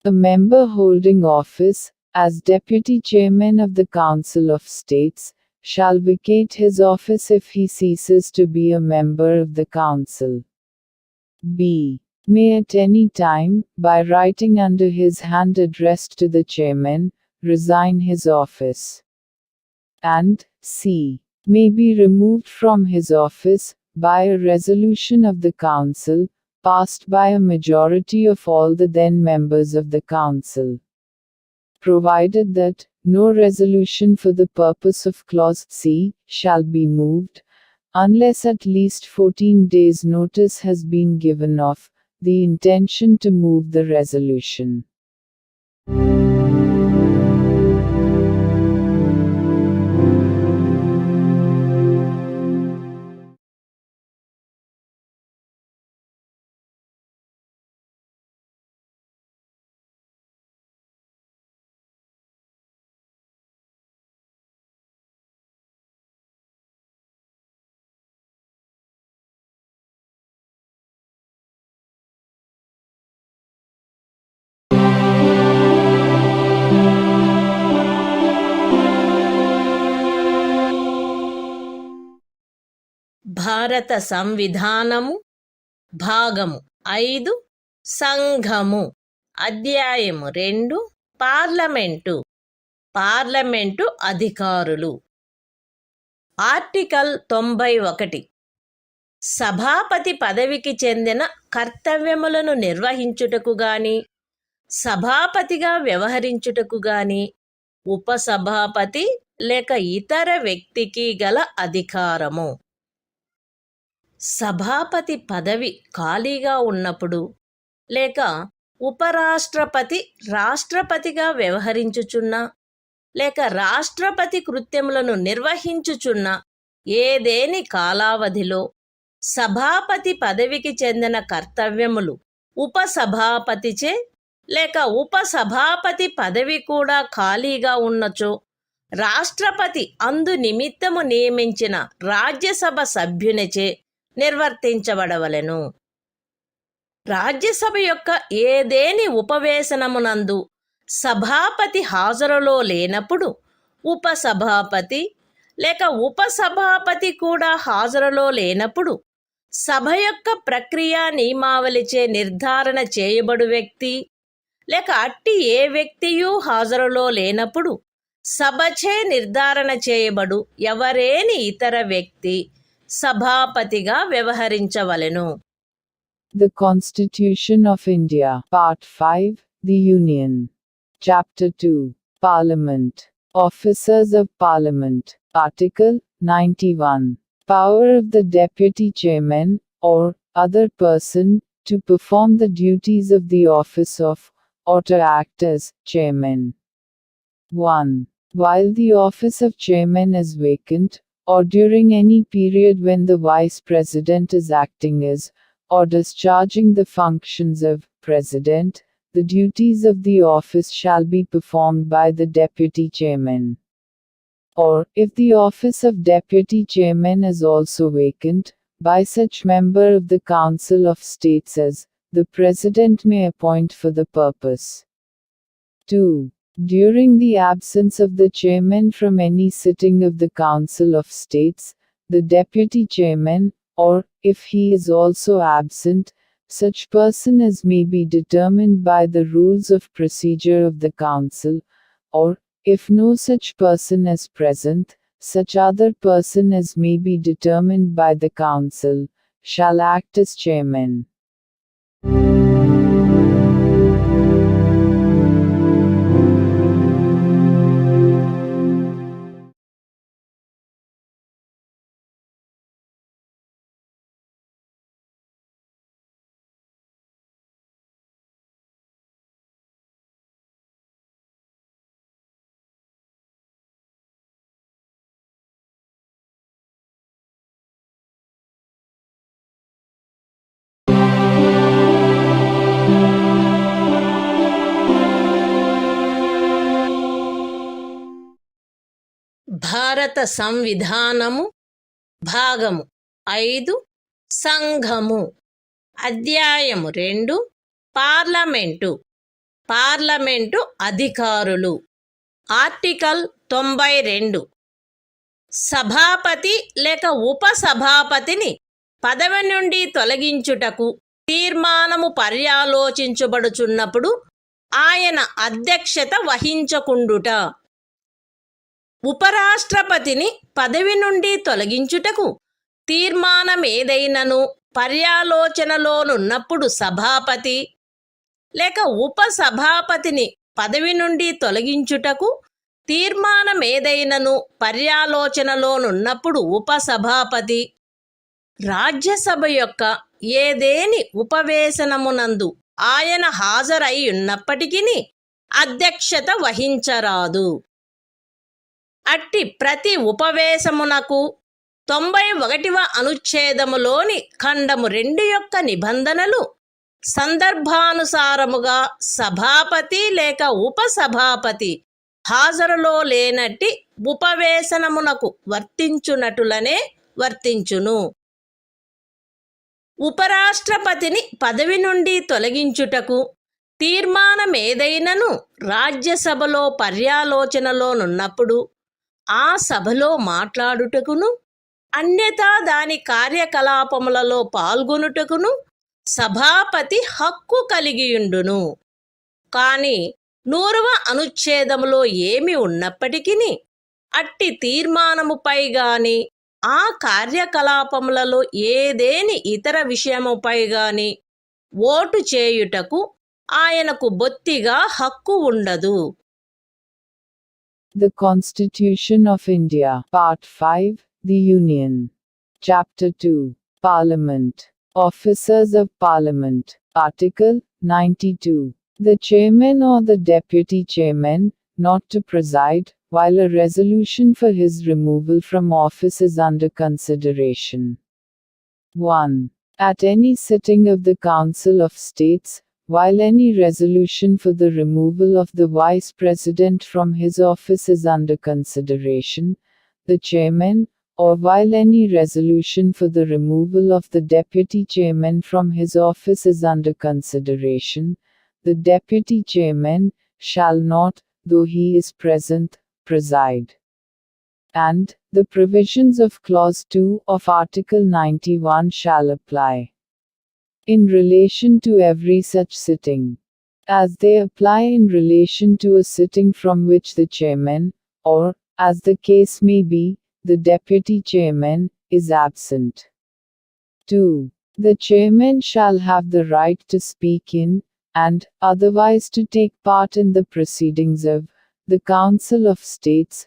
S2: A member holding office, as Deputy Chairman of the Council of States, shall vacate his office if he ceases to be a member of the Council. B. May at any time, by writing under his hand addressed to the Chairman, resign his office. And C. May be removed from his office, by a resolution of the Council, passed by a majority of all the then members of the Council. Provided that, no resolution for the purpose of Clause C, shall be moved, unless at least 14 days' notice has been given of the intention to move the resolution.
S1: భారత సంవిధానము భాగము 5 సంఘము అధ్యాయము 2 parliament parliament అధికారులు article 91 సభాపతి పదవికి చెందిన కర్తవ్యములను నిర్వహించుటకు గాని సభాపతిగా వ్యవహరించుటకు గాని ఉపసభాపతి లేక ఇతర వ్యక్తికి గల అధికారము. సభాపతి పదవి ఖాళీగా ఉన్నప్పుడు లేక ఉపరాష్ట్రపతి రాష్ట్రపతిగా వ్యవహరించుచున్న లేక రాష్ట్రపతి కృత్యములను నిర్వహించుచున్న ఏదేని కాలావధిలో సభాపతి పదవికి చెందిన కర్తవ్యములు ఉపసభాపతిచే లేక ఉపసభాపతి పదవి కూడా ఖాళీగా ఉన్నచో రాష్ట్రపతి అందు నిమిత్తము నియమించిన రాజ్యసభ సభ్యునిచే నిర్వర్తించబడవలెను. రాజ్యసభ యొక్క ఏదేని ఉపవేశనమునందు సభాపతి హాజరులో లేనప్పుడు ఉపసభాపతి లేక ఉపసభాపతి కూడా హాజరులో లేనప్పుడు సభ యొక్క ప్రక్రియా నియమావళిచే నిర్ధారణ చేయబడు వ్యక్తి లేక అట్టి ఏ వ్యక్తియూ హాజరులో లేనప్పుడు సభచే నిర్ధారణ చేయబడు ఎవరేని ఇతర వ్యక్తి సభాపతిగా వ్యవహరించవలెను.
S2: The Constitution of India, Part 5, The Union. Chapter 2, Parliament. Officers of Parliament. Article 91. Power of the Deputy Chairman, or other person, to perform the duties of the office of, or to act as, Chairman. 1. while the office of chairman is vacant, or during any period when the vice president is acting as, or discharging the functions of, president, the duties of the office shall be performed by the deputy chairman. Or, if the office of deputy chairman is also vacant, by such member of the Council of States as, the President may appoint for the purpose. 2. During the absence of the chairman from any sitting of the Council of States, the deputy chairman, or, if he is also absent, such person as may be determined by the rules of procedure of the Council, or, if no such person is present, such other person as may be determined by the Council, shall act as chairman.
S1: భారత సంవిధానము భాగము 5 సంఘము అధ్యాయము 2 parliament అధికారులు article 92 సభాపతి లేక ఉపసభాపతిని పదవి నుండి తొలగించుటకు తీర్మానము పర్యాలోచించబడుచున్నప్పుడు ఆయన అధ్యక్షత వహించకుండుట. ఉపరాష్ట్రపతిని పదవి నుండి తొలగించుటకు తీర్మానమేదైనను పర్యాలోచనలోనున్నప్పుడు సభాపతి లేక ఉపసభాపతిని పదవి నుండి తొలగించుటకు తీర్మానమేదైనను పర్యాలోచనలోనున్నప్పుడు ఉపసభాపతి రాజ్యసభ యొక్క ఏదేని ఉపవేశనమునందు ఆయన హాజరై ఉన్నప్పటికీ అధ్యక్షత వహించరాదు. అట్టి ప్రతి ఉపవేశమునకు 91వ అనుచ్ఛేదములోని ఖండము 2 యొక్క నిబంధనలు సందర్భానుసారముగా సభాపతి లేక ఉపసభాపతి హాజరులో లేనట్టి ఉపవేశనమునకు వర్తించునటులనే వర్తించును. ఉపరాష్ట్రపతిని పదవి నుండి తొలగించుటకు తీర్మానమేదైనను రాజ్యసభలో పర్యాలోచనలోనున్నప్పుడు ఆ సభలో మాట్లాడుటకును అన్యథా దాని కార్యకలాపములలో పాల్గొనుటకును సభాపతి హక్కు కలిగియుండును. కాని 100వ అనుచ్ఛేదములో ఏమి ఉన్నప్పటికీ అట్టి తీర్మానముపై గాని ఆ కార్యకలాపములలో ఏదేని ఇతర విషయముపై గాని ఓటు చేయుటకు ఆయనకు బొత్తిగా హక్కు ఉండదు.
S2: The Constitution of India, Part 5, The Union. Chapter 2, Parliament. Officers of Parliament. Article 92. The chairman or the deputy chairman, not to preside, while a resolution for his removal from office is under consideration. 1. At any sitting of the Council of States, while any resolution for the removal of the Vice President from his office is under consideration, the Chairman, or while any resolution for the removal of the Deputy Chairman from his office is under consideration, the Deputy Chairman shall not, though he is present, preside. And, the provisions of Clause 2 of Article 91 shall apply in relation to every such sitting, as they apply in relation to a sitting from which the chairman, or, as the case may be, the deputy chairman, is absent. 2. The chairman shall have the right to speak in, and, otherwise to take part in the proceedings of, the Council of States,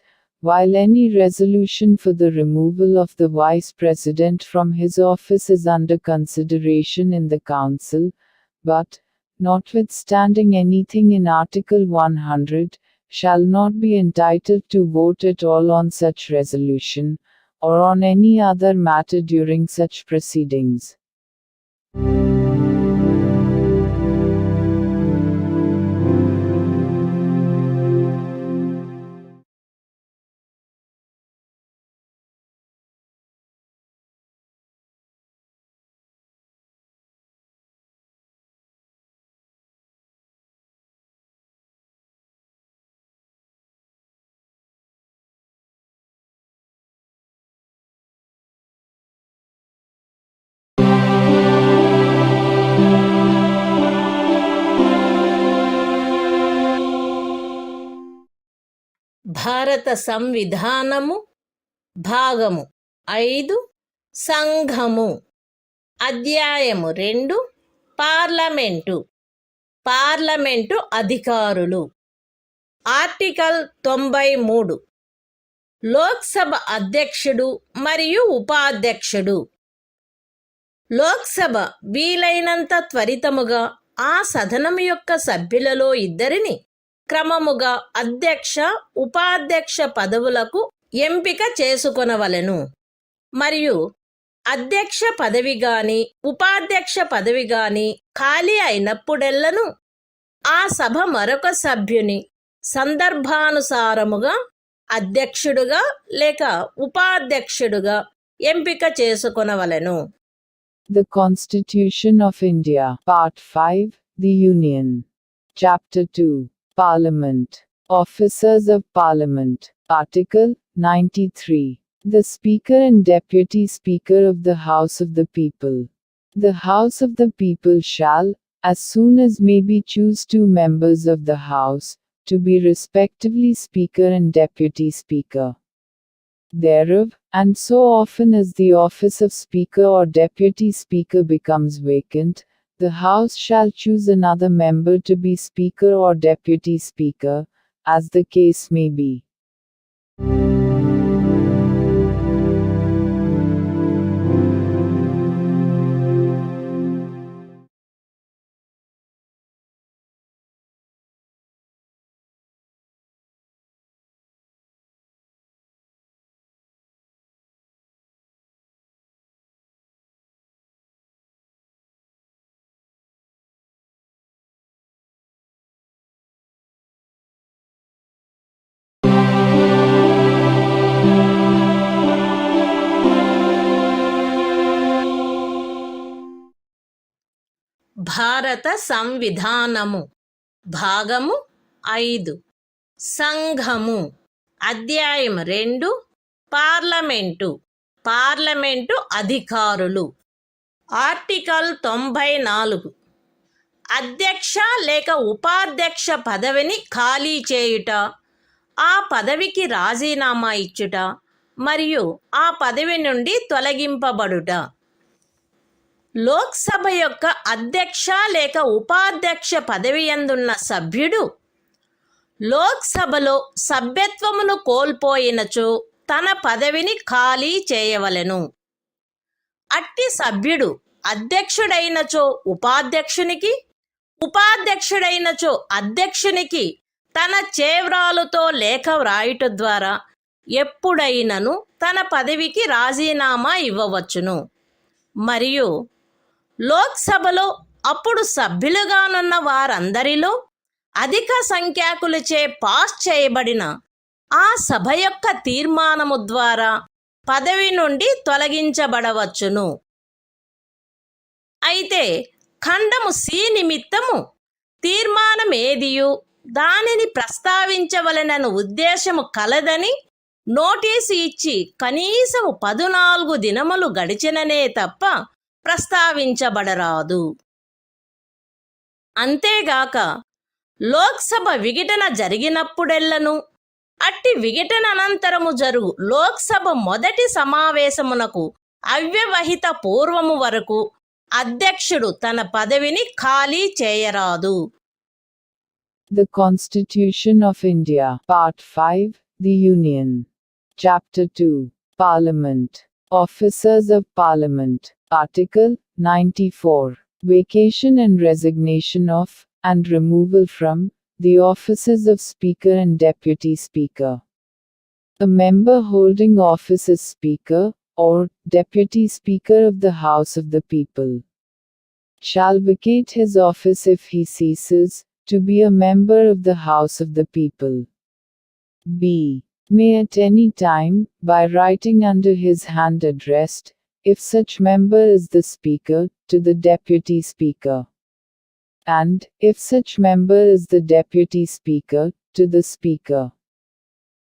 S2: while any resolution for the removal of the Vice President from his office is under consideration in the Council, but, notwithstanding anything in Article 100, shall not be entitled to vote at all on such resolution, or on any other matter during such proceedings.
S1: భారత సంవిధానము భాగము 5 సంఘము అధ్యాయము 2 parliament అధికారులు article 93 Lok Sabha అధ్యక్షుడు మరియు ఉపాధ్యక్షుడు లోక్సభ వీలైనంత త్వరితముగా ఆ సదనం యొక్క సభ్యులలో ఇద్దరిని క్రమముగా అధ్యక్ష ఉపాధ్యక్ష పదవులకు ఎంపిక చేసుకొనవలెను మరియు అధ్యక్ష పదవి గాని ఉపాధ్యక్ష పదవి గాని ఖాళీ అయినప్పుడెల్లను ఆ సభ మరొక సభ్యుని సందర్భానుసారముగా అధ్యక్షుడుగా లేక ఉపాధ్యక్షుడుగా ఎంపిక చేసుకొనవలెను.
S2: The Constitution of India, Part 5, The Union. Chapter 2, Parliament. Officers of Parliament. Article 93. The Speaker and Deputy Speaker of the House of the People. The House of the People shall, as soon as may be, choose 2 members of the House, to be respectively Speaker and Deputy Speaker thereof, and so often as the office of Speaker or Deputy Speaker becomes vacant, the House shall choose another member to be Speaker or Deputy Speaker, as the case may be.
S1: భారత సంవిధానము భాగము 5 సంఘము అధ్యాయం 2 parliament అధికారులు article 94 అధ్యక్ష లేక ఉపాధ్యక్ష పదవిని ఖాళీ చేయుట, ఆ పదవికి రాజీనామా ఇచ్చుట మరియు ఆ పదవి నుండి తొలగింపబడుట. లోక్సభ యొక్క అధ్యక్ష లేక ఉపాధ్యక్ష పదవి యందున్న సభ్యుడు లోక్సభలో సభ్యత్వమును కోల్పోయినచో తన పదవిని ఖాళీ చేయవలెను. అట్టి సభ్యుడు అధ్యక్షుడైనచో ఉపాధ్యక్షునికి, ఉపాధ్యక్షుడైనచో అధ్యక్షునికి తన చేవ్రాలుతో లేఖ వ్రాయుట ద్వారా ఎప్పుడైనను తన పదవికి రాజీనామా ఇవ్వవచ్చును. మరియు లోక్సభలో అప్పుడు సభ్యులుగానున్న వారందరిలో అధిక సంఖ్యాకులచే పాస్ చేయబడిన ఆ సభ యొక్క తీర్మానము ద్వారా పదవి నుండి తొలగించబడవచ్చును. అయితే ఖండము సి నిమిత్తము తీర్మానమేదియు దానిని ప్రస్తావించవలెనను ఉద్దేశము కలదని నోటీసు ఇచ్చి కనీసము 14 దినములు గడిచిననే తప్ప ప్రస్తావించబడరాదు. అంతేగాక లోక్సభ విఘటన జరిగినప్పుడెల్లను అట్టి విఘటన అనంతరము జరుగు లోక్సభ మొదటి సమావేశమునకు అవ్యవహిత పూర్వము వరకు అధ్యక్షుడు తన పదవిని ఖాళీ చేయరాదు.
S2: The Constitution of India, Part 5, The Union. Chapter 2, Parliament. Officers of Parliament. Article 94. Vacation and resignation of, and removal from, the offices of Speaker and Deputy Speaker. A member holding office as Speaker, or Deputy Speaker of the House of the People, shall vacate his office if he ceases to be a member of the House of the People. B. May at any time, by writing under his hand addressed, if such member is the Speaker, to the Deputy Speaker, and, if such member is the Deputy Speaker, to the Speaker,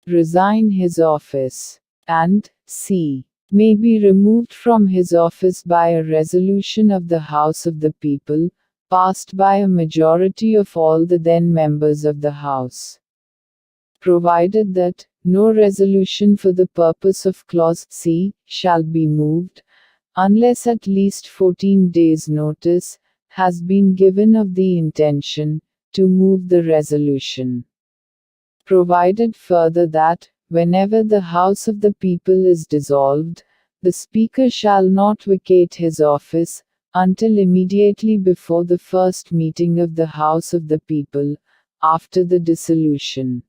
S2: resign his office, and, c. may be removed from his office by a resolution of the House of the People, passed by a majority of all the then members of the House, provided that no resolution for the purpose of clause c shall be moved, unless at least 14 days' notice has been given of the intention to move the resolution. Provided further that, whenever the House of the People is dissolved, the Speaker shall not vacate his office until immediately before the first meeting of the House of the People, after the dissolution.